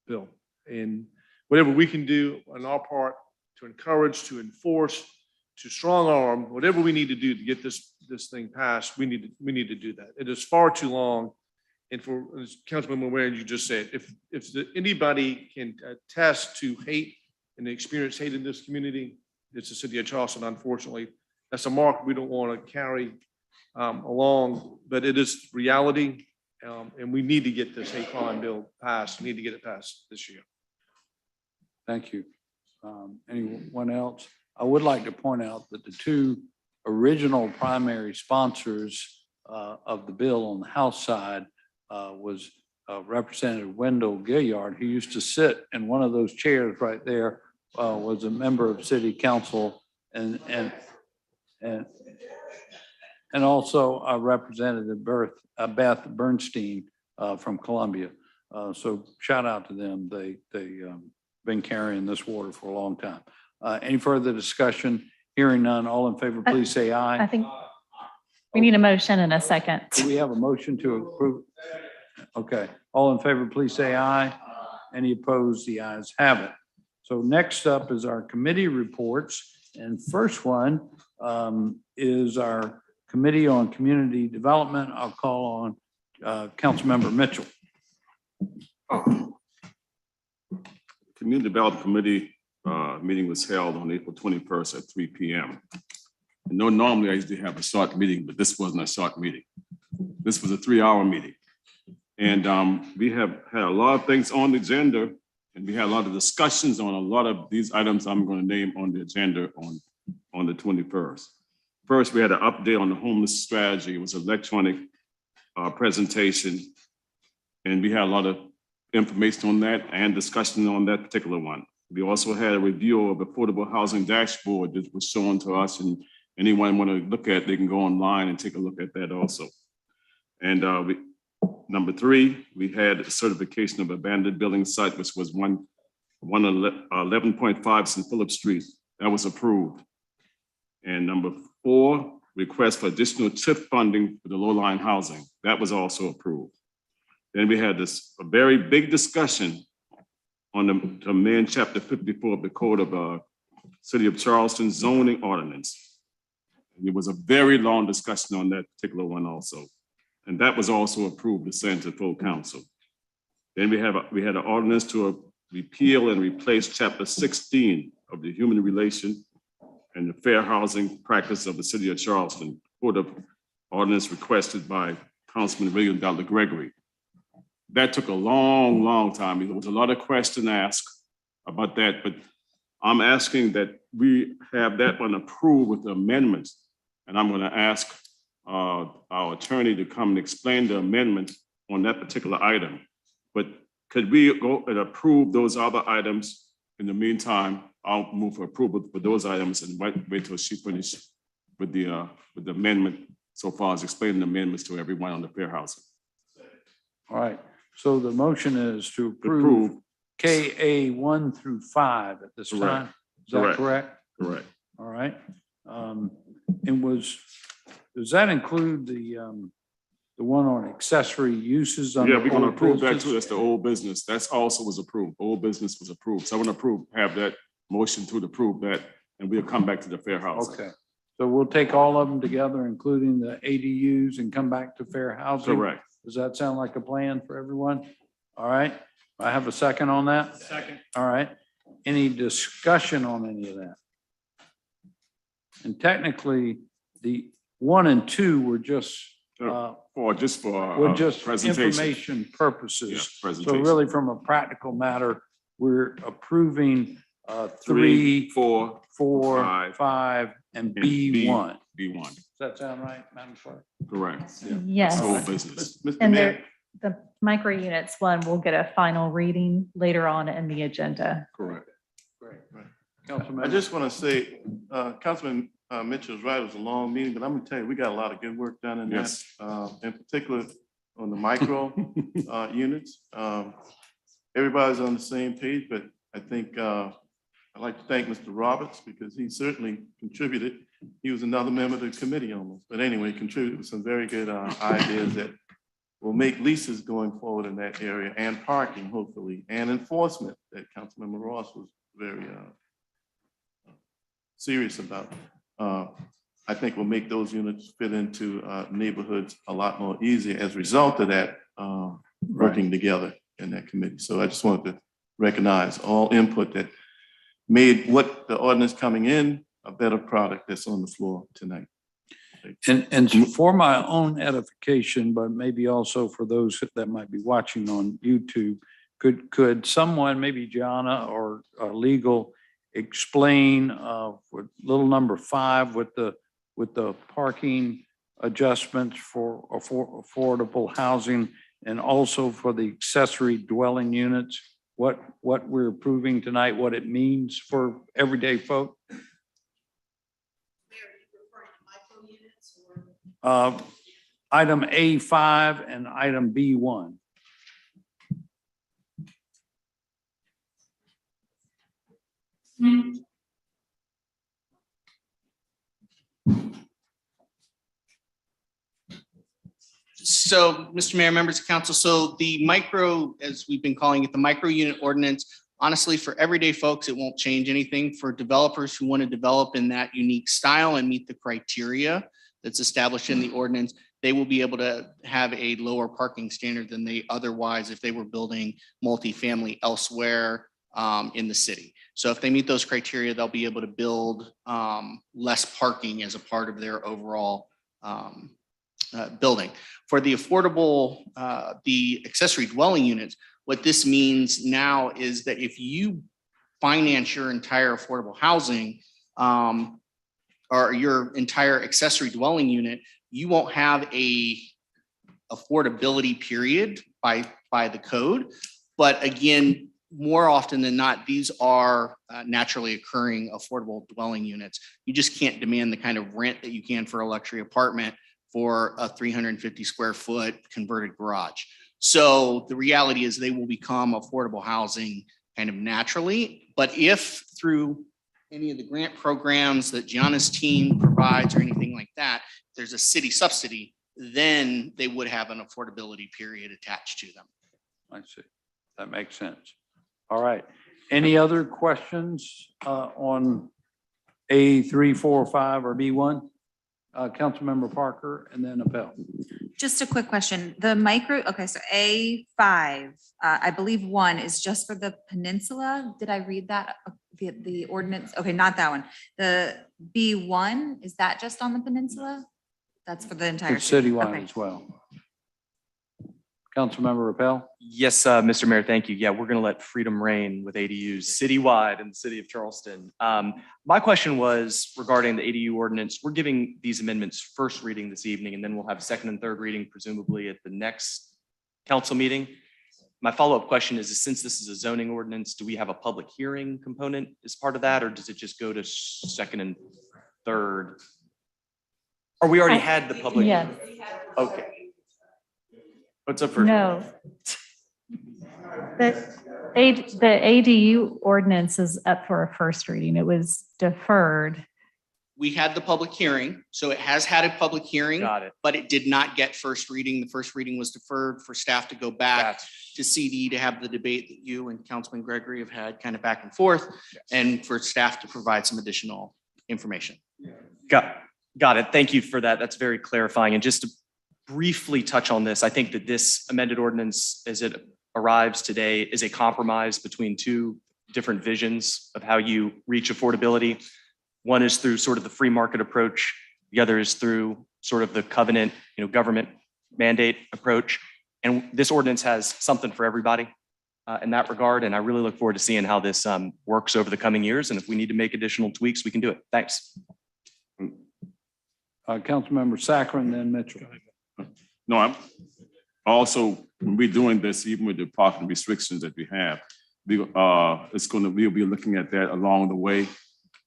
G: bill. And whatever we can do on our part to encourage, to enforce, to strong arm, whatever we need to do to get this thing passed, we need to do that. It is far too long. And for, as Councilman Waring, you just said, if anybody can attest to hate and experience hate in this community, it's the city of Charleston, unfortunately. That's a mark we don't want to carry along, but it is reality. And we need to get this hate crime bill passed. We need to get it passed this year.
A: Thank you. Anyone else? I would like to point out that the 2 original primary sponsors of the bill on the House side was Representative Wendell Gilliard, who used to sit in one of those chairs right there, was a member of City Council, and also Representative Beth Bernstein from Columbia. So shout out to them. They been carrying this water for a long time. Any further discussion? Hearing none. All in favor, please say aye.
B: I think we need a motion and a second.
A: Do we have a motion to approve? Okay. All in favor, please say aye. Any opposed? The ayes have it. So next up is our committee reports. And first one is our Committee on Community Development. I'll call on Councilmember Mitchell.
I: Community Development Committee meeting was held on April 21st at 3 p.m. And normally I usually have a short meeting, but this wasn't a short meeting. This was a 3-hour meeting. And we have had a lot of things on the agenda, and we had a lot of discussions on a lot of these items I'm going to name on the agenda on the 21st. First, we had an update on the homeless strategy. It was an electronic presentation. And we had a lot of information on that and discussion on that particular one. We also had a review of affordable housing dashboard that was shown to us, and anyone want to look at, they can go online and take a look at that also. And number 3, we had a certification of abandoned building site, which was 11.5 St. Philip Street. That was approved. And number 4, request for additional TIP funding for the low-lying housing. That was also approved. Then we had a very big discussion on the amend Chapter 54 of the Code of City of Charleston zoning ordinance. And it was a very long discussion on that particular one also. And that was also approved to send to full council. Then we had an ordinance to repeal and replace Chapter 16 of the Human Relation and the Fair Housing Practice of the City of Charleston, Court of Ordinance requested by Councilman William Dr. Gregory. That took a long, long time. There was a lot of questions asked about that, but I'm asking that we have that one approved with the amendments. And I'm going to ask our attorney to come and explain the amendment on that particular item. But could we go and approve those other items? In the meantime, I'll move for approval for those items and wait till she finishes with the amendment so far as explaining the amendments to everyone on the fair housing.
A: All right, so the motion is to approve KA 1 through 5 at this time. Is that correct?
I: Correct.
A: All right. And does that include the one on accessory uses?
I: Yeah, we're going to approve that too. That's the old business. That's also was approved. Old business was approved. So I want to have that motion to approve that, and we'll come back to the fair housing.
A: Okay. So we'll take all of them together, including the ADUs, and come back to fair housing.
I: Correct.
A: Does that sound like a plan for everyone? All right. I have a second on that.
C: Second.
A: All right. Any discussion on any of that? And technically, the 1 and 2 were just
I: presentation.
A: information purposes.
I: Yeah,
A: So
I: presentation.
A: really, from a practical matter, we're approving
I: 3,
A: 4, 5, and B1.
I: B1.
A: Does that sound right, Madam Clerk?
I: Correct. Yeah.
B: Yes.
I: Old business.
B: And the micro units one will get a final reading later on in the agenda.
I: Correct.
A: Great.
H: I just want to say, Councilman Mitchell's right, it was a long meeting, but I'm gonna tell you, we got a lot of good work done in that. In particular, on the micro units. Everybody's on the same page, but I think I'd like to thank Mr. Roberts because he certainly contributed. He was another member of the committee almost, but anyway, contributed with some very good ideas that will make leases going forward in that area, and parking hopefully, and enforcement that Councilmember Ross was very serious about. I think will make those units fit into neighborhoods a lot more easy as a result of that working together in that committee. So I just wanted to recognize all input that made what the ordinance coming in a better product that's on the floor tonight.
A: And for my own edification, but maybe also for those that might be watching on YouTube, could someone, maybe Gianna or legal, explain for little number 5 with the parking adjustments for affordable housing, and also for the accessory dwelling units, what we're approving tonight, what it means for everyday folk? Item A5 and item B1.
J: So, Mr. Mayor, members of council, so the micro, as we've been calling it, the micro unit ordinance, honestly, for everyday folks, it won't change anything. For developers who want to develop in that unique style and meet the criteria that's established in the ordinance, they will be able to have a lower parking standard than they otherwise if they were building multifamily elsewhere in the city. So if they meet those criteria, they'll be able to build less parking as a part of their overall building. For the affordable, the accessory dwelling units, what this means now is that if you finance your entire affordable housing, or your entire accessory dwelling unit, you won't have a affordability period by the code. But again, more often than not, these are naturally occurring affordable dwelling units. You just can't demand the kind of rent that you can for a luxury apartment for a 350 square foot converted garage. So the reality is they will become affordable housing kind of naturally. But if through any of the grant programs that Gianna's team provides or anything like that, there's a city subsidy, then they would have an affordability period attached to them.
A: I see. That makes sense. All right. Any other questions on A3, 4, 5, or B1? Councilmember Parker and then Appel.
K: Just a quick question. The micro, okay, so A5, I believe 1 is just for the peninsula. Did I read that? The ordinance? Okay, not that one. The B1, is that just on the peninsula? That's for the entire
A: It's
K: city?
A: citywide
K: Okay.
A: as well. Councilmember Appel.
L: Yes, Mr. Mayor, thank you. Yeah, we're going to let freedom reign with ADUs citywide in the city of Charleston. My question was regarding the ADU ordinance. We're giving these amendments first reading this evening, and then we'll have second and third reading presumably at the next council meeting. My follow-up question is, since this is a zoning ordinance, do we have a public hearing component as part of that, or does it just go to second and third? Or we already had the public?
B: Yes.
L: Okay. What's up for?
B: No. The ADU ordinance is up for a first reading. It was deferred.
J: We had the public hearing, so it has had a public hearing.
L: Got it.
J: But it did not get first reading. The first reading was deferred for staff to go back to CD to have the debate that you and Councilman Gregory have had kind of back and forth, and for staff to provide some additional information.
L: Got it. Thank you for that. That's very clarifying. And just to briefly touch on this, I think that this amended ordinance, as it arrives today, is a compromise between two different visions of how you reach affordability. One is through sort of the free market approach. The other is through sort of the covenant, government mandate approach. And this ordinance has something for everybody in that regard. And I really look forward to seeing how this works over the coming years. And if we need to make additional tweaks, we can do it. Thanks.
A: Councilmember Saccharin, then Mitchell.
I: No, I'm also, when we're doing this, even with the parking restrictions that we have, we'll be looking at that along the way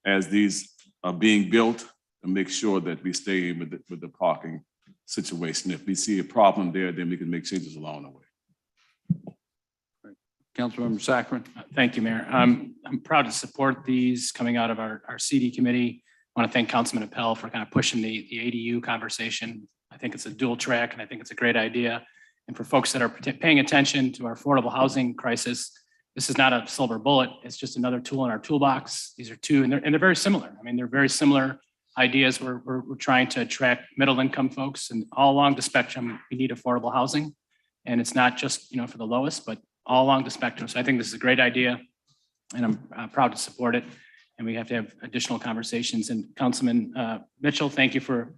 I: as these are being built and make sure that we stay with the parking situation. If we see a problem there, then we can make changes along the way.
A: Councilmember Saccharin.
C: Thank you, Mayor. I'm proud to support these coming out of our CD committee. I want to thank Councilman Appel for kind of pushing the ADU conversation. I think it's a dual track, and I think it's a great idea. And for folks that are paying attention to our affordable housing crisis, this is not a silver bullet. It's just another tool in our toolbox. These are two, and they're very similar. I mean, they're very similar ideas. We're trying to attract middle income folks, and all along the spectrum, we need affordable housing. And it's not just for the lowest, but all along the spectrum. So I think this is a great idea, and I'm proud to support it. And we have to have additional conversations. And Councilman Mitchell, thank you for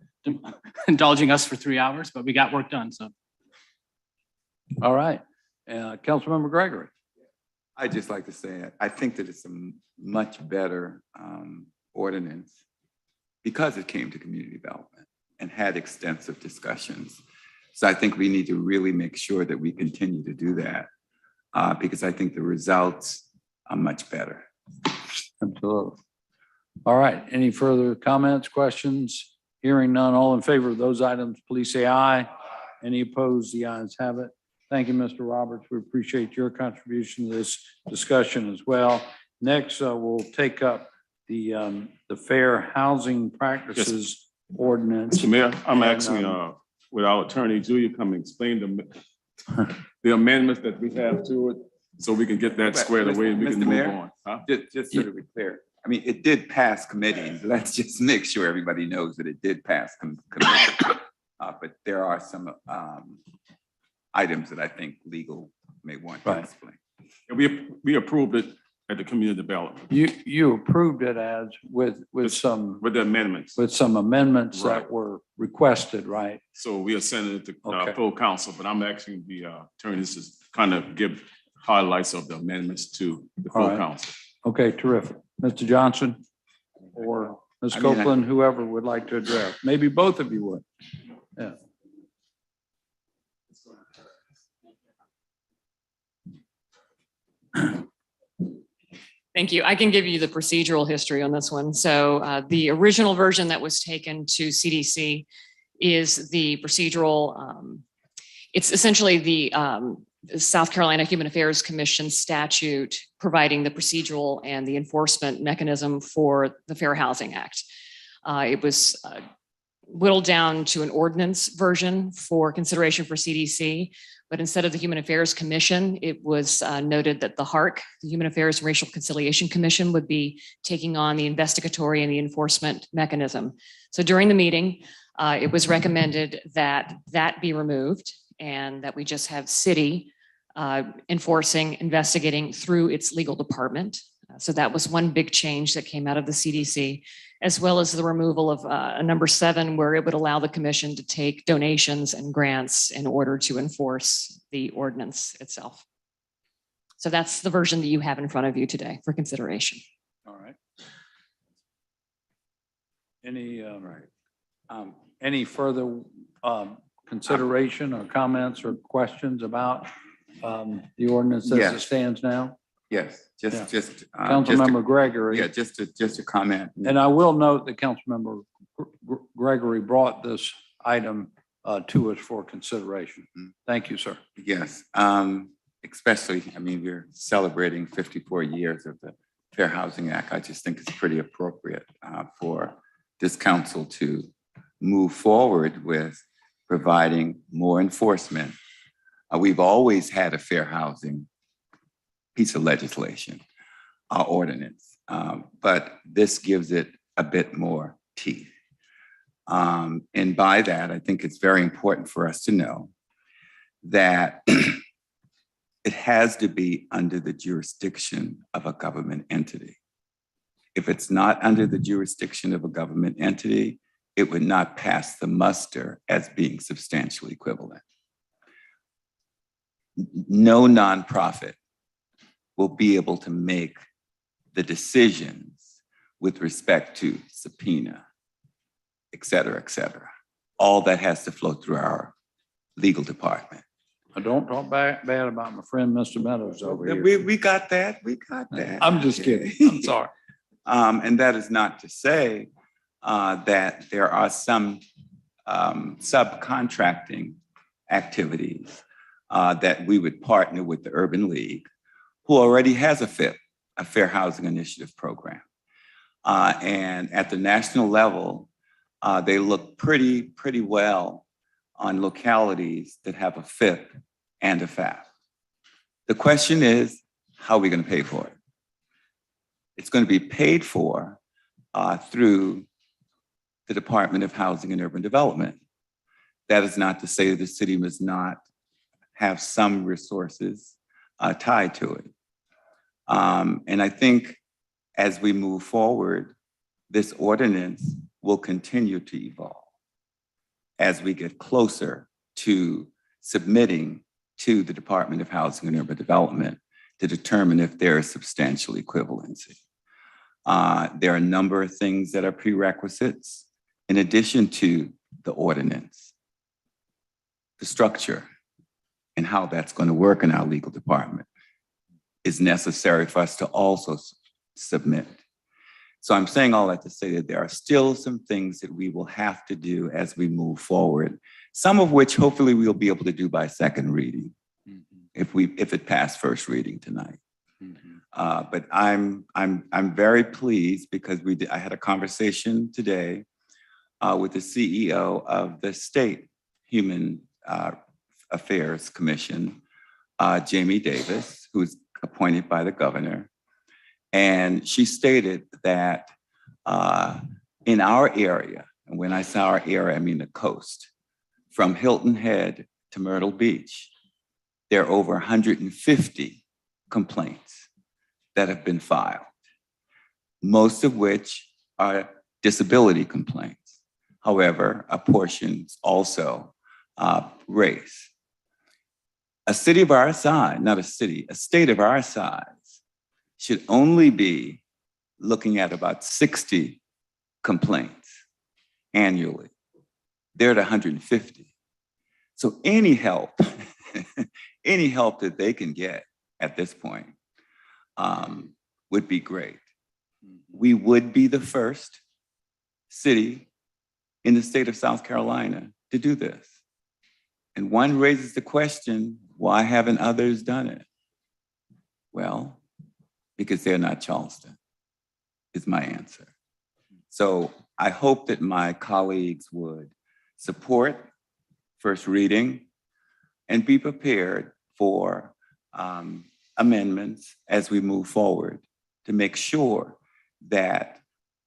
C: indulging us for 3 hours, but we got work done. So,
A: all right, Councilmember Gregory.
P: I'd just like to say, I think that it's a much better ordinance because it came to community development and had extensive discussions. So I think we need to really make sure that we continue to do that because I think the results are much better.
A: Absolutely. All right. Any further comments, questions? Hearing none, all in favor of those items, please say aye. Any opposed? The ayes have it. Thank you, Mr. Roberts. We appreciate your contribution to this discussion as well. Next, we'll take up the Fair Housing Practices Ordinance.
I: Mr. Mayor, I'm asking with our attorney, Julia, come and explain the amendments that we have to it so we can get that squared away and we can move on. Huh?
P: Just so to be clear, I mean, it did pass committee. Let's just make sure everybody knows that it did pass committee. But there are some items that I think legal may want to explain.
I: And we approved it at the community development.
A: You approved it as with some
I: with the amendments.
A: With some amendments that were requested, right?
I: So we are sending it to full council, but I'm asking the attorneys to kind of give highlights of the amendments to the full council.
A: Okay, terrific. Mr. Johnson or Ms.
P: I mean,
A: Copeland, whoever would like to address, maybe both of you would. Yeah.
Q: Thank you. I can give you the procedural history on this one. So the original version that was taken to CDC is the procedural, it's essentially the South Carolina Human Affairs Commission statute providing the procedural and the enforcement mechanism for the Fair Housing Act. It was whittled down to an ordinance version for consideration for CDC, but instead of the Human Affairs Commission, it was noted that the HARC, the Human Affairs and Racial Conciliation Commission, would be taking on the investigatory and the enforcement mechanism. So during the meeting, it was recommended that that be removed and that we just have city enforcing, investigating through its legal department. So that was one big change that came out of the CDC, as well as the removal of number 7, where it would allow the commission to take donations and grants in order to enforce the ordinance itself. So that's the version that you have in front of you today for consideration.
A: All right. Any further consideration or comments or questions about the ordinance as
P: Yes.
A: it stands now?
P: Yes,
A: Yeah.
P: Councilmember
A: Councilmember Gregory.
P: Yeah, just a comment.
A: And I will note that Councilmember Gregory brought this item to us for consideration. Thank you, sir.
P: Yes, especially, I mean, we're celebrating 54 years of the Fair Housing Act. I just think it's pretty appropriate for this council to move forward with providing more enforcement. We've always had a fair housing piece of legislation, our ordinance, but this gives it a bit more teeth. And by that, I think it's very important for us to know that it has to be under the jurisdiction of a government entity. If it's not under the jurisdiction of a government entity, it would not pass the muster as being substantially equivalent. No nonprofit will be able to make the decisions with respect to subpoena, et cetera, et cetera. All that has to flow through our legal department.
A: Don't talk bad about my friend, Mr. Meadows over here.
P: We got that. We got that.
A: I'm just kidding. I'm sorry.
P: And that is not to say that there are some subcontracting activities that we would partner with the Urban League, who already has a FIP, a Fair Housing Initiative program. And at the national level, they look pretty well on localities that have a FIP and a FAP. The question is, how are we going to pay for it? It's going to be paid for through the Department of Housing and Urban Development. That is not to say that the city must not have some resources tied to it. And I think as we move forward, this ordinance will continue to evolve as we get closer to submitting to the Department of Housing and Urban Development to determine if there is substantial equivalency. There are a number of things that are prerequisites in addition to the ordinance, the structure and how that's going to work in our legal department is necessary for us to also submit. So I'm saying all that to say that there are still some things that we will have to do as we move forward, some of which hopefully we'll be able to do by second reading if it passed first reading tonight. But I'm very pleased because I had a conversation today with the CEO of the State Human Affairs Commission, Jamie Davis, who's appointed by the governor. And she stated that in our area, and when I say our area, I mean the coast, from Hilton Head to Myrtle Beach, there are over 150 complaints that have been filed, most of which are disability complaints. However, a portion also race. A city of our size, not a city, a state of our size should only be looking at about 60 complaints annually. They're at 150. So any help, any help that they can get at this point would be great. We would be the first city in the state of South Carolina to do this. And one raises the question, why haven't others done it? Well, because they're not Charleston, is my answer. So I hope that my colleagues would support first reading and be prepared for amendments as we move forward to make sure that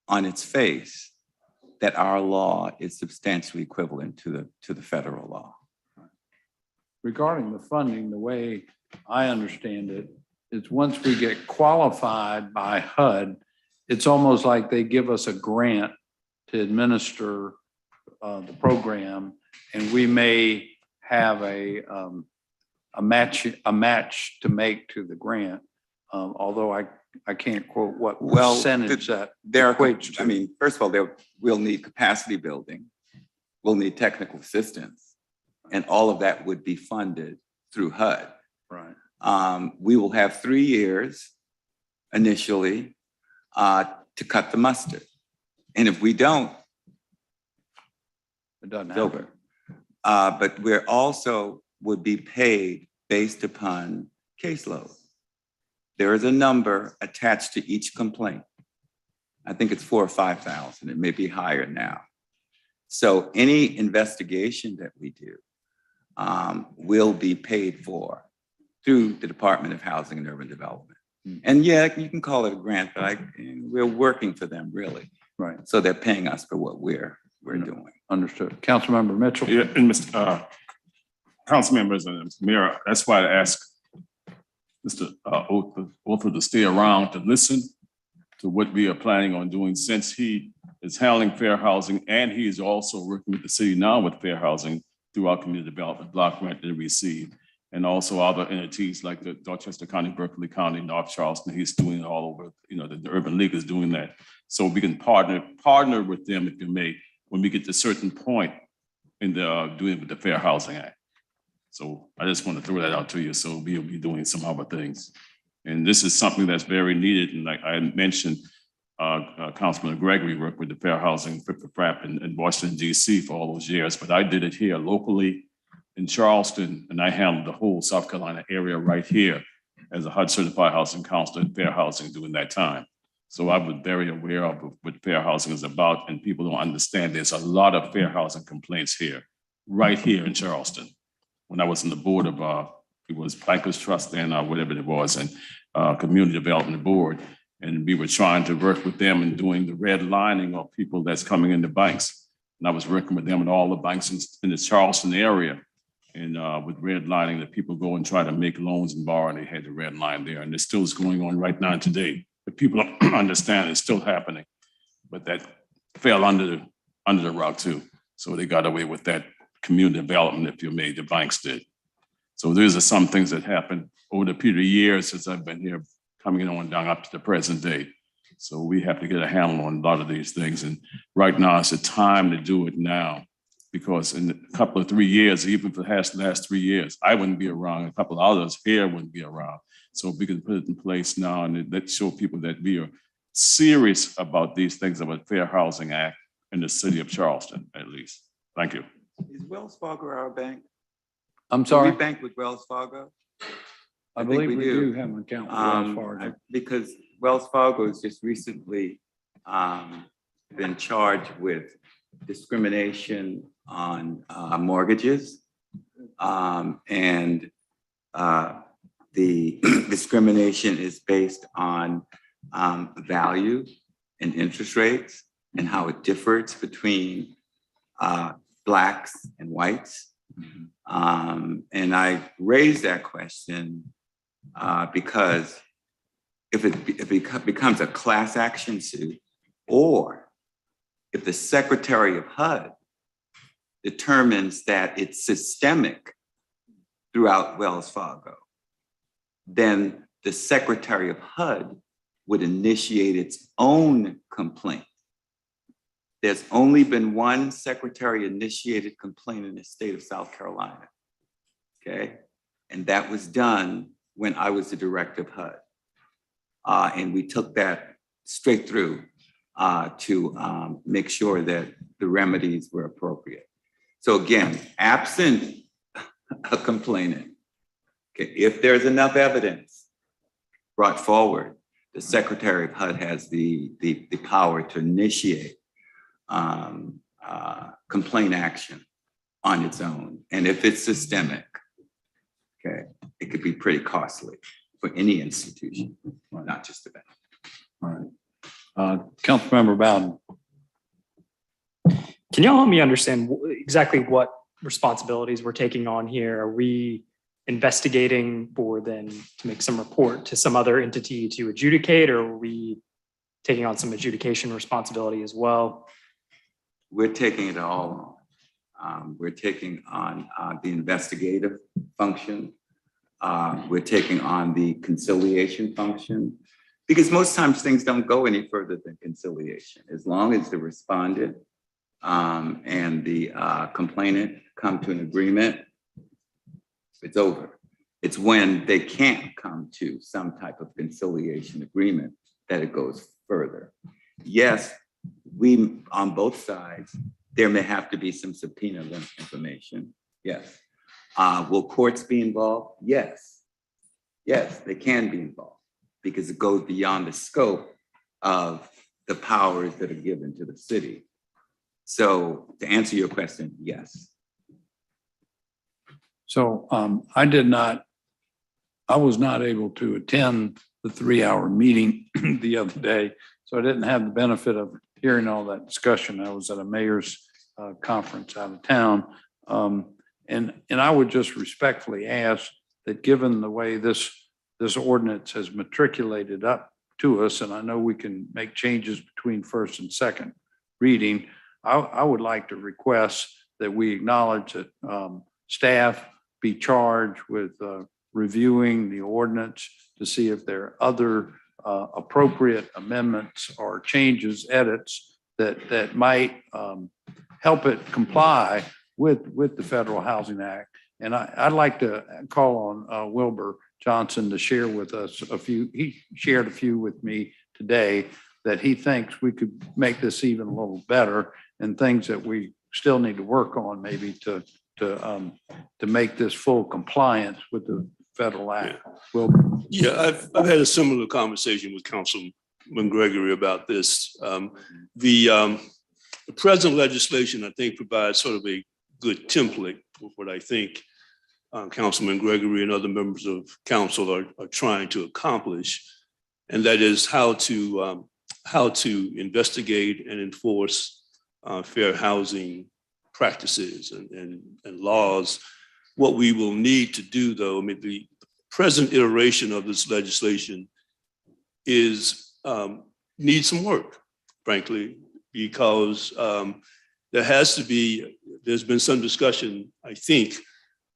P: on its face, that our law is substantially equivalent to the federal law.
A: Regarding the funding, the way I understand it, is once we get qualified by HUD, it's almost like they give us a grant to administer the program, and we may have a match to make to the grant. Although I can't quote what percentage that equates to.
P: I mean, first of all, we'll need capacity building, we'll need technical assistance, and all of that would be funded through HUD.
A: Right.
P: We will have 3 years initially to cut the mustard. And if we don't,
A: it doesn't
P: happen. But we're also would be paid based upon caseload. There is a number attached to each complaint. I think it's 4,000 or 5,000. It may be higher now. So any investigation that we do will be paid for through the Department of Housing and Urban Development. And yeah, you can call it a grant, but we're working for them really.
A: Right.
P: So they're paying us for what we're doing.
A: Understood. Councilmember Mitchell.
I: Yeah, and Mr. Council members and Mayor, that's why I asked Mr. Oathwood to stay around to listen to what we are planning on doing, since he is handling fair housing and he is also working with the city now with fair housing through our community development block grant that we received, and also other entities like the Dorchester County, Berkeley County, North Charleston. He's doing it all over. You know, the Urban League is doing that. So we can partner with them, if you may, when we get to a certain point in the doing with the Fair Housing Act. So I just want to throw that out to you. So we'll be doing some other things. And this is something that's very needed. And like I mentioned, Councilman Gregory worked with the Fair Housing FRAP in Washington, D.C. for all those years, but I did it here locally in Charleston, and I handled the whole South Carolina area right here as a HUD certified housing counselor in fair housing during that time. So I was very aware of what fair housing is about, and people don't understand there's a lot of fair housing complaints here, right here in Charleston. When I was on the board of, it was Bankers Trust then, or whatever it was, and Community Development Board, and we were trying to work with them and doing the redlining of people that's coming into banks. And I was working with them in all the banks in the Charleston area, and with redlining, that people go and try to make loans and borrow, and they had the red line there, and it still is going on right now today. But people don't understand it's still happening, but that fell under the rug too. So they got away with that community development, if you may, the banks did. So these are some things that happened over the period of years since I've been here, coming on down up to the present day. So we have to get a handle on a lot of these things. And right now it's the time to do it now, because in a couple of 3 years, even for the last 3 years, I wouldn't be around, a couple of others here wouldn't be around. So we can put it in place now, and let's show people that we are serious about these things about Fair Housing Act in the city of Charleston, at least. Thank you.
P: Is Wells Fargo our bank?
A: I'm sorry?
P: Do we bank with Wells Fargo?
A: I believe we do have an account with Wells Fargo.
P: Because Wells Fargo has just recently been charged with discrimination on mortgages. The discrimination is based on value and interest rates and how it differs between Blacks and whites. And I raised that question because if it becomes a class action suit, or if the Secretary of HUD determines that it's systemic throughout Wells Fargo, then the Secretary of HUD would initiate its own complaint There's only been one secretary-initiated complaint in the state of South Carolina. Okay, and that was done when I was the director of HUD. And we took that straight through to make sure that the remedies were appropriate. So again, absent a complainant, okay, if there's enough evidence brought forward, the Secretary of HUD has the power to initiate complaint action on its own. And if it's systemic, okay, it could be pretty costly for any institution, not just a bank.
A: All right. Councilmember Bowden.
R: Can y'all help me understand exactly what responsibilities we're taking on here? Are we investigating for then to make some report to some other entity to adjudicate, or are we taking on some adjudication responsibility as well?
P: We're taking it all on. We're taking on the investigative function. We're taking on the conciliation function, because most times things don't go any further than conciliation. As long as the respondent and the complainant come to an agreement, it's over. It's when they can't come to some type of conciliation agreement that it goes further. Yes, we, on both sides, there may have to be some subpoena information. Yes. Will courts be involved? Yes. Yes, they can be involved because it goes beyond the scope of the powers that are given to the city. So to answer your question, yes.
A: So I was not able to attend the 3-hour meeting the other day. So I didn't have the benefit of hearing all that discussion. I was at a mayor's conference out of town. And I would just respectfully ask that, given the way this ordinance has matriculated up to us, and I know we can make changes between first and second reading, I would like to request that we acknowledge that staff be charged with reviewing the ordinance to see if there are other appropriate amendments or changes, edits that might help it comply with the Federal Housing Act. And I'd like to call on Wilbur Johnson to share with us a few. He shared a few with me today that he thinks we could make this even a little better, and things that we still need to work on maybe to make this full compliance with the federal act. Wilbur.
S: Yeah, I've had a similar conversation with Councilman Gregory about this. The present legislation, I think, provides sort of a good template for what I think Councilman Gregory and other members of council are trying to accomplish, and that is how to investigate and enforce fair housing practices and laws. What we will need to do, though, I mean, the present iteration of this legislation is needs some work, frankly, because there's been some discussion, I think,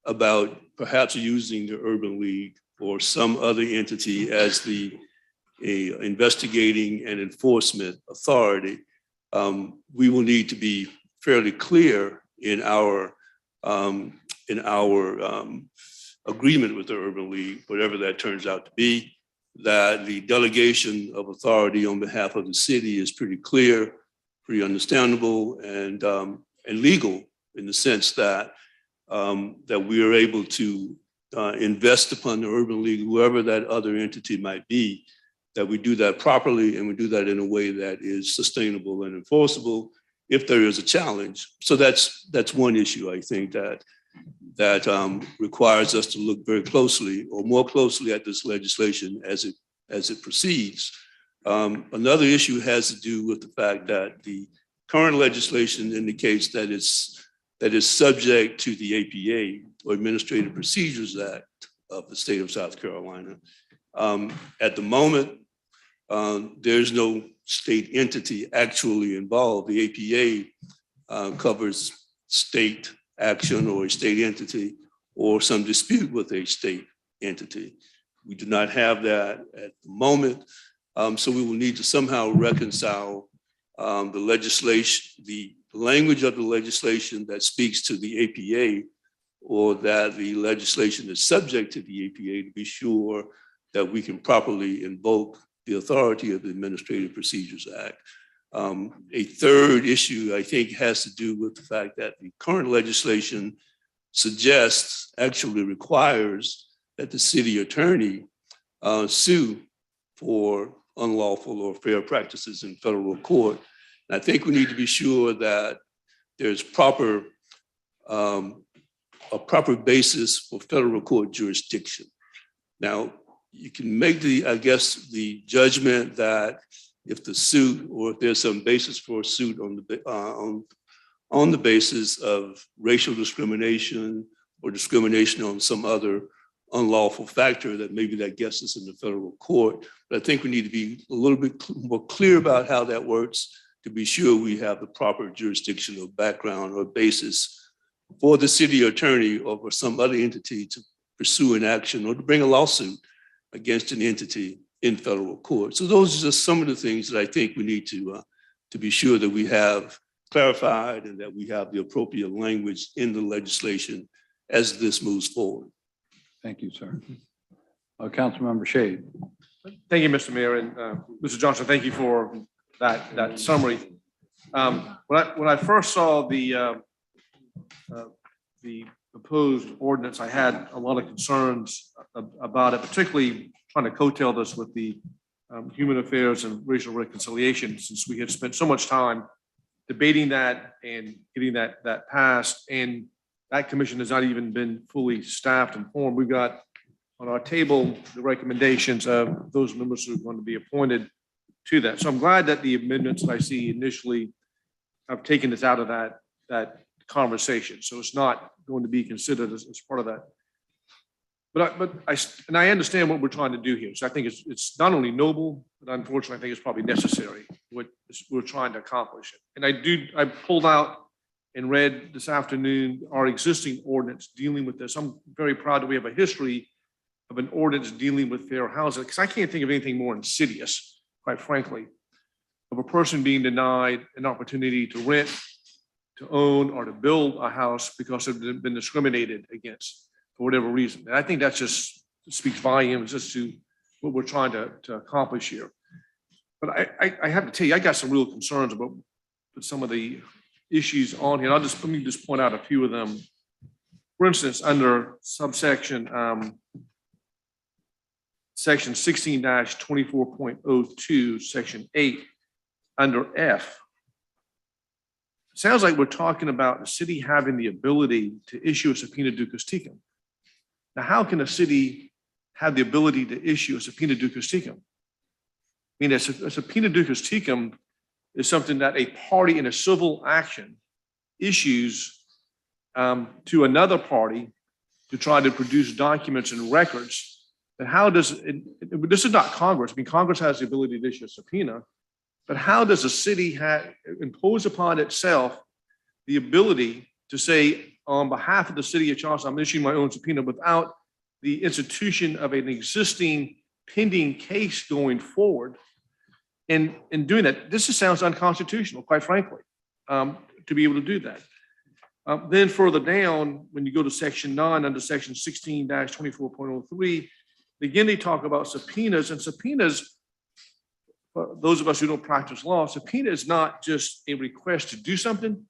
S: about perhaps using the Urban League or some other entity as the investigating and enforcement authority. We will need to be fairly clear in our agreement with the Urban League, whatever that turns out to be, that the delegation of authority on behalf of the city is pretty clear, pretty understandable, and legal, in the sense that that we are able to invest upon the Urban League, whoever that other entity might be, that we do that properly, and we do that in a way that is sustainable and enforceable if there is a challenge. So that's one issue, I think, that requires us to look very closely, or more closely, at this legislation as it proceeds. Another issue has to do with the fact that the current legislation indicates that it's subject to the APA, or Administrative Procedures Act of the state of South Carolina. At the moment, there's no state entity actually involved. The APA covers state action or a state entity or some dispute with a state entity. We do not have that at the moment. So we will need to somehow reconcile the legislation, the language of the legislation that speaks to the APA, or that the legislation is subject to the APA, to be sure that we can properly invoke the authority of the Administrative Procedures Act. A third issue, I think, has to do with the fact that the current legislation suggests, actually requires, that the city attorney sue for unlawful or fair practices in federal court. And I think we need to be sure that there's a proper basis for federal court jurisdiction. Now, you can make the judgment that if the suit, or if there's some basis for a suit on the basis of racial discrimination or discrimination on some other unlawful factor, that maybe that gets us in the federal court. But I think we need to be a little bit more clear about how that works to be sure we have the proper jurisdictional background or basis for the city attorney or for some other entity to pursue an action or to bring a lawsuit against an entity in federal court. So those are just some of the things that I think we need to be sure that we have clarified and that we have the appropriate language in the legislation as this moves forward.
A: Thank you, sir. Councilmember Shade.
G: Thank you, Mr. Mayor, and Mr. Johnson, thank you for that summary. When I first saw the proposed ordinance, I had a lot of concerns about it, particularly trying to coattail this with the Human Affairs and Racial Reconciliation, since we had spent so much time debating that and getting that passed, and that commission has not even been fully staffed and formed. We've got on our table the recommendations of those members who are going to be appointed to that. So I'm glad that the amendments that I see initially have taken this out of that conversation. So it's not going to be considered as part of that. But I understand what we're trying to do here. So I think it's not only noble, but unfortunately, I think it's probably necessary what we're trying to accomplish. And I pulled out and read this afternoon our existing ordinance dealing with this. I'm very proud that we have a history of an ordinance dealing with fair housing, because I can't think of anything more insidious, quite frankly, of a person being denied an opportunity to rent, to own, or to build a house because they've been discriminated against for whatever reason. And I think that just speaks volumes as to what we're trying to accomplish here. But I have to tell you, I got some real concerns about some of the issues on here. Let me just point out a few of them. For instance, under subsection section 16-24.02, section 8, under F, sounds like we're talking about the city having the ability to issue a subpoena ducis tecum. Now, how can a city have the ability to issue a subpoena ducis tecum? I mean, a subpoena ducis tecum is something that a party in a civil action issues to another party to try to produce documents and records. And how does this is not Congress. I mean, Congress has the ability to issue a subpoena, but how does a city impose upon itself the ability to say, on behalf of the city of Charleston, I'm issuing my own subpoena without the institution of an existing pending case going forward? And in doing that, this just sounds unconstitutional, quite frankly, to be able to do that. Then further down, when you go to section 9 under section 16-24.03, again, they talk about subpoenas, and subpoenas, for those of us who don't practice law, subpoena is not just a request to do something,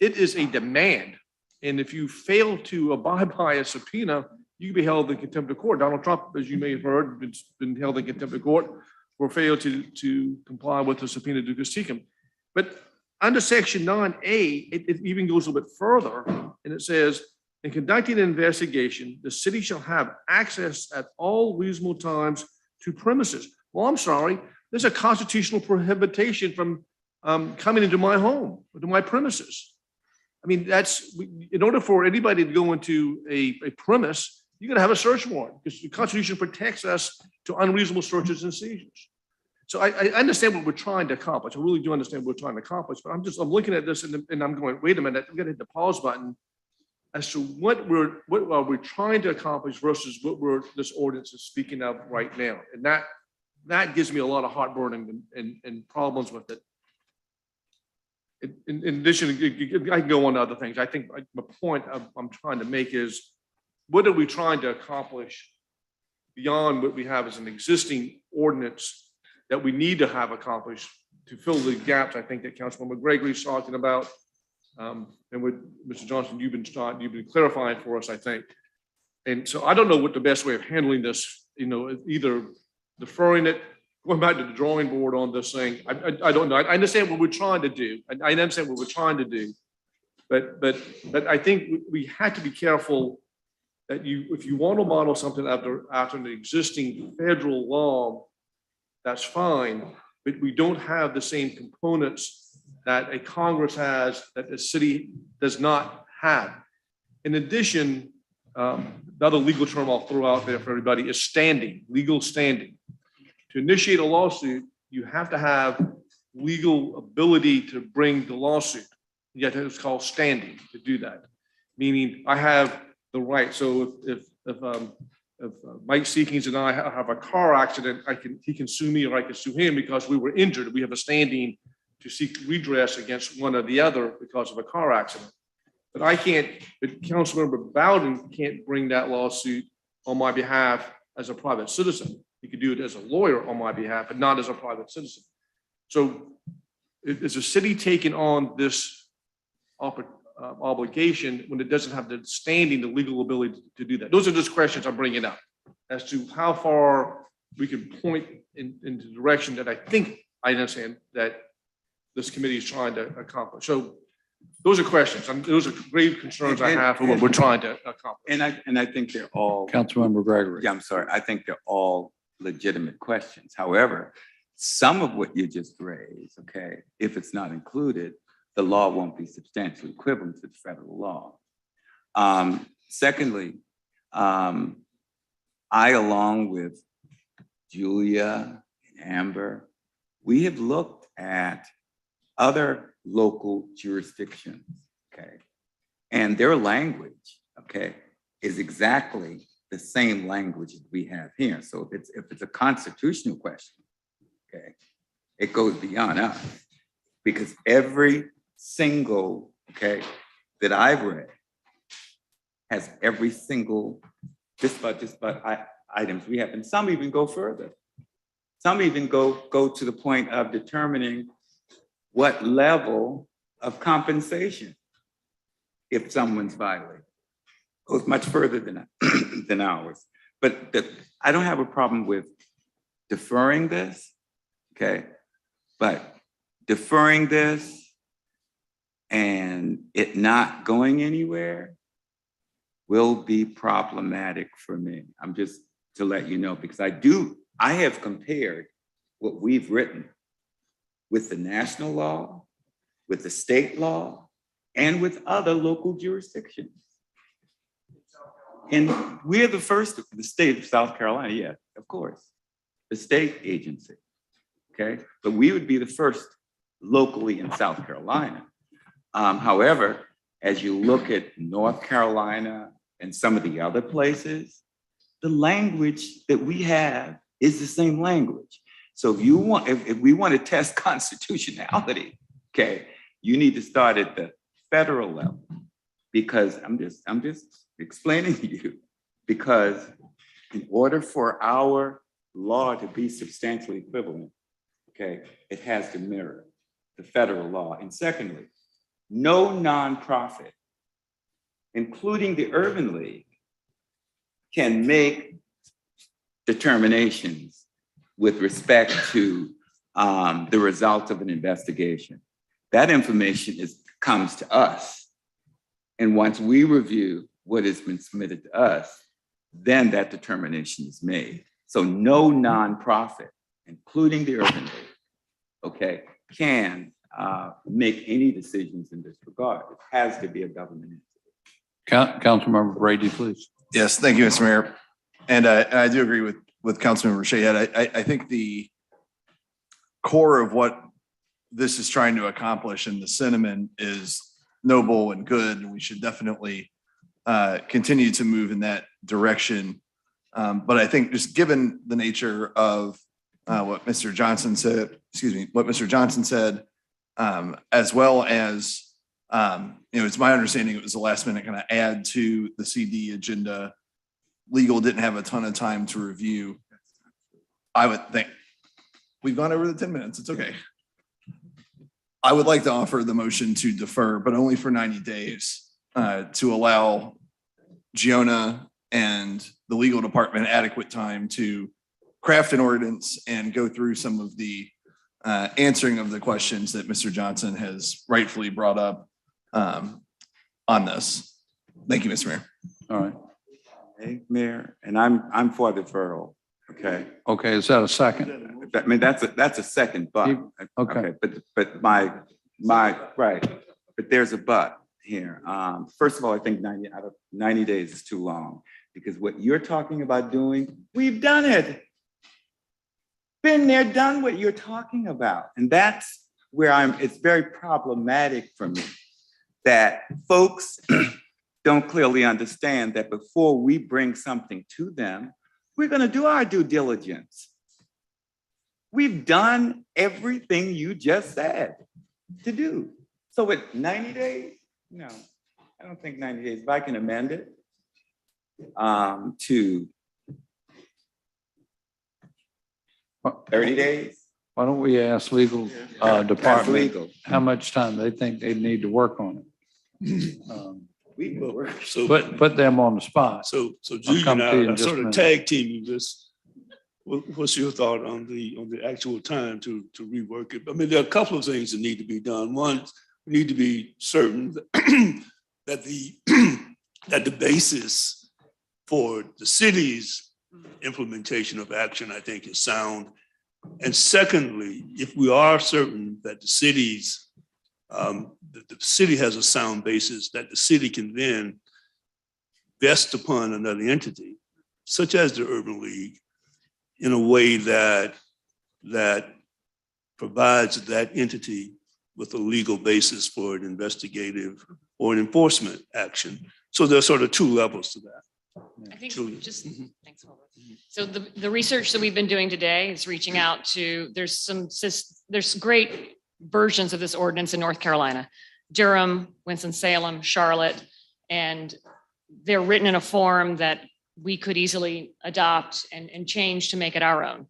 G: it is a demand. And if you fail to abide by a subpoena, you can be held in contempt of court. Donald Trump, as you may have heard, has been held in contempt of court for failure to comply with the subpoena ducis tecum. But under section 9A, it even goes a little bit further, and it says, in conducting an investigation, the city shall have access at all reasonable times to premises. Well, I'm sorry, there's a constitutional prohibition from coming into my home, to my premises. I mean, in order for anybody to go into a premise, you're going to have a search warrant because the Constitution protects us to unreasonable searches and seizures. So I understand what we're trying to accomplish. I really do understand what we're trying to accomplish, but I'm looking at this and I'm going, wait a minute, I'm going to hit the pause button as to what are we trying to accomplish versus what this ordinance is speaking of right now. And that gives me a lot of heartburn and problems with it. in addition, I can go on to other things. I think the point I'm trying to make is, what are we trying to accomplish beyond what we have as an existing ordinance that we need to have accomplished to fill the gaps? I think that Councilmember Gregory's talking about, and with Mr. Johnson, you've been clarifying for us, I think. And so I don't know what the best way of handling this, either deferring it, going back to the drawing board on this thing. I don't know. I understand what we're trying to do. I understand what we're trying to do. But I think we had to be careful that if you want to model something after an existing federal law, that's fine, but we don't have the same components that a Congress has that the city does not have. In addition, the other legal term I'll throw out there for everybody is standing, legal standing. To initiate a lawsuit, you have to have legal ability to bring the lawsuit. Yet it's called standing to do that. Meaning I have the right. So if Mike Seekings and I have a car accident, he can sue me or I can sue him because we were injured. We have a standing to seek redress against one or the other because of a car accident. But Councilmember Bowden can't bring that lawsuit on my behalf as a private citizen. He could do it as a lawyer on my behalf, but not as a private citizen. So is the city taking on this obligation when it doesn't have the standing, the legal ability to do that? Those are just questions I'm bringing up as to how far we can point in the direction that I think I understand that this committee is trying to accomplish. So those are questions. Those are grave concerns I have for what we're trying to accomplish.
P: And I think they're all.
A: Councilmember Gregory.
P: Yeah, I'm sorry. I think they're all legitimate questions. However, some of what you just raised, okay, if it's not included, the law won't be substantially equivalent to the federal law. Secondly, I, along with Julia and Amber, we have looked at other local jurisdictions, okay, and their language, okay, is exactly the same language that we have here. So if it's a constitutional question, okay, it goes beyond us, because every single, okay, that I've read has every single just about items we have, and some even go further. Some even go to the point of determining what level of compensation if someone's violated. Goes much further than ours. But I don't have a problem with deferring this, okay? But deferring this and it not going anywhere will be problematic for me. I'm just to let you know, because I have compared what we've written with the national law, with the state law, and with other local jurisdictions. And we're the first, the state of South Carolina, yeah, of course, the state agency, okay? But we would be the first locally in South Carolina. However, as you look at North Carolina and some of the other places, the language that we have is the same language. So if we want to test constitutionality, okay, you need to start at the federal level, because I'm just explaining to you, because in order for our law to be substantially equivalent, okay, it has to mirror the federal law. And secondly, no nonprofit, including the Urban League, can make determinations with respect to the result of an investigation. That information comes to us. And once we review what has been submitted to us, then that determination is made. So no nonprofit, including the Urban League, okay, can make any decisions in this regard. It has to be a government entity.
A: Councilmember Brady, please.
D: Yes, thank you, Mr. Mayor. And I do agree with Councilmember Shayette. I think the core of what this is trying to accomplish and the sentiment is noble and good, and we should definitely continue to move in that direction. But I think just given the nature of what Mr. Johnson said, as well as, it's my understanding it was a last minute kind of add to the CD agenda. Legal didn't have a ton of time to review. I would think, we've gone over the 10 minutes, it's okay. I would like to offer the motion to defer, but only for 90 days, to allow Giona and the legal department adequate time to craft an ordinance and go through some of the answering of the questions that Mr. Johnson has rightfully brought up on this. Thank you, Mr. Mayor.
A: All right.
P: Hey, Mayor, and I'm for deferral, okay?
A: Okay, is that a second?
P: I mean, that's a second, but,
A: Okay.
P: but my, right, but there's a but here. First of all, I think 90 days is too long, because what you're talking about doing, we've done it. Been there, done what you're talking about. And that's where it's very problematic for me that folks don't clearly understand that before we bring something to them, we're gonna do our due diligence. We've done everything you just said to do. So with 90 days, no, I don't think 90 days, if I can amend it to 30 days.
A: Why don't we ask legal department
P: legal.
A: how much time they think they need to work on it?
P: We can work.
S: So,
A: Put them on the spot.
S: so
A: I'll
S: Julie
A: come
S: and
A: to you in
S: I are
A: just a
S: sort of
A: minute.
S: tag teaming this. What's your thought on the actual time to rework it? I mean, there are a couple of things that need to be done. One, we need to be certain that the basis for the city's implementation of action, I think, is sound. And secondly, if we are certain that the city has a sound basis that the city can then vest upon another entity, such as the Urban League, in a way that provides that entity with a legal basis for an investigative or an enforcement action. So there's sort of two levels to that.
Q: I think
S: Julie.
Q: just, thanks, Wilbur. So the research that we've been doing today is reaching out to, there's great versions of this ordinance in North Carolina, Durham, Winston-Salem, Charlotte, and they're written in a form that we could easily adopt and change to make it our own.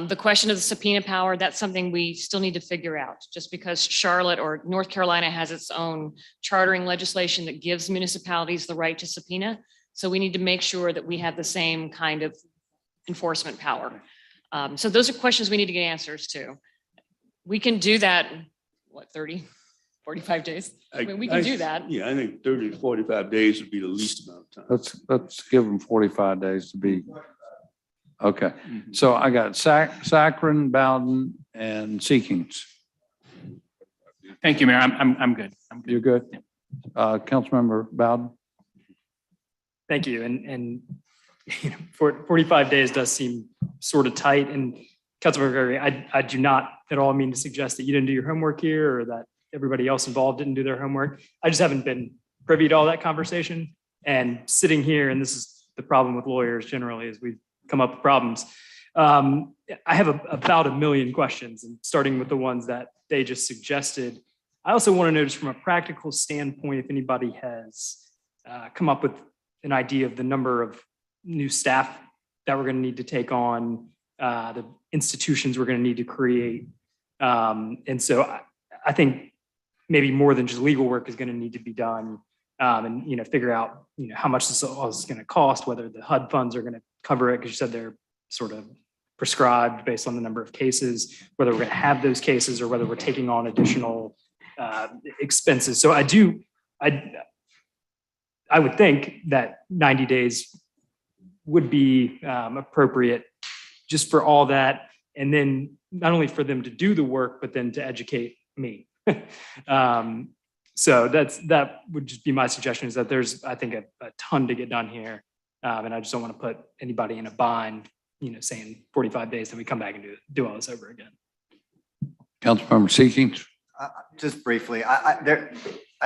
Q: The question of the subpoena power, that's something we still need to figure out. Just because Charlotte or North Carolina has its own chartering legislation that gives municipalities the right to subpoena. So we need to make sure that we have the same kind of enforcement power. So those are questions we need to get answers to. We can do that, what, 30, 45 days? I mean, we can do that.
S: Yeah, I think 30 to 45 days would be the least amount of time.
A: Let's give them 45 days to be. Okay, so I got Saccharin, Bowden, and Seekings.
C: Thank you, Mayor. I'm good.
A: You're good? Councilmember Bowden?
R: Thank you. And 45 days does seem sort of tight. And Councilmember Gregory, I do not at all mean to suggest that you didn't do your homework here or that everybody else involved didn't do their homework. I just haven't been privy to all that conversation. And sitting here, and this is the problem with lawyers generally, is we come up with problems. I have about 1 million questions, and starting with the ones that they just suggested. I also want to know, just from a practical standpoint, if anybody has come up with an idea of the number of new staff that we're going to need to take on, the institutions we're going to need to create. And so I think maybe more than just legal work is going to need to be done, and figure out how much this all is going to cost, whether the HUD funds are going to cover it, because you said they're sort of prescribed based on the number of cases, whether we're going to have those cases or whether we're taking on additional expenses. So I would think that 90 days would be appropriate just for all that. And then not only for them to do the work, but then to educate me. So that would just be my suggestion, is that there's, I think, a ton to get done here. And I just don't want to put anybody in a bind, saying 45 days, then we come back and do all this over again.
A: Councilmember Seekings?
E: Just briefly, I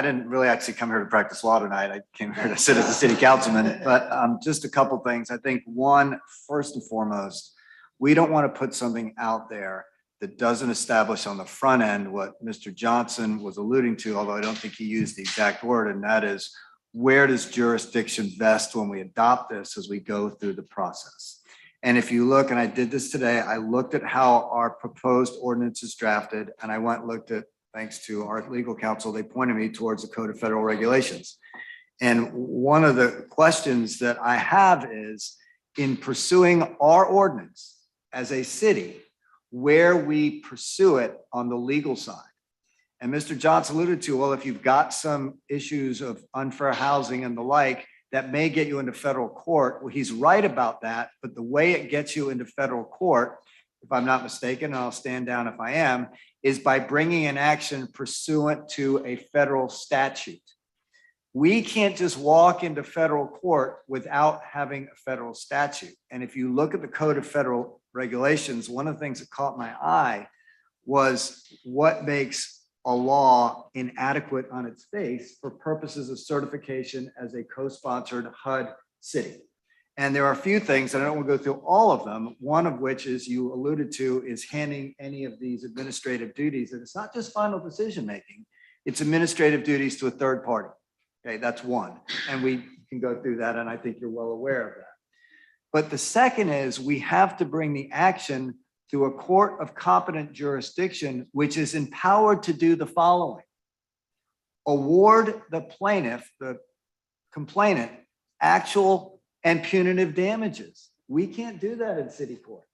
E: didn't really actually come here to practice law tonight. I came here to sit as a city councilman, but just a couple things. I think one, first and foremost, we don't want to put something out there that doesn't establish on the front end what Mr. Johnson was alluding to, although I don't think he used the exact word, and that is, where does jurisdiction vest when we adopt this as we go through the process? And if you look, and I did this today, I looked at how our proposed ordinance is drafted, and I went and looked at, thanks to our legal counsel, they pointed me towards the Code of Federal Regulations. And one of the questions that I have is, in pursuing our ordinance as a city, where we pursue it on the legal side. And Mr. Johnson alluded to, well, if you've got some issues of unfair housing and the like, that may get you into federal court. Well, he's right about that, but the way it gets you into federal court, if I'm not mistaken, and I'll stand down if I am, is by bringing an action pursuant to a federal statute. We can't just walk into federal court without having a federal statute. And if you look at the Code of Federal Regulations, one of the things that caught my eye was what makes a law inadequate on its face for purposes of certification as a co-sponsored HUD city. And there are a few things, and I don't want to go through all of them, one of which is you alluded to is handing any of these administrative duties, and it's not just final decision-making, it's administrative duties to a third party. Okay, that's one. And we can go through that, and I think you're well aware of that. But the second is we have to bring the action to a court of competent jurisdiction, which is empowered to do the following: award the plaintiff, the complainant, actual and punitive damages. We can't do that in city court.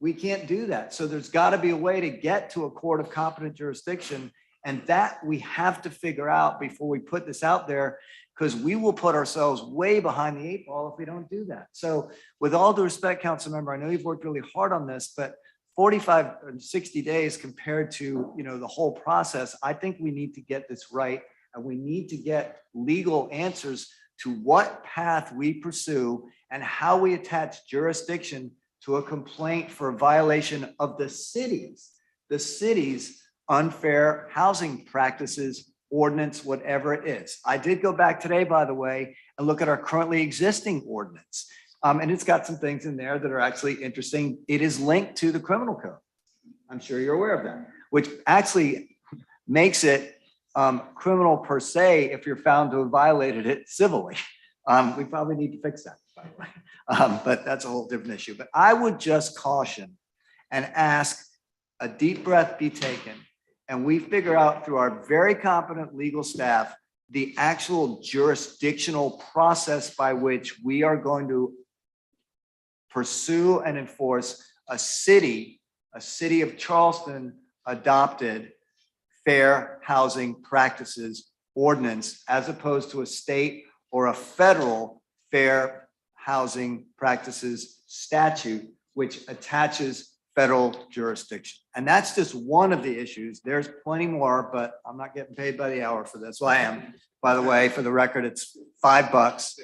E: We can't do that. So there's got to be a way to get to a court of competent jurisdiction, and that we have to figure out before we put this out there, because we will put ourselves way behind the eight ball if we don't do that. So with all due respect, council member, I know you've worked really hard on this, but 45 or 60 days compared to, the whole process, I think we need to get this right. And we need to get legal answers to what path we pursue and how we attach jurisdiction to a complaint for a violation of the city's unfair housing practices ordinance, whatever it is. I did go back today, by the way, and look at our currently existing ordinance. And it's got some things in there that are actually interesting. It is linked to the criminal code. I'm sure you're aware of that, which actually makes it criminal per se if you're found to have violated it civilly. We probably need to fix that, by the way. But that's a whole different issue. But I would just caution and ask a deep breath be taken, and we figure out through our very competent legal staff the actual jurisdictional process by which we are going to pursue and enforce a city of Charleston adopted fair housing practices ordinance, as opposed to a state or a federal fair housing practices statute, which attaches federal jurisdiction. And that's just one of the issues. There's plenty more, but I'm not getting paid by the hour for this. Well, I am, by the way, for the record, it's $5.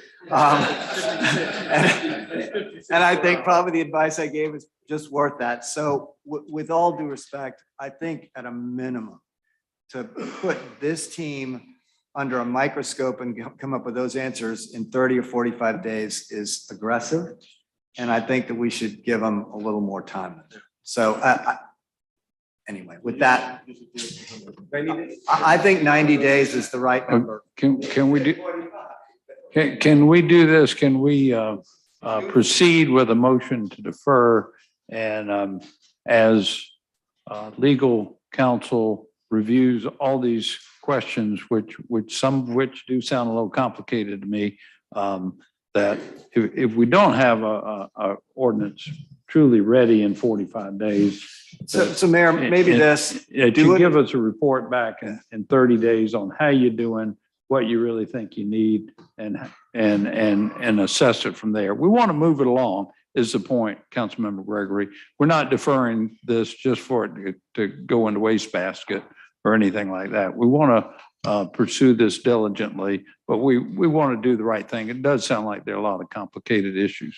E: And I think probably the advice I gave is just worth that. So with all due respect, I think at a minimum to put this team under a microscope and come up with those answers in 30 or 45 days is aggressive. And I think that we should give them a little more time. So anyway, with that, I think 90 days is the right number.
A: Can we do, can we do this? Can we proceed with a motion to defer? And as legal counsel reviews all these questions, which some of which do sound a little complicated to me, that if we don't have a ordinance truly ready in 45 days.
E: So Mayor, maybe this.
A: To give us a report back in 30 days on how you're doing, what you really think you need, and assess it from there. We want to move it along, is the point, Councilmember Gregory. We're not deferring this just for it to go in the wastebasket or anything like that. We want to pursue this diligently, but we want to do the right thing. It does sound like there are a lot of complicated issues.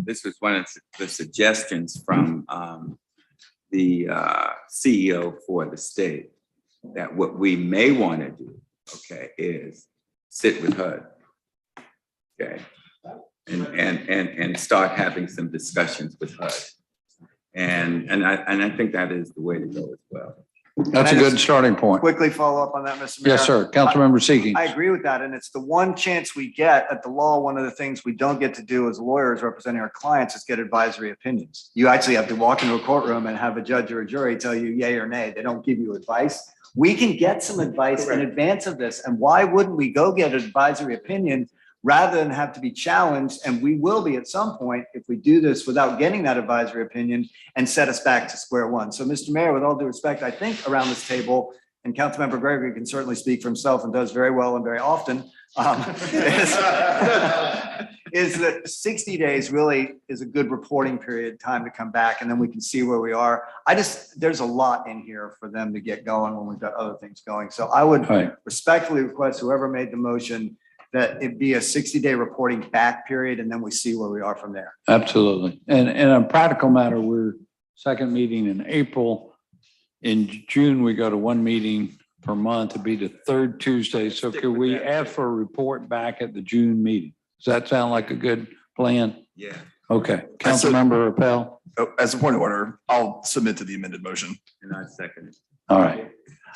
P: This was one of the suggestions from the CEO for the state, that what we may want to do, okay, is sit with HUD, okay, and start having some discussions with HUD. And I think that is the way to go as well.
A: That's a good starting point.
E: Quickly follow up on that, Mr. Mayor.
A: Yes, sir. Councilmember Seeking.
E: I agree with that. And it's the one chance we get at the law. One of the things we don't get to do as lawyers representing our clients is get advisory opinions. You actually have to walk into a courtroom and have a judge or a jury tell you yay or nay. They don't give you advice. We can get some advice in advance of this. And why wouldn't we go get an advisory opinion rather than have to be challenged? And we will be at some point if we do this without getting that advisory opinion and set us back to square one. So, Mr. Mayor, with all due respect, I think around this table, and Councilmember Gregory can certainly speak for himself and does very well and very often, is that 60 days really is a good reporting period time to come back, and then we can see where we are. There's a lot in here for them to get going when we've got other things going. So I would respectfully request whoever made the motion that it be a 60-day reporting back period, and then we see where we are from there.
A: Absolutely. And in a practical matter, we're second meeting in April. In June, we go to one meeting per month to be the third Tuesday. So could we ask for a report back at the June meeting? Does that sound like a good plan?
P: Yeah.
A: Okay. Councilmember Rappel.
D: As a point of order, I'll submit to the amended motion.
P: And I second it.
A: All right.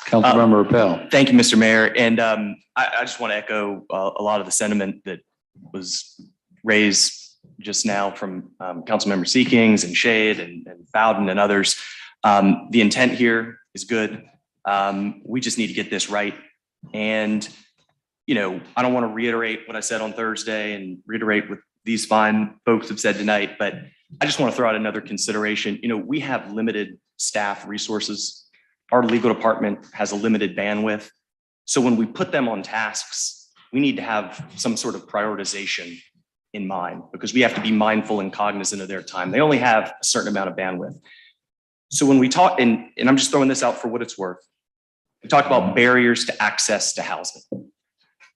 A: Councilmember Rappel.
L: Thank you, Mr. Mayor. And I just want to echo a lot of the sentiment that was raised just now from Councilmember Seekings and Shade and Bowden and others. The intent here is good. We just need to get this right. And, you know, I don't want to reiterate what I said on Thursday and reiterate what these fine folks have said tonight, but I just want to throw out another consideration. You know, we have limited staff resources. Our legal department has a limited bandwidth. So when we put them on tasks, we need to have some sort of prioritization in mind because we have to be mindful and cognizant of their time. They only have a certain amount of bandwidth. So when we talk, and I'm just throwing this out for what it's worth, we talk about barriers to access to housing.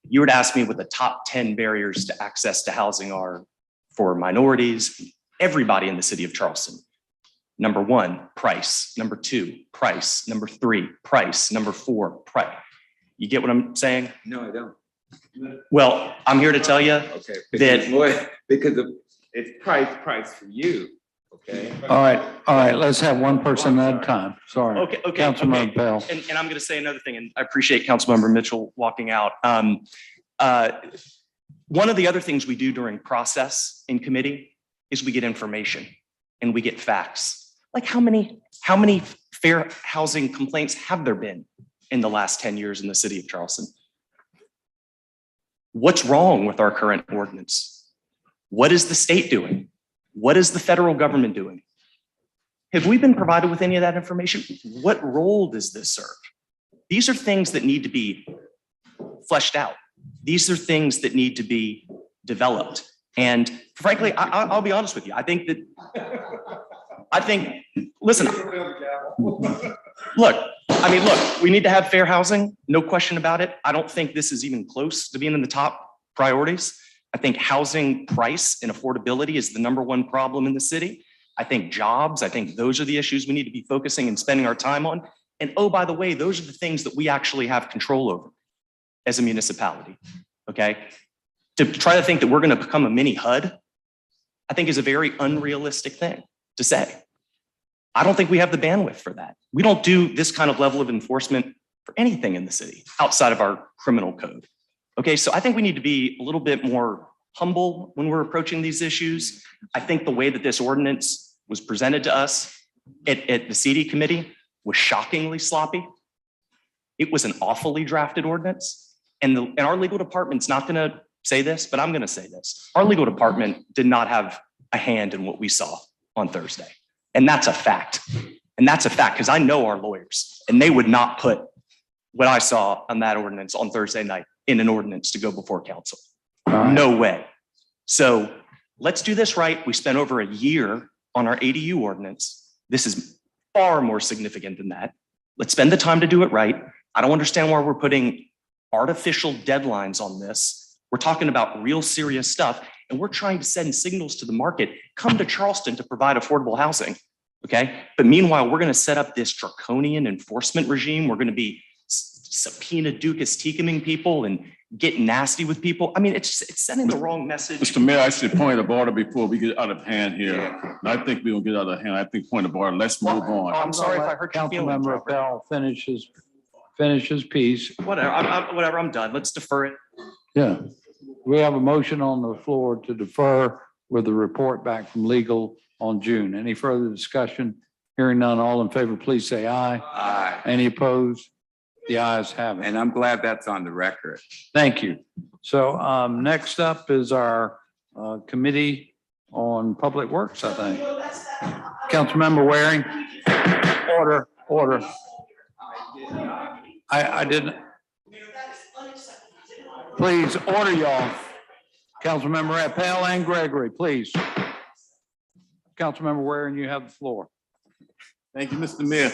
L: You were to ask me what the top 10 barriers to access to housing are for minorities, everybody in the city of Charleston. Number 1, price. Number 2, price. Number 3, price. Number 4, price. You get what I'm saying?
P: No, I don't.
L: Well, I'm here to tell you that
P: because it's price for you. Okay.
A: All right. Let's have one person at a time. Sorry.
L: Okay.
A: Councilmember Rappel.
L: And I'm going to say another thing, and I appreciate Councilmember Mitchell walking out. One of the other things we do during process in committee is we get information and we get facts. Like how many fair housing complaints have there been in the last 10 years in the city of Charleston? What's wrong with our current ordinance? What is the state doing? What is the federal government doing? Have we been provided with any of that information? What role does this serve? These are things that need to be fleshed out. These are things that need to be developed. And frankly, I'll be honest with you. Listen, look, we need to have fair housing, no question about it. I don't think this is even close to being in the top priorities. I think housing price and affordability is the #1 problem in the city. I think jobs, those are the issues we need to be focusing and spending our time on. And oh, by the way, those are the things that we actually have control over as a municipality, okay? To try to think that we're gonna become a mini HUD, I think is a very unrealistic thing to say. I don't think we have the bandwidth for that. We don't do this kind of level of enforcement for anything in the city outside of our criminal code. Okay, so I think we need to be a little bit more humble when we're approaching these issues. I think the way that this ordinance was presented to us at the CD committee was shockingly sloppy. It was an awfully drafted ordinance. And our legal department's not gonna say this, but I'm gonna say this. Our legal department did not have a hand in what we saw on Thursday. And that's a fact. And that's a fact because I know our lawyers and they would not put what I saw on that ordinance on Thursday night in an ordinance to go before council. No way. So let's do this right. We spent over a year on our ADU ordinance. This is far more significant than that. Let's spend the time to do it right. I don't understand why we're putting artificial deadlines on this. We're talking about real serious stuff and we're trying to send signals to the market, come to Charleston to provide affordable housing, okay? But meanwhile, we're gonna set up this draconian enforcement regime. We're gonna be subpoena Dukas Teekuming people and get nasty with people. I mean, it's sending the wrong message.
I: Mr. Mayor, I should point of order before we get out of hand here. And I think we will get out of hand. I think point of order, let's move on.
L: I'm sorry if I hurt your feelings,
A: Councilmember
L: Robert.
A: Appel finish his piece.
L: Whatever, whatever, I'm done. Let's defer it.
A: Yeah. We have a motion on the floor to defer with the report back from legal on June. Any further discussion? Hearing none, all in favor, please say aye.
P: Aye.
A: Any opposed? The ayes have it.
P: And I'm glad that's on the record.
A: Thank you. So next up is our Committee on Public Works, I think. Councilmember Waring. Order. I didn't. Please, order, y'all. Councilmember Appel and Gregory, please. Councilmember Waring, you have the floor.
H: Thank you, Mr. Mayor.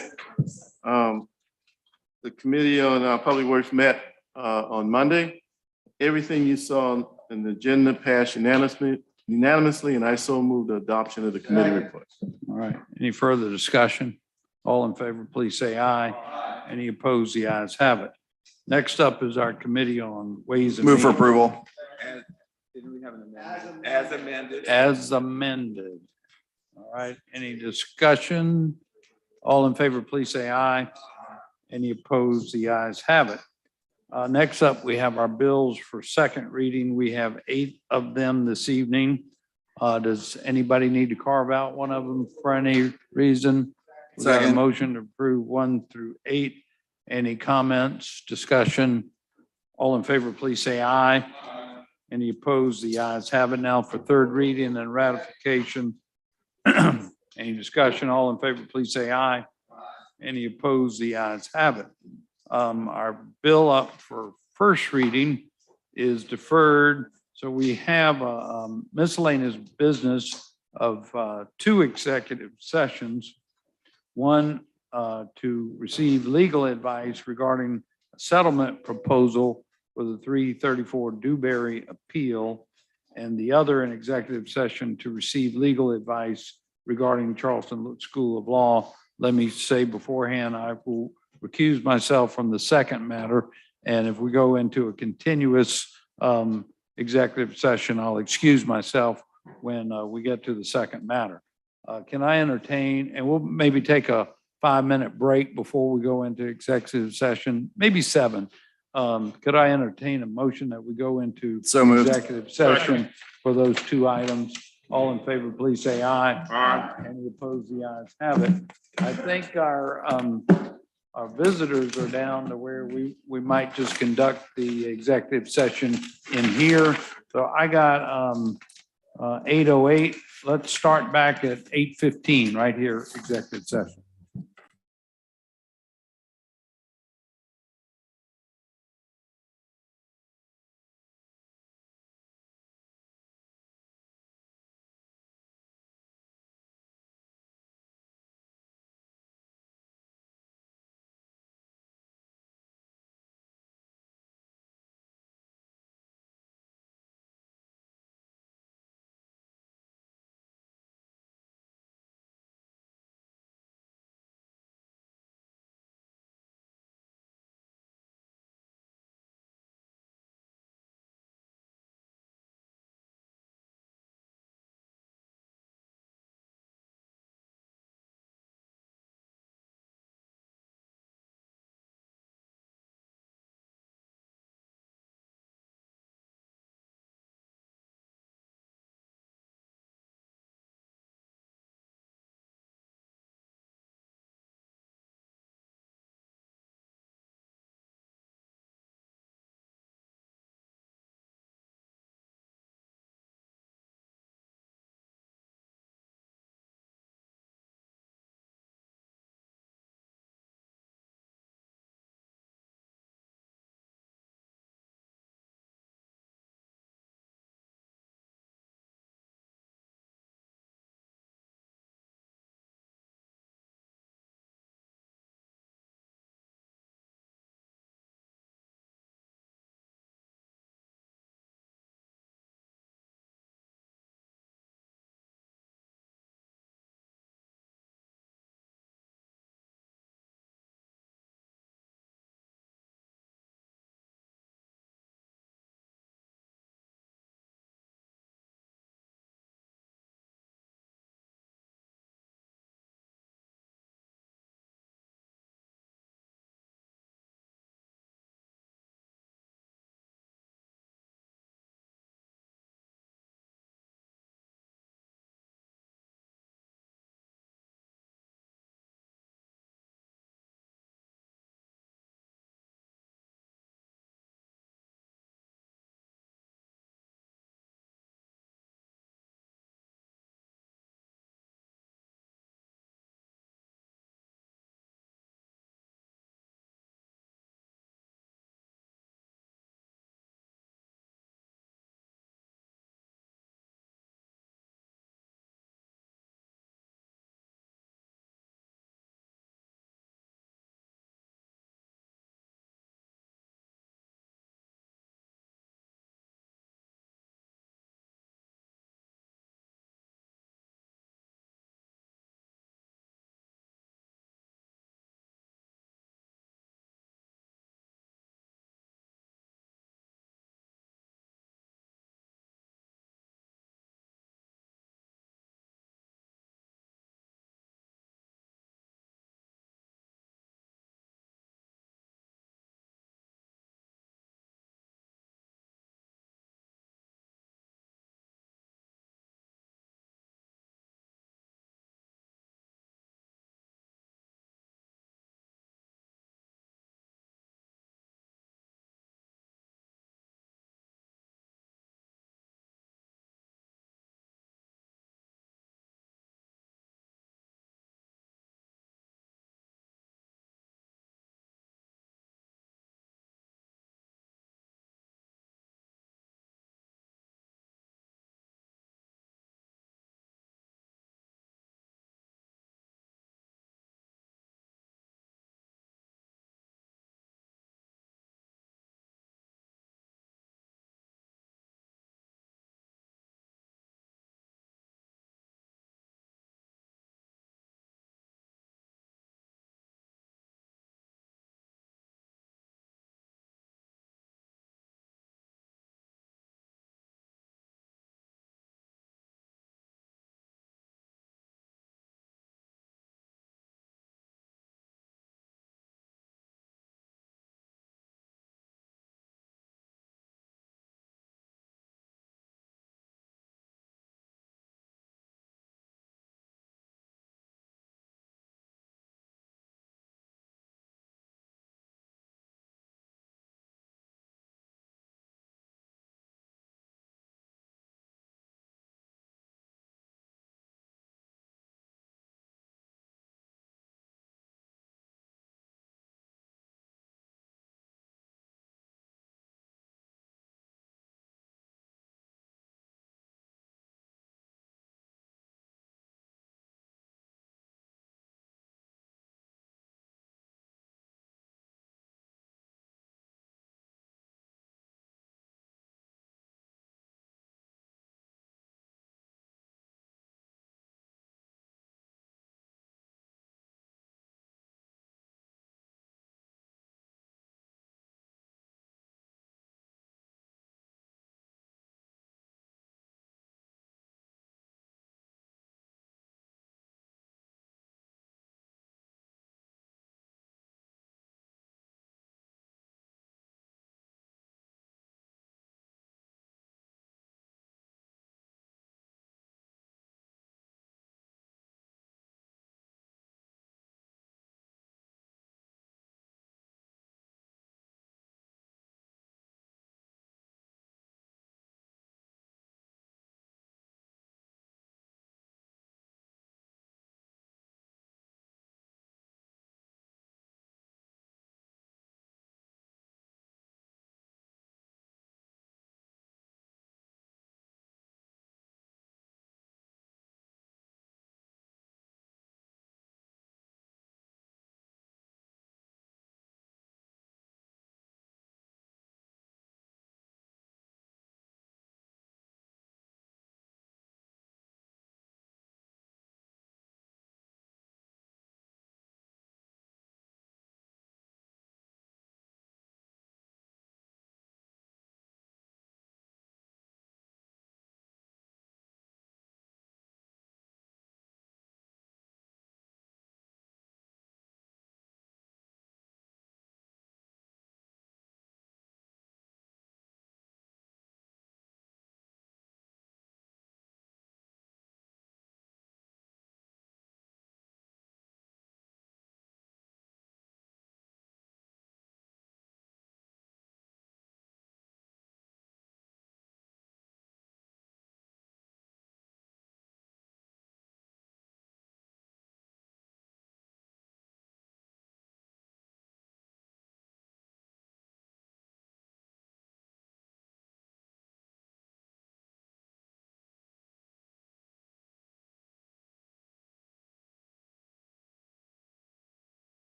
H: The Committee on Public Works met on Monday. Everything you saw in the agenda passed unanimously, and I so move the adoption of the committee report.
A: All right. Any further discussion? All in favor, please say aye. Any opposed? The ayes have it. Next up is our Committee on Ways and
D: Move for
A: Means.
D: approval.
P: Didn't we have an amendment? As amended.
A: As amended. All right. Any discussion? All in favor, please say aye. Any opposed? The ayes have it. Next up, we have our bills for second reading. We have 8 of them this evening. Does anybody need to carve out one of them for any reason? We got a
D: Second.
A: motion to approve 1 through 8. Any comments, discussion? All in favor, please say aye. Any opposed? The ayes have it. Now for third reading and ratification. Any discussion? All in favor, please say aye. Any opposed? The ayes have it. Our bill up for first reading is deferred. So we have a miscellaneous business of 2 executive sessions. One, to receive legal advice regarding a settlement proposal for the 334 Dewberry appeal, and the other an executive session to receive legal advice regarding Charleston School of Law. Let me say beforehand, I will recuse myself from the second matter. And if we go into a continuous executive session, I'll excuse myself when we get to the second matter. Can I entertain, and we'll maybe take a 5-minute break before we go into executive session, maybe 7. Could I entertain a motion that we go into
D: So moved.
A: executive session for those 2 items? All in favor, please say aye.
H: Aye.
A: Any opposed? The ayes have it. I think our visitors are down to where we might just conduct the executive session in here. So I got 8:08. Let's start back at 8:15 right here, executive session.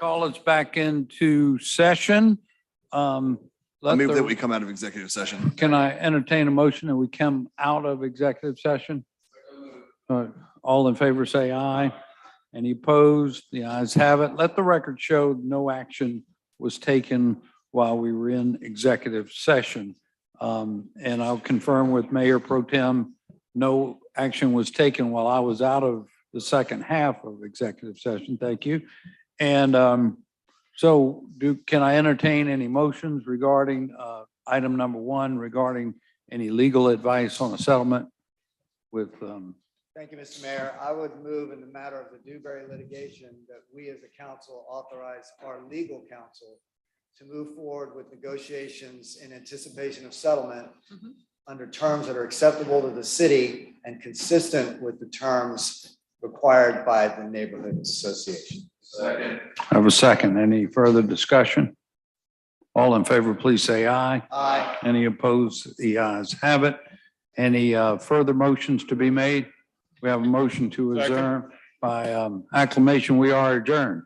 A: Call us back into session.
D: I
A: Let
D: move
A: the-
D: that we come out of executive session.
A: Can I entertain a motion that we come out of executive session? All in favor, say aye. Any opposed? The ayes have it. Let the record show no action was taken while we were in executive session. And I'll confirm with Mayor Pro Tem, no action was taken while I was out of the second half of executive session. Thank you. And can I entertain any motions regarding item number 1 regarding any legal advice on a settlement with
E: Thank you, Mr. Mayor. I would move in the matter of the Dewberry litigation that we as a council authorize our legal counsel to move forward with negotiations in anticipation of settlement under terms that are acceptable to the city and consistent with the terms required by the neighborhood association.
A: I have a second. Any further discussion? All in favor, please say aye.
E: Aye.
A: Any opposed? The ayes have it. Any further motions to be made? We have a motion to adjourn by acclamation. We are adjourned.